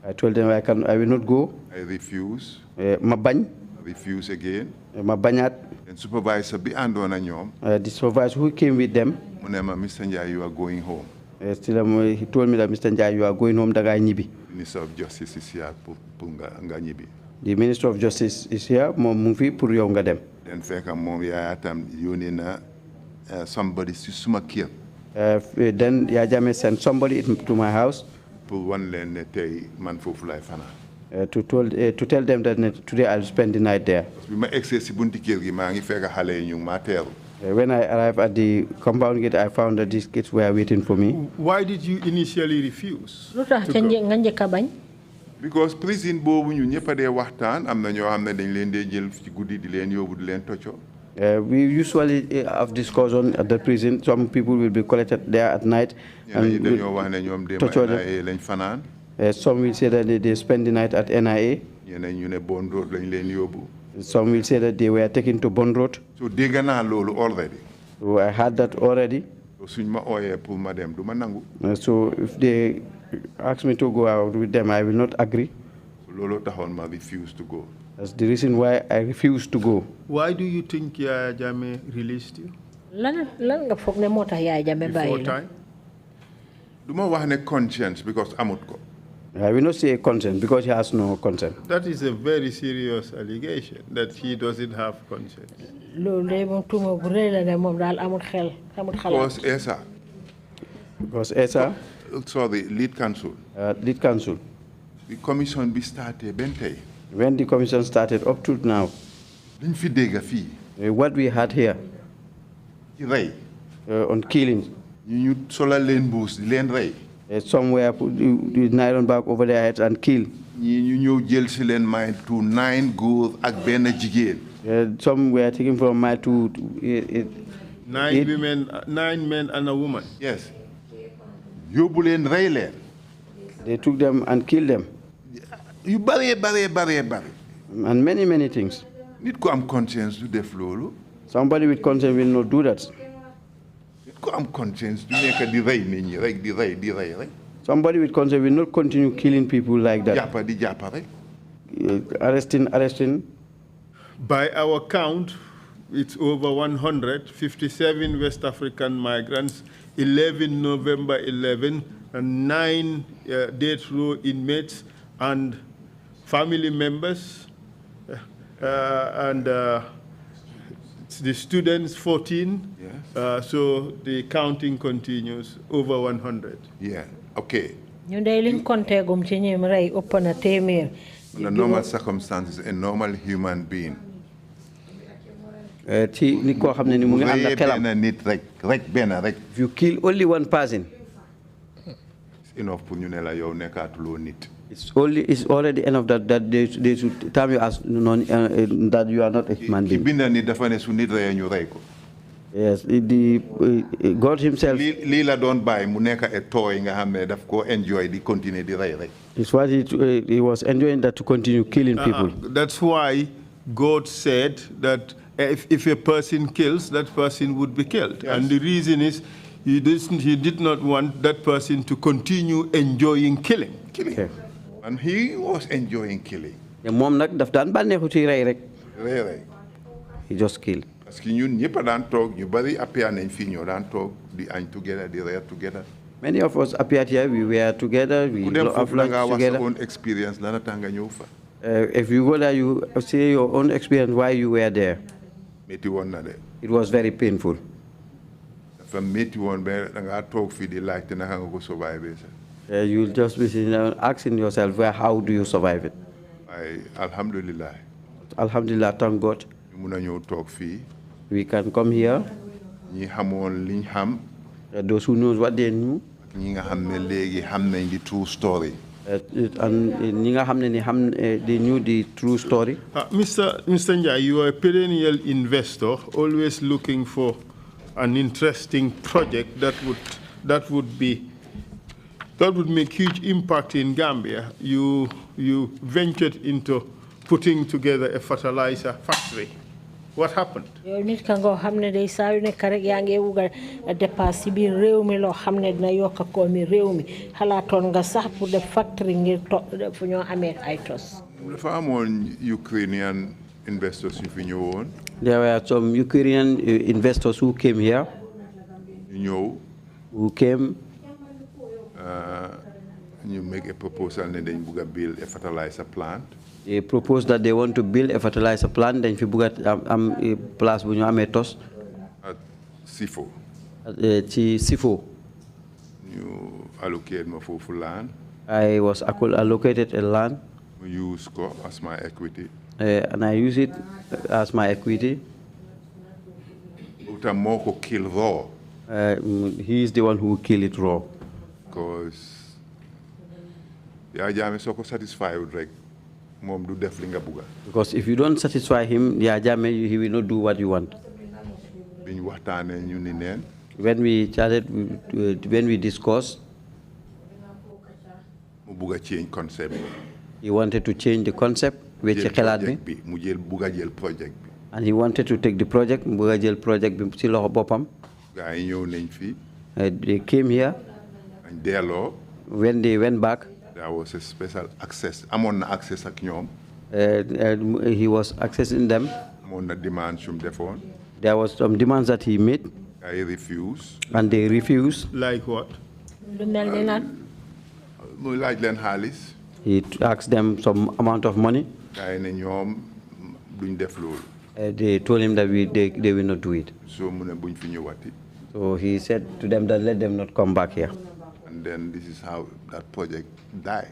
I told them I will not go. I refuse. Refuse again. And supervisor the supervisor who came with them. Mr. Njie, you are going home. Still, he told me that Mr. Njie, you are going home. Minister of Justice is here. The Minister of Justice is here. Mom mu fi pour yow nga dem. Den fekk moom yaaya tam yónnee na somebody si suma kër. Then Yaya Jammeh sent somebody to my house. Pour wan leen ne tey man foofu lay fanaan. To tell them that today I'll spend the night there. Bi ma egsee si bunti kër gi maa ngi fekk xale yi ñu ngi maa teeru. When I arrived at the compound gate, I found that these kids were waiting for me. Why did you initially refuse? Because prison boobu ñu ñëpp a dee waxtaan am na ñoo xam ne dañ leen dee jël ci guddi di leen yóbbu di leen tocco. We usually have discussion at the prison. Some people will be collected there at night. And dañoo wax ne ñoom dem NIA lañ fanaan. Some will say that they spend the night at NIA. Ñeneen ñu ne Bond Road lañ leen yóbbu. Some will say that they were taken to Bond Road. So dégg naa loolu already. So I had that already. So suñ ma ooyee pour ma dem du ma nangu. So if they ask me to go out with them, I will not agree. Loolu taxoon ma refuse to go. That's the reason why I refuse to go. Why do you think Yaya Jammeh released you? Lan nga foog ne moo tax Yaya Jammeh bàyyi la. Du ma wax ne conscience because amut ko. I will not say consent because he has no consent. That is a very serious allegation that he doesn't have consent. Because ESA. Sorry, lead counsel. Lead counsel. The commission started bentay. When the commission started up to now, what we had here on killings, somewhere put the nylon bag over their heads and kill. To 9 girls and some were taken from my to 9 women, 9 men and a woman. Yes. They took them and killed them. You bury. And many things. Need to am conscience to the flow. Somebody with conscience will not do that. Conscience to make a delay. Somebody with conscience will not continue killing people like that. Arresting. By our count, it's over 157 West African migrants, 11 November 11, and 9 death row inmates and family members, and the students 14. Yes. So the counting continues over 100. Yeah. Okay. Under normal circumstances, a normal human being. If you kill only one person, it's enough for you it's already enough that they should tell you as that you are not a human being. Yes, God Himself. Lila don't buy muneka a toy enjoy the continue the right. It's what he was enjoying, that to continue killing people. That's why God said that if a person kills, that person would be killed. Yes. And the reason is he did not want that person to continue enjoying killing. Okay. And he was enjoying killing. He just killed. Many of us appeared here, we were together, we have lunch together. Experience, if you go there, you say your own experience, why you were there. It was very painful. You'll just be sitting down asking yourself, how do you survive it? Alhamdulillah. Alhamdulillah, thank God. We can come here. Those who knows what they knew. The true story. And they knew the true story. Mr. Njie, you are a perennial investor, always looking for an interesting project that would make huge impact in Gambia. You ventured into putting together a fertilizer factory. What happened? Nit ka ngo xamne day sa yu nek rek yaangi wugal dépasse bi réew mi lo xamne dina yokka ko mi réew mi xalaaton nga sax pour def factory ngir fu ñoo amé ay tos. Dafa amone Ukrainian investors yu fi ñëwoon. There were some Ukrainian investors who came here. Who came. You make a proposal and then you build a fertilizer plant. They proposed that they want to build a fertilizer plant. Then fi bugat a place bu ñu amé tos. At Sifo. Ci Sifo. You allocate me for land. I was allocated a land. I use it as my equity. And I use it as my equity. Utamoko kill raw. He is the one who kill it raw. Because Yaya so satisfied with like mom do deflinga buga. Because if you don't satisfy him, he will not do what you want. When we chatted, when we discussed, change concept. He wanted to change the concept, which and he wanted to take the project, they came here. And their law. When they went back, there was a special access. I'm on access at Nyom. He was accessing them. I'm on the demands from the phone. There was some demands that he made. I refuse. And they refused. Like what? Like Len Harris. He asked them some amount of money. They told him that they will not do it. So he said to them that let them not come back here. And then this is how that project dies.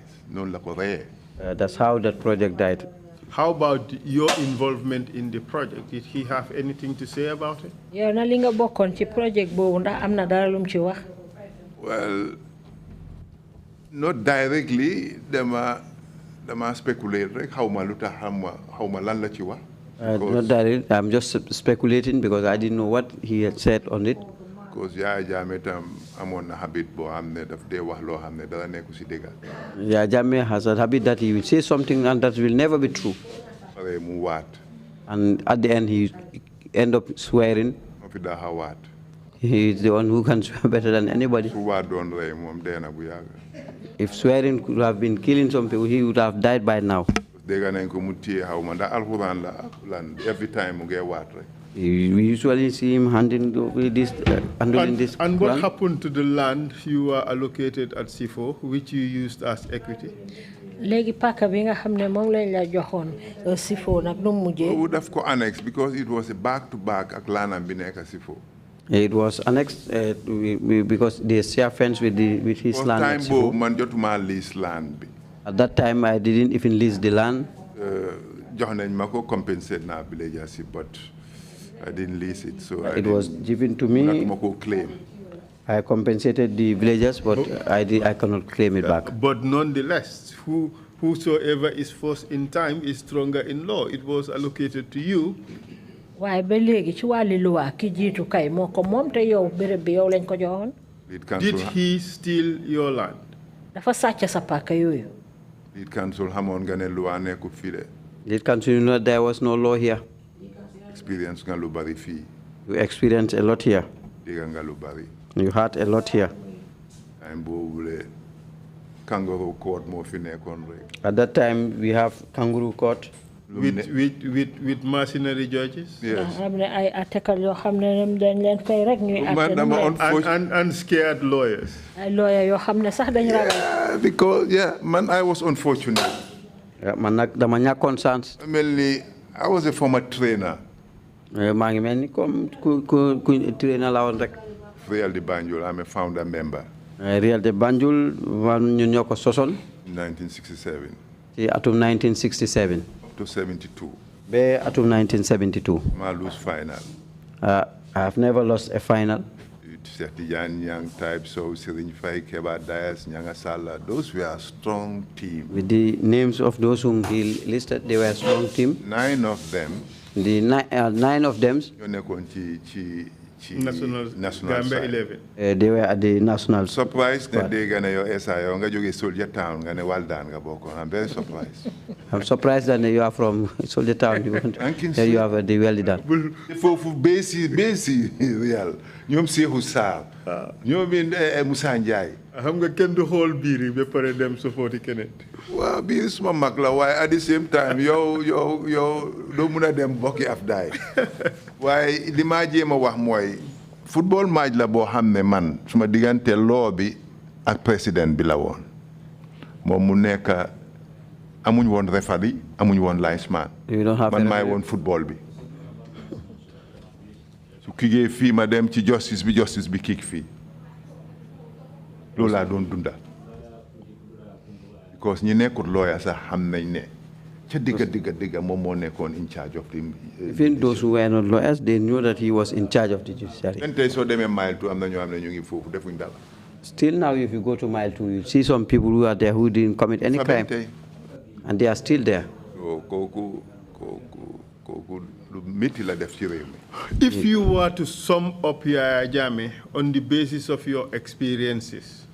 That's how that project died. How about your involvement in the project? Did he have anything to say about it? Well, not directly. Them speculate how lan la ci wax. Not directly. I'm just speculating because I didn't know what he had said on it. Because Yaya Jammeh tam amon na habit bo xamne daf de wax lo xamne dara nekku ci dega. Yaya Jammeh has a habit that he will say something and that will never be true. Mu waat. And at the end he end up swearing. He is the one who can swear better than anybody. If swearing could have been killing some people, he would have died by now. Every time we usually see him handling this. And what happened to the land you were allocated at Sifo, which you used as equity? We would have co-annexed because it was a back-to-back ak land and bineka Sifo. It was annexed because they share fence with his land. At that time, I didn't even lease the land. Compensate na villagers, but I didn't lease it, so it was given to me. I compensated the villagers, but I cannot claim it back. But nonetheless, whosoever is first in time is stronger in law. It was allocated to you. Did he steal your land? Lead council hamon gane luwa nekut fi de. Lead council, you know, there was no law here. Experience nga lu bari fi. You experienced a lot here. Diga nga lu bari. You had a lot here. I'm bobule kangaroo court mo fi nekon rek. At that time, we have kangaroo court. With mercenary judges? Yes. And scared lawyers? Yeah, because, man, I was unfortunate. I was a former trainer. Real de Banjul, I'm a founder member. Real de Banjul, 1967. 1967. To 72. Up to 1972. I lose final. I have never lost a final. Young type, so those were a strong team. With the names of those whom he listed, they were a strong team. 9 of them. The 9 of them. National Gambia 11. They were at the national. Surprised that they gonna your SI. Soldier Town. Well done, I'm very surprised. I'm surprised that you are from Soldier Town. You have the well done. For basic real. You see who saw. You mean Musa Njie. I'm going to hold Biri before them support it. Well, Biri is my makla. Why at the same time, yo, don't muna them bucky have died. Why the maji ma wax moy football match la bo xamne man suma digante lobby ak president bi la won mom mu nek amuñ woon referee amuñ woon linesman. We don't have. Man maay woon football bi. su kiggee fii ma dem ci justice bi kick fii. loolu laa doon dunda. because ñi nekkut lawyer sax xam nañ ne ca digga moom moo nekkoon in charge of the. Even those who were not lawyers, they knew that he was in charge of the judiciary. tey soo demee mile 2 am na ñoo xam ne ñu ngi foofu defuñ dara. Still now, if you go to mile 2, you see some people who are there who didn't commit any crime, and they are still there. If you were to sum up Yaya Jammeh on the basis of your experiences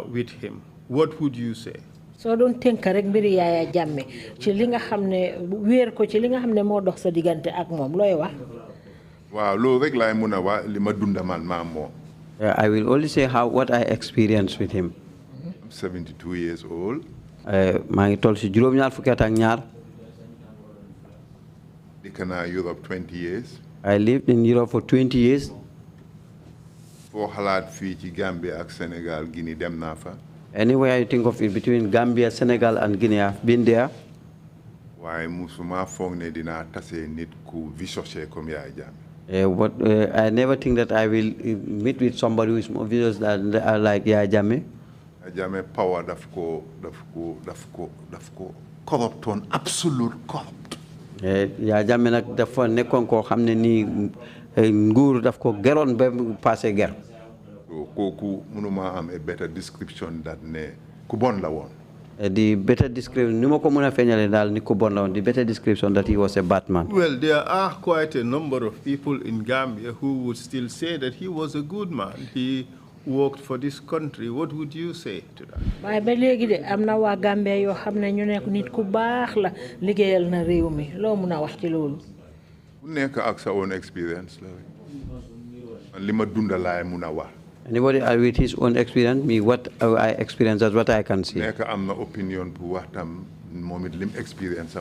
with him, what would you say? So don't think rek mbiri Yaya Jammeh ci li nga xamne wër ko ci li nga xamne mo dox sa digante ak mom loy wax. Waaw lo rek lay mëna wa li ma dunda man ma mo. I will only say what I experienced with him. I'm 72 years old. maa ngi toll ci juroom ñaar fukki at ak ñaar. Dëkk naa Europe 20 years. I lived in Europe for 20 years. Foo xalaat fii ci Gambia ak Sénégal Guinea dem naa fa. Anywhere you think of it between Gambia, Senegal, and Guinea, I've been there. Waaye musuma foog ne dinaa tase nit ku vicious comme Yaya Jammeh. I never think that I will meet with somebody who is more vicious than like Yaya Jammeh. Yaya Jammeh power daf ko corrupt on absolute corrupt. Yaya Jammeh nag dafa nekkoon koo xam ne nii nguur daf ko geroon ba passé ger. Kooku mënuma am a better description that ne ku bon la woon. The better description, the better description that he was a bad man. Well, there are quite a number of people in Gambia who would still say that he was a good man. He worked for this country. What would you say to that? Waaye ba léegi de am na waa Gambia yoo xam ne ñu nekk nit ku baax la liggéeyal na réew mi loo mun a wax ci loolu. Ku nekk ak sa own experience la man li ma dunda laay mun a wax. Anybody with his own experience, what I experience, that's what I can see. Opinion experience.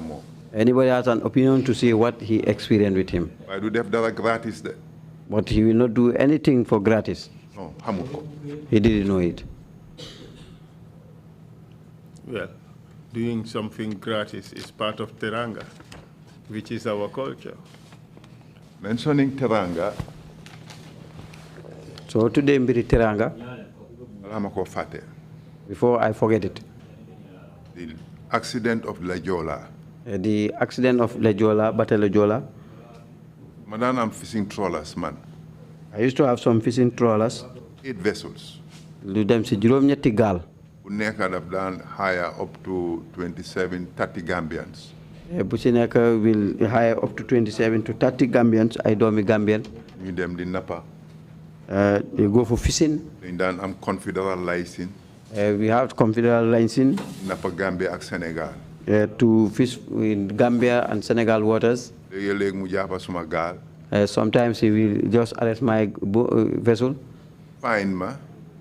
Anybody has an opinion to see what he experienced with him. But he will not do anything for gratis. No, he didn't know it. Well, doing something gratis is part of Teranga, which is our culture. Mentioning Teranga, so today, Mbiri Teranga, before I forget it, the accident of Lejola. The accident of Lejola, Battle Lejola. Madam, I'm fishing trawlers, man. I used to have some fishing trawlers. 8 vessels. Lu dem ci juroom ñetti gal. Bu nekk daf daan hire up to 27, 30 Gambians. Bu ci nekk will hire up to 27 to 30 Gambians, ay doomi Gambian. Ñu dem di nappa. They go for fishing. Then I'm confederal licensing. We have confederal licensing. Napa Gambia and Senegal. To fish in Gambia and Senegal waters. Sometimes he will just arrest my vessel. Fine me.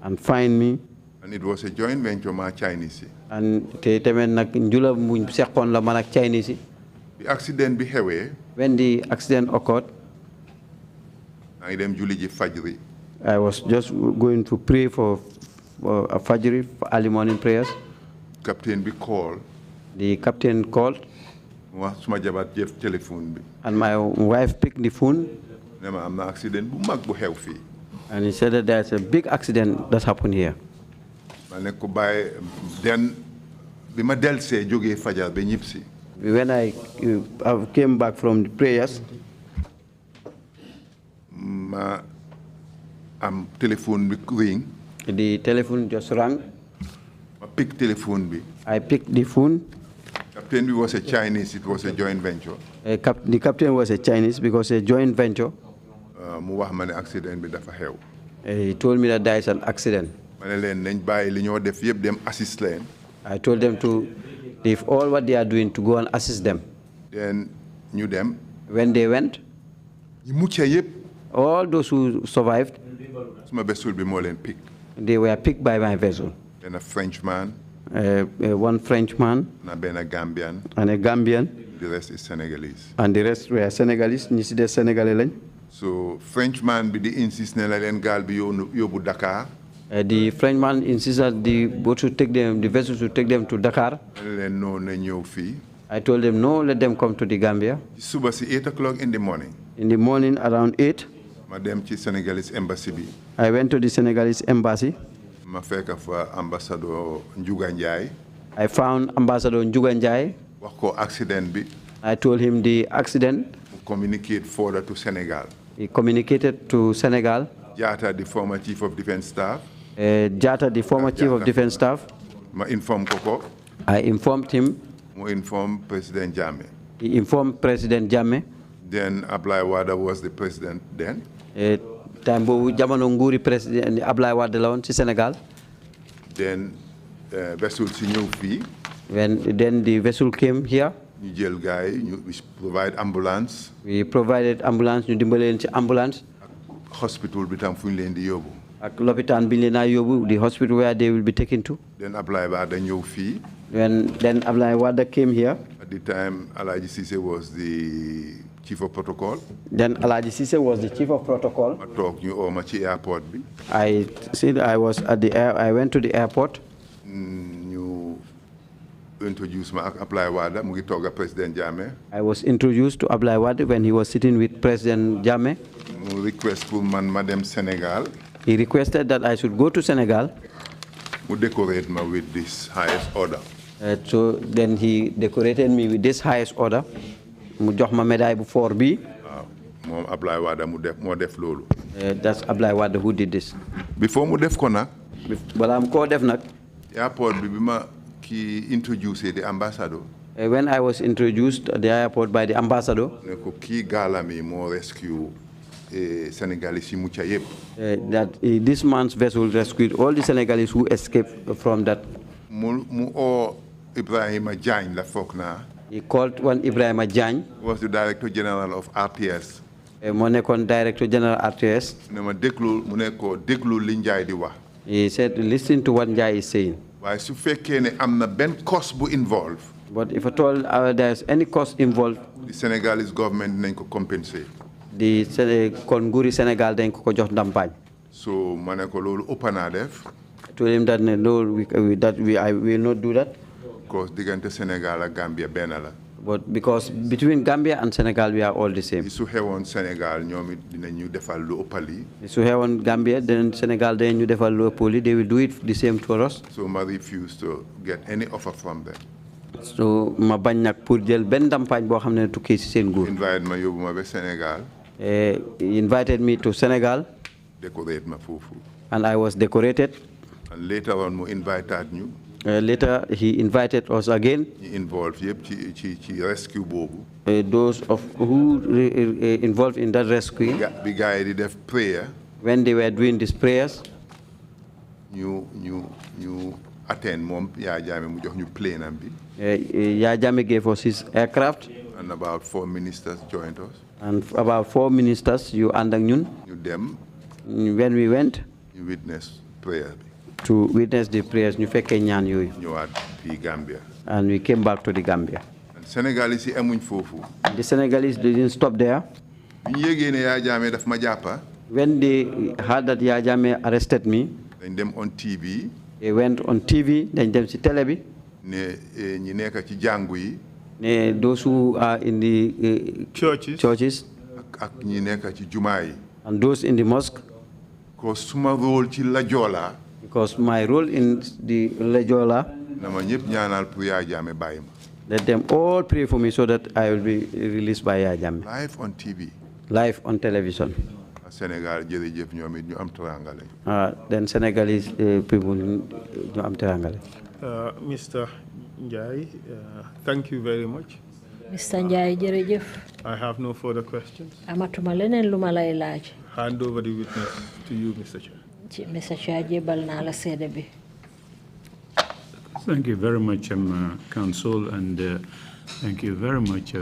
And fine me. And it was a joint venture with Chinese. And njula mu seqon la man ak Chinese. The accident behaved. When the accident occurred, I was just going to pray for a Fajr, for early morning prayers. Captain be called. The captain called. And my wife picked the phone. And he said that there's a big accident that happened here. Then, when I came back from the prayers, telephone ring. The telephone just rang. I picked the phone. Captain was a Chinese, it was a joint venture. The captain was a Chinese because a joint venture. He told me that there is an accident. I told them to leave all what they are doing to go and assist them. Then knew them. When they went, all those who survived, they were picked by my vessel. Then a Frenchman. One Frenchman. And a Gambian. And a Gambian. The rest is Senegalese. And the rest were Senegalese. So Frenchman be the insist na len gal bi yobu Dakar. The Frenchman insisted the boat should take them, the vessel should take them to Dakar. I told them no, let them come to the Gambia. Suba si 8 o'clock in the morning. In the morning around 8. Madam ci Senegalese embassy bi. I went to the Senegalese embassy. Ma fekk fa ambassador Njie Njie. I found Ambassador Njie Njie. Wax ko accident bi. I told him the accident. Communicate further to Senegal. He communicated to Senegal. Jata, the former chief of defense staff. Jata, the former chief of defense staff. Ma inform Koko. I informed him. Mo inform President Jammeh. He informed President Jammeh. Then Ablaye Wade was the president then. Time bo jamono nguri president Ablaye Wade la won ci Senegal. Then vessel si ñew fi. Then the vessel came here. We provide ambulance. We provided ambulance, ñu dimbalé len ci ambulance. Hospital bi tam fuñ len di yobbu. Ak l'hôpital bi len yobbu, the hospital where they will be taken to. Then Ablaye Wade ñew fi. Then Ablaye Wade came here. At the time Alaji Cisse was the chief of protocol. Then Alaji Cisse was the chief of protocol. I talk ñu o ma ci airport bi. I said I was at the air. I went to the airport. Ñu introduce ma ak Ablaye Wade mu ngi toga President Jammeh. I was introduced to Ablaye Wade when he was sitting with President Jammeh. Mu request pour man madame Senegal. He requested that I should go to Senegal. Mu decorate me with this highest order. So then he decorated me with this highest order. Mu jox ma médaille bu fort bi. Mom Ablaye Wade mo def lolu. That's Ablaye Wade who did this. Before mu def ko nak. Bala am ko def nak. Airport bi bima ki introduce the ambassador. When I was introduced at the airport by the ambassador. Ne ko ki galami mo rescue Senegalese yi mucca yépp. That this man's vessel rescued all the Senegalese who escaped from that. Mu o Ibrahima Diagne la fokna. He called one Ibrahima Diagne. Was the Director General of RTS. Mo nekkoon Director General RTS. Ne ma déglu mu ne ko déglu li Njie di wax. He said, listen to what Njie is saying. Waaye su fekkee ne am na benn cost bu involve. But if at all there's any cost involved, the Senegalese government nañ ko compensate. The kon nguuri Sénégal dañ ko jox ndàmpaay. So ma ne ko loolu ëpp naa def. I told him that no, I will not do that. Because diggante Sénégal ak Gambia benn la. But because between Gambia and Senegal we are all the same. Su xewoon Sénégal ñoom it dinañu defal lu ëpp lii. Su xewoon Gambia then Senegal dinañu defal lu ëpp lii. They will do it the same to us. So ma refuse to get any offer from them. So ma bañ nag pour jël benn ndàmpaay boo xam ne tukkee ci seen nguur. Invite ma yóbbu ma ba Sénégal. He invited me to Senegal. Decorate ma foofu. And I was decorated. And later on mu invited ñu. Later he invited us again. Ñi involved yëpp ci rescue boobu. Those of who involved in that rescue. Bi gars yi di def prayer. When they were doing these prayers. ñu attend moom Yaya Jammeh mu jox ñu plane am bi. Yaya Jammeh gave us his aircraft. And about 4 ministers joined us. And about 4 ministers you and ñun. Ñu dem. When we went. You witness prayer. To witness the prayers, ñu fekkee ñaan yooyu. Ñëwaat fii Gambia. And we came back to the Gambia. And Senegalese yi amuñ foofu. The Senegalese didn't stop there. Bi ñu yégee ne Yaya Jammeh daf ma jàppa. When they heard that Yaya Jammeh arrested me. Dañ dem on TV. They went on TV. Dañ dem ci télé bi. Ne ñi nekk ci jàngu yi. Ne those who are in the churches. Ak ñi nekk ci jumaa yi. And those in the mosque. Because suma role ci la Joola. Because my role in the Lejola. Nama ñëpp ñaanal pour Yaya Jammeh bàyyi ma. Let them all pray for me so that I will be released by Yaya Jammeh. Live on TV. Live on television. Sénégal jërëjëf ñoom it ñu am teranga lañ. Then Senegalese people ñu am teranga lañ. Mr. Njie, thank you very much. Mr. Njie jërëjëf. I have no further questions. Amatuma leneen lu ma lay laaj. Hand over the witness to you, Mr. Chair. Mr. Chair jébal naa la seede bi. Thank you very much, Council, and thank you very much,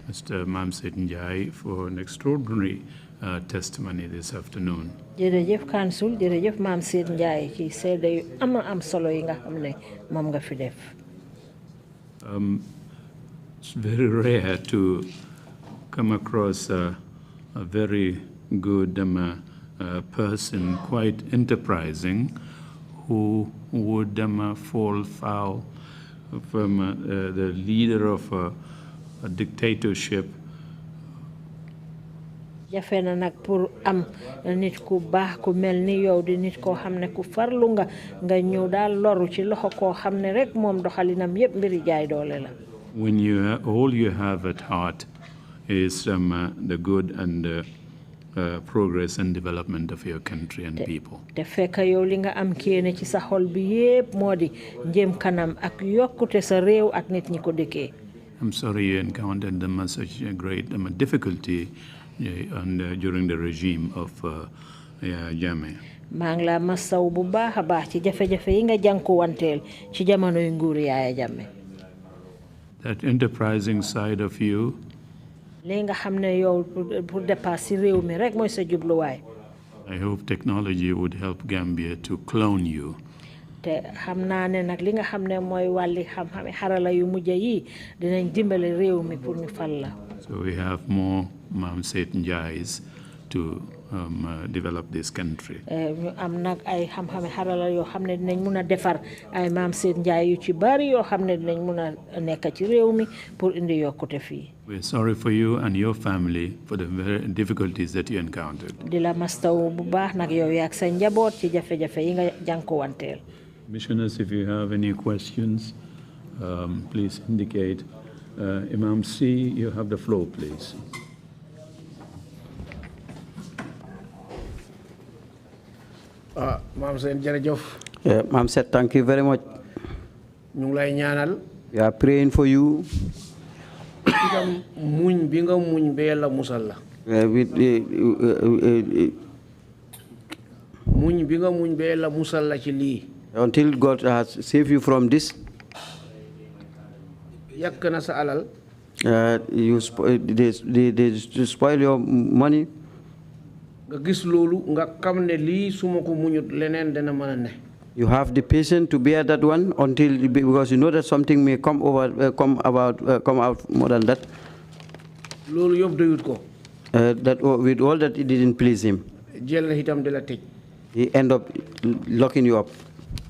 Mr. Mam Sait Njie, for an extraordinary testimony this afternoon. Jërëjëf Council, jërëjëf Mam Sait Njie ci seede yu am solo yi nga xam ne moom nga fi def. It's very rare to come across a very good person, quite enterprising, who would fall foul from the leader of a dictatorship. jafe na nag pour am nit ku baax ku mel ni yow di nit koo xam ne ku farlu nga ñëw daal loru ci loxo koo xam ne rek moom doxalinam yépp mbiri jaay doole la. When all you have at heart is the good and progress and development of your country and people. te fekk yow li nga am kéene ci sa xol bi yépp moo di njëm kanam ak yokkute sa réew ak nit ñi ko dëkkee. I'm sorry you encountered such a great difficulty during the regime of Jammeh. maa ngi la masaw bu baax a baax ci jafe-jafe yi nga jànkuwanteel ci jamonoy nguur Yaaya Jammeh. That enterprising side of you, li nga xam ne yow pour dépasser réew mi rek mooy sa jubluwaay. I hope technology would help Gambia to clone you. te xam naa ne nag li nga xam ne mooy wàlli xam-xam xarala yu mujj yi dinañ dimbale réew mi pour ñu fal la. So we have more Mam Sait Njies to develop this country. ñu am nag ay xam-xam xarala yoo xam ne dinañ mun a defar ay Mam Sait Njie yu ci bari yoo xam ne dinañ mun a nekk ci réew mi pour indi yokkute fii. We're sorry for you and your family for the very difficulties that you encountered. di la mastaw bu baax nag yow yaak sa njaboot ci jafe-jafe yi nga jànkuwanteel. Commissioners, if you have any questions, please indicate. Imam C, you have the floor, please. Mam Sait jërëjëf. Mam Sait, thank you very much. ñu ngi lay ñaanal. We are praying for you. itam muñ bi nga muñ ba Yàlla musal la. muñ bi nga muñ ba Yàlla musal la ci lii. Until God has saved you from this. yàq na sa alal. They spoil your money. nga gis loolu nga xam ne lii su ma ko muñut leneen dana mën a ne. You have the patience to bear that one until, because you know that something may come out more than that. loolu yëpp doyut ko. That with all that, it didn't please him. jël na itam de la tëj. He end up locking you up.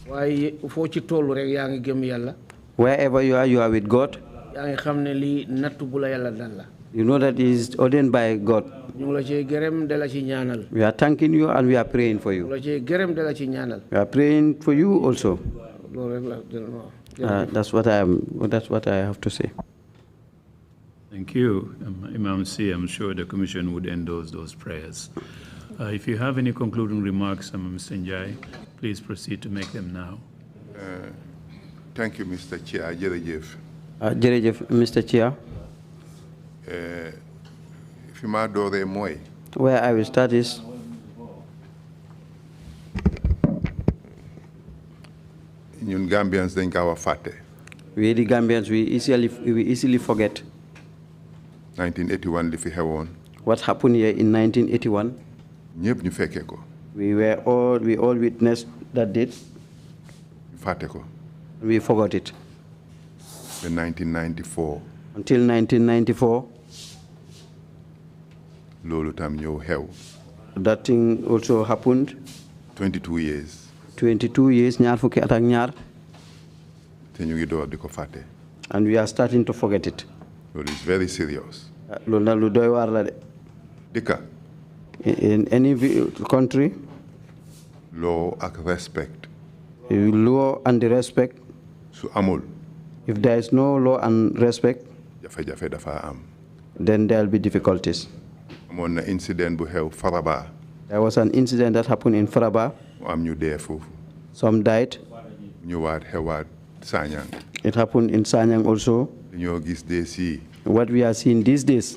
waaye foo ci tollu rek yaa ngi gëm Yàlla. Wherever you are with God. yaa ngi xam ne lii natt bu la Yàlla dal la. You know that it is ordained by God. ñu ngi la cee gërëm de la ci ñaanal. We are thanking you and we are praying for you. ñu la cee gërëm de la ci ñaanal. We are praying for you also. loolu rek la. That's what I have to say. Thank you, Imam C. I'm sure the Commission would endorse those prayers. If you have any concluding remarks, Mr. Njie, please proceed to make them now. Thank you, Mr. Chair. Jërëjëf. Jërëjëf, Mr. Chair. Fi ma dooree mooy. Where I will start is. ñun Gambians dañ ko wax fàtte. We the Gambians, we easily forget. 1981 li fi xewoon. What happened here in 1981? ñëpp ñu fekkee ko. We all witnessed that date. fàtte ko. We forgot it. In 1994. Until 1994. loolu tam ñëw xew. That thing also happened. 22 years. 22 years, ñaar fukki at ak ñaar. te ñu ngi door di ko fàtte. And we are starting to forget it. loolu is very serious. Loolu nag lu doy waar la de. dëkka. In any country. law ak respect. Law and the respect. su amul. If there is no law and respect. jafe-jafe dafa am. Then there will be difficulties. amoon na incident bu xew Faraba. There was an incident that happened in Faraba. mu am ñu dee foofu. Some died. ñëwaat xewaat Sanyang. It happened in Sanyang also. ñoo gis dee si. What we are seeing these days.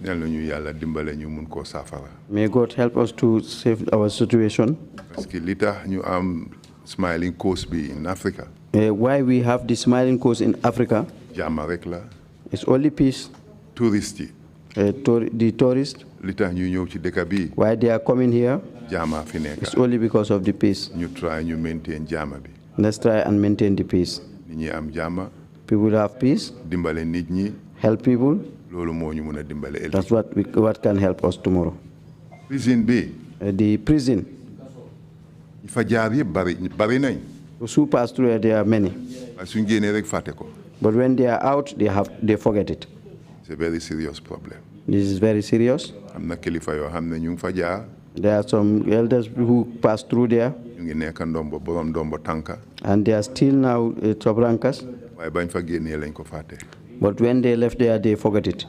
ñaan nañu Yàlla dimbale ñu mun koo saafara. May God help us to save our situation. parce que li tax ñu am smiling coast bi in Africa. Why we have the smiling coast in Africa. jàmm rek la. It's only peace. tourist yi. The tourists. li tax ñu ñëw ci dëkk bi. Why they are coming here. jàmm fi nekk. It's only because of the peace. ñu try ñu maintain jàmm bi. Let's try and maintain the peace. nit ñi am jàmm. People have peace. dimbale nit ñi. Help people. loolu moo ñu mun a dimbale ëllëg. That's what can help us tomorrow. reason bi. The prison. Those who pass through, there are many. But when they are out, they forget it. It's a very serious problem. This is very serious. There are some elders who pass through there. And they are still now top rankers. But when they left there, they forget it.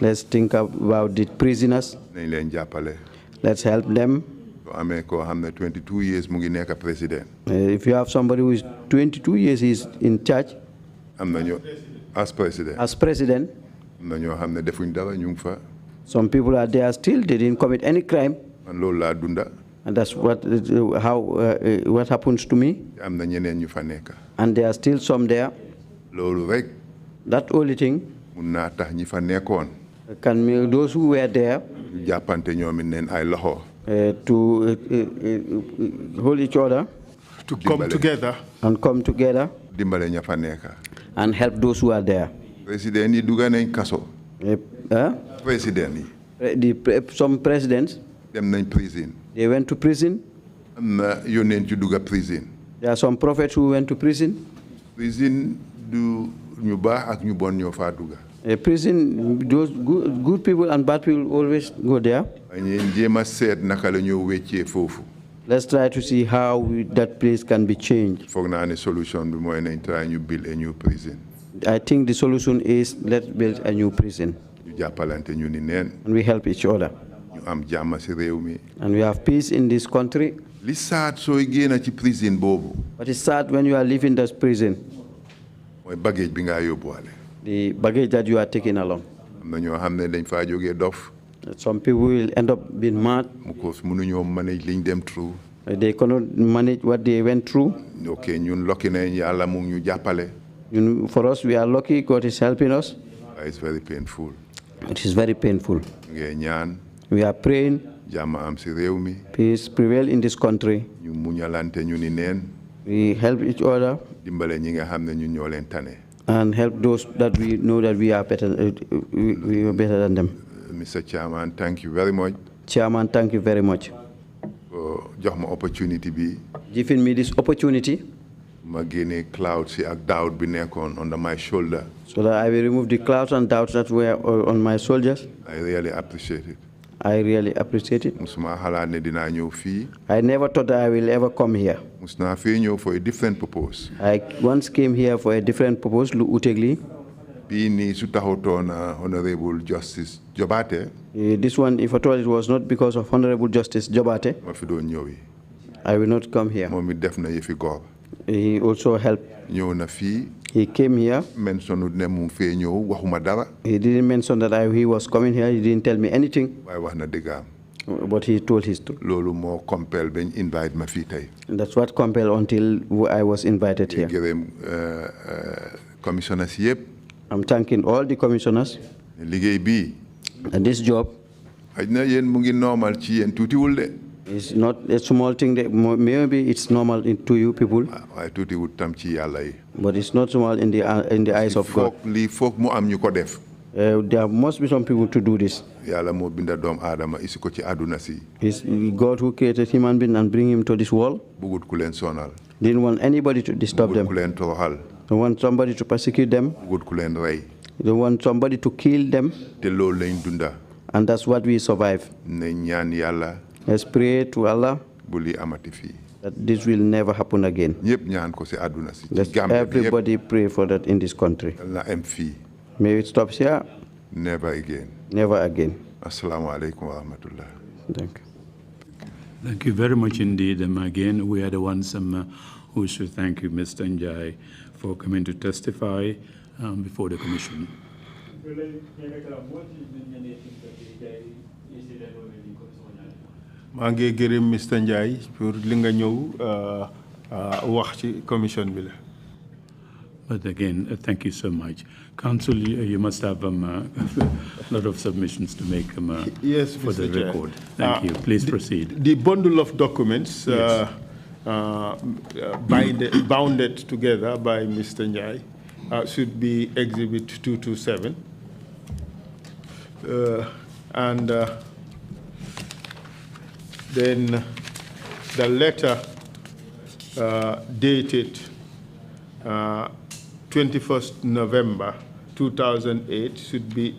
Let's think about the prisoners. Let's help them. 22 years If you have somebody who is 22 years, he's in charge. As president. As president. Some people are there still, they didn't commit any crime. And that's what happens to me. And there are still some there. That only thing can make those who were there to hold each other, to come together and and help those who are there. Some presidents, they went to prison. There are some prophets who went to prison. A prison, those good people and bad people always go there. Let's try to see how that place can be changed. I think the solution is let's build a new prison. And we help each other. And we have peace in this country. But it's sad when you are leaving this prison. The baggage that you are taking along. Some people will end up being mad. They cannot manage what they went through. For us, we are lucky. God is helping us. It's very painful. It is very painful. We are praying. Peace prevail in this country. We help each other and help those that we know that we are better. We are better than them. Mr. Chairman, thank you very much. Chairman, thank you very much for giving me this opportunity. Clouds under my shoulder. So that I will remove the clouds and doubts that were on my soldiers. I really appreciate it. I really appreciate it. I never thought that I will ever come here. For a different purpose. I once came here for a different purpose, Honorable Justice Jobate. This one, if at all, it was not because of Honorable Justice Jobate. I will not come here. He also helped. He came here. He didn't mention that he was coming here. He didn't tell me anything. But he told his truth. And that's what compelled until I was invited here. I'm thanking all the commissioners. And this job is not a small thing. Maybe it's normal to you people. But it's not small in the eyes of God. There must be some people to do this. It's God who created human being and bring him to this world. Didn't want anybody to disturb them. Don't want somebody to persecute them. Don't want somebody to kill them. And that's what we survive. Let's pray to Allah that this will never happen again. Let everybody pray for that in this country. May it stop here. Never again. Never again. Assalamu alaikum wa rahmatullah. Thank you. Thank you very much indeed. Again, we are the ones who should thank you, Mr. Njie, for coming to testify before the commission. maa ngi gërëm Mr. Njie pour li nga ñëw wax ci commission bi la. But again, thank you so much. Council, you must have a lot of submissions to make yes, for Mr. the record. Thank you. Please proceed. The bundle of documents yes. Bounded together by Mr. Njie should be Exhibit 227. Then the letter dated 21st November 2008 should be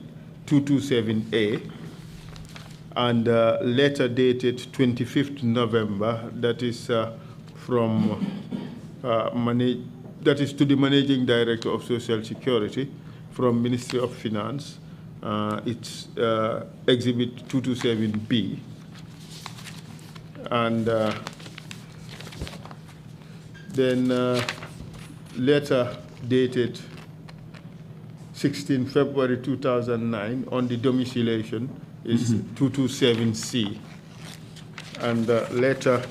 227A, and letter dated 25th November, that is from that is to the Managing Director of Social Security from Ministry of Finance. It's Exhibit 227B, and then letter dated 16 February 2009 on the domiciliation is 227C, and the letter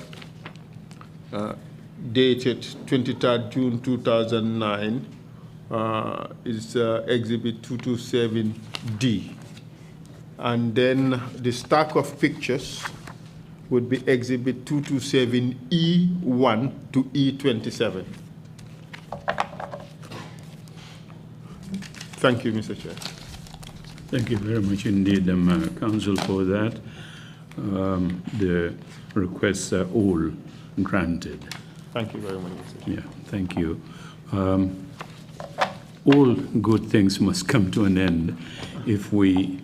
dated 23rd June 2009 is Exhibit 227D, and then the stack of pictures would be Exhibit 227E1 to E27. Thank you, Mr. Chair. Thank you very much indeed, Council, for that. The requests are all granted. Thank you very much, Mr. Chair. Yeah, thank you. All good things must come to an end. If we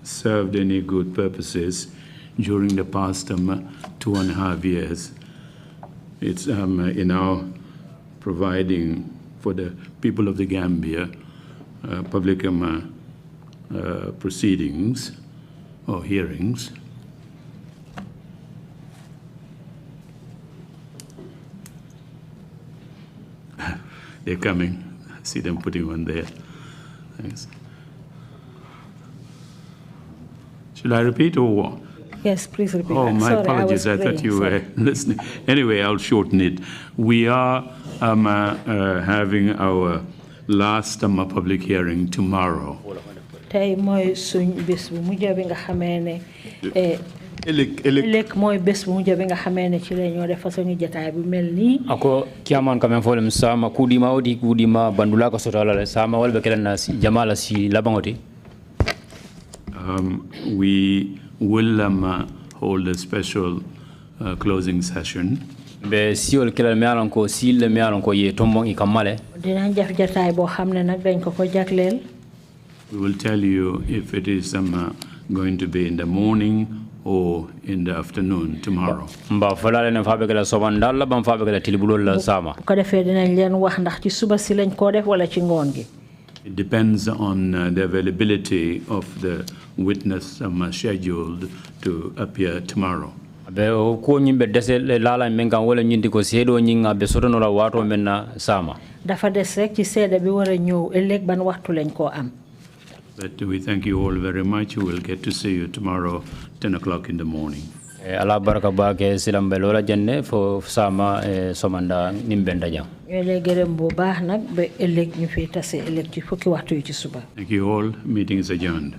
served any good purposes during the past 2.5 years, it's in our providing for the people of the Gambia public proceedings or hearings. They're coming. I see them putting one there. Thanks. Should I repeat or what? Yes, please repeat. Oh, my Sorry, apologies. I thought you were listening. Anyway, I'll shorten it. We are having our last public hearing tomorrow. Tay moy suñ bés bu mujj bi nga xamé né elek moy bés bu mujj bi nga xamé né ci lañu def façon jotaay bu melni ako kiaman kamen folem sama kudima odi kudima bandula ko sotala sama walbe kelana si jamala si labangoti. We will hold a special closing session. Be siol kelal me alon ko sil me alon ko ye tombon I kamale. Dinañ def jotaay bo xamné nak dañ ko jaglel. We will tell you if it is going to be in the morning or in the afternoon tomorrow. Mba falale na fabe kala sobandal la bam fabe kala tilibulol la sama. Ko defé dinañ leen wax ndax ci suba si lañ ko def wala ci ngoon gi. It depends on the availability of the witness scheduled to appear tomorrow. Be ko nyimbe dese lala menga wala nyindi ko sedo nyinga be sotono la wato menna sama. Dafa des rek ci sédé bi wara ñew ëlëk ban waxtu lañ ko am. But we thank you all very much. We will get to see you tomorrow, 10 o'clock in the morning. Ala baraka ba ke silam be lola jenne fo sama somanda nimbenda jam. Ñu lay gërëm bu baax nak ba ëlëk ñu fi tassé ëlëk ci fukki waxtu ci suba. Thank you all. Meeting is adjourned.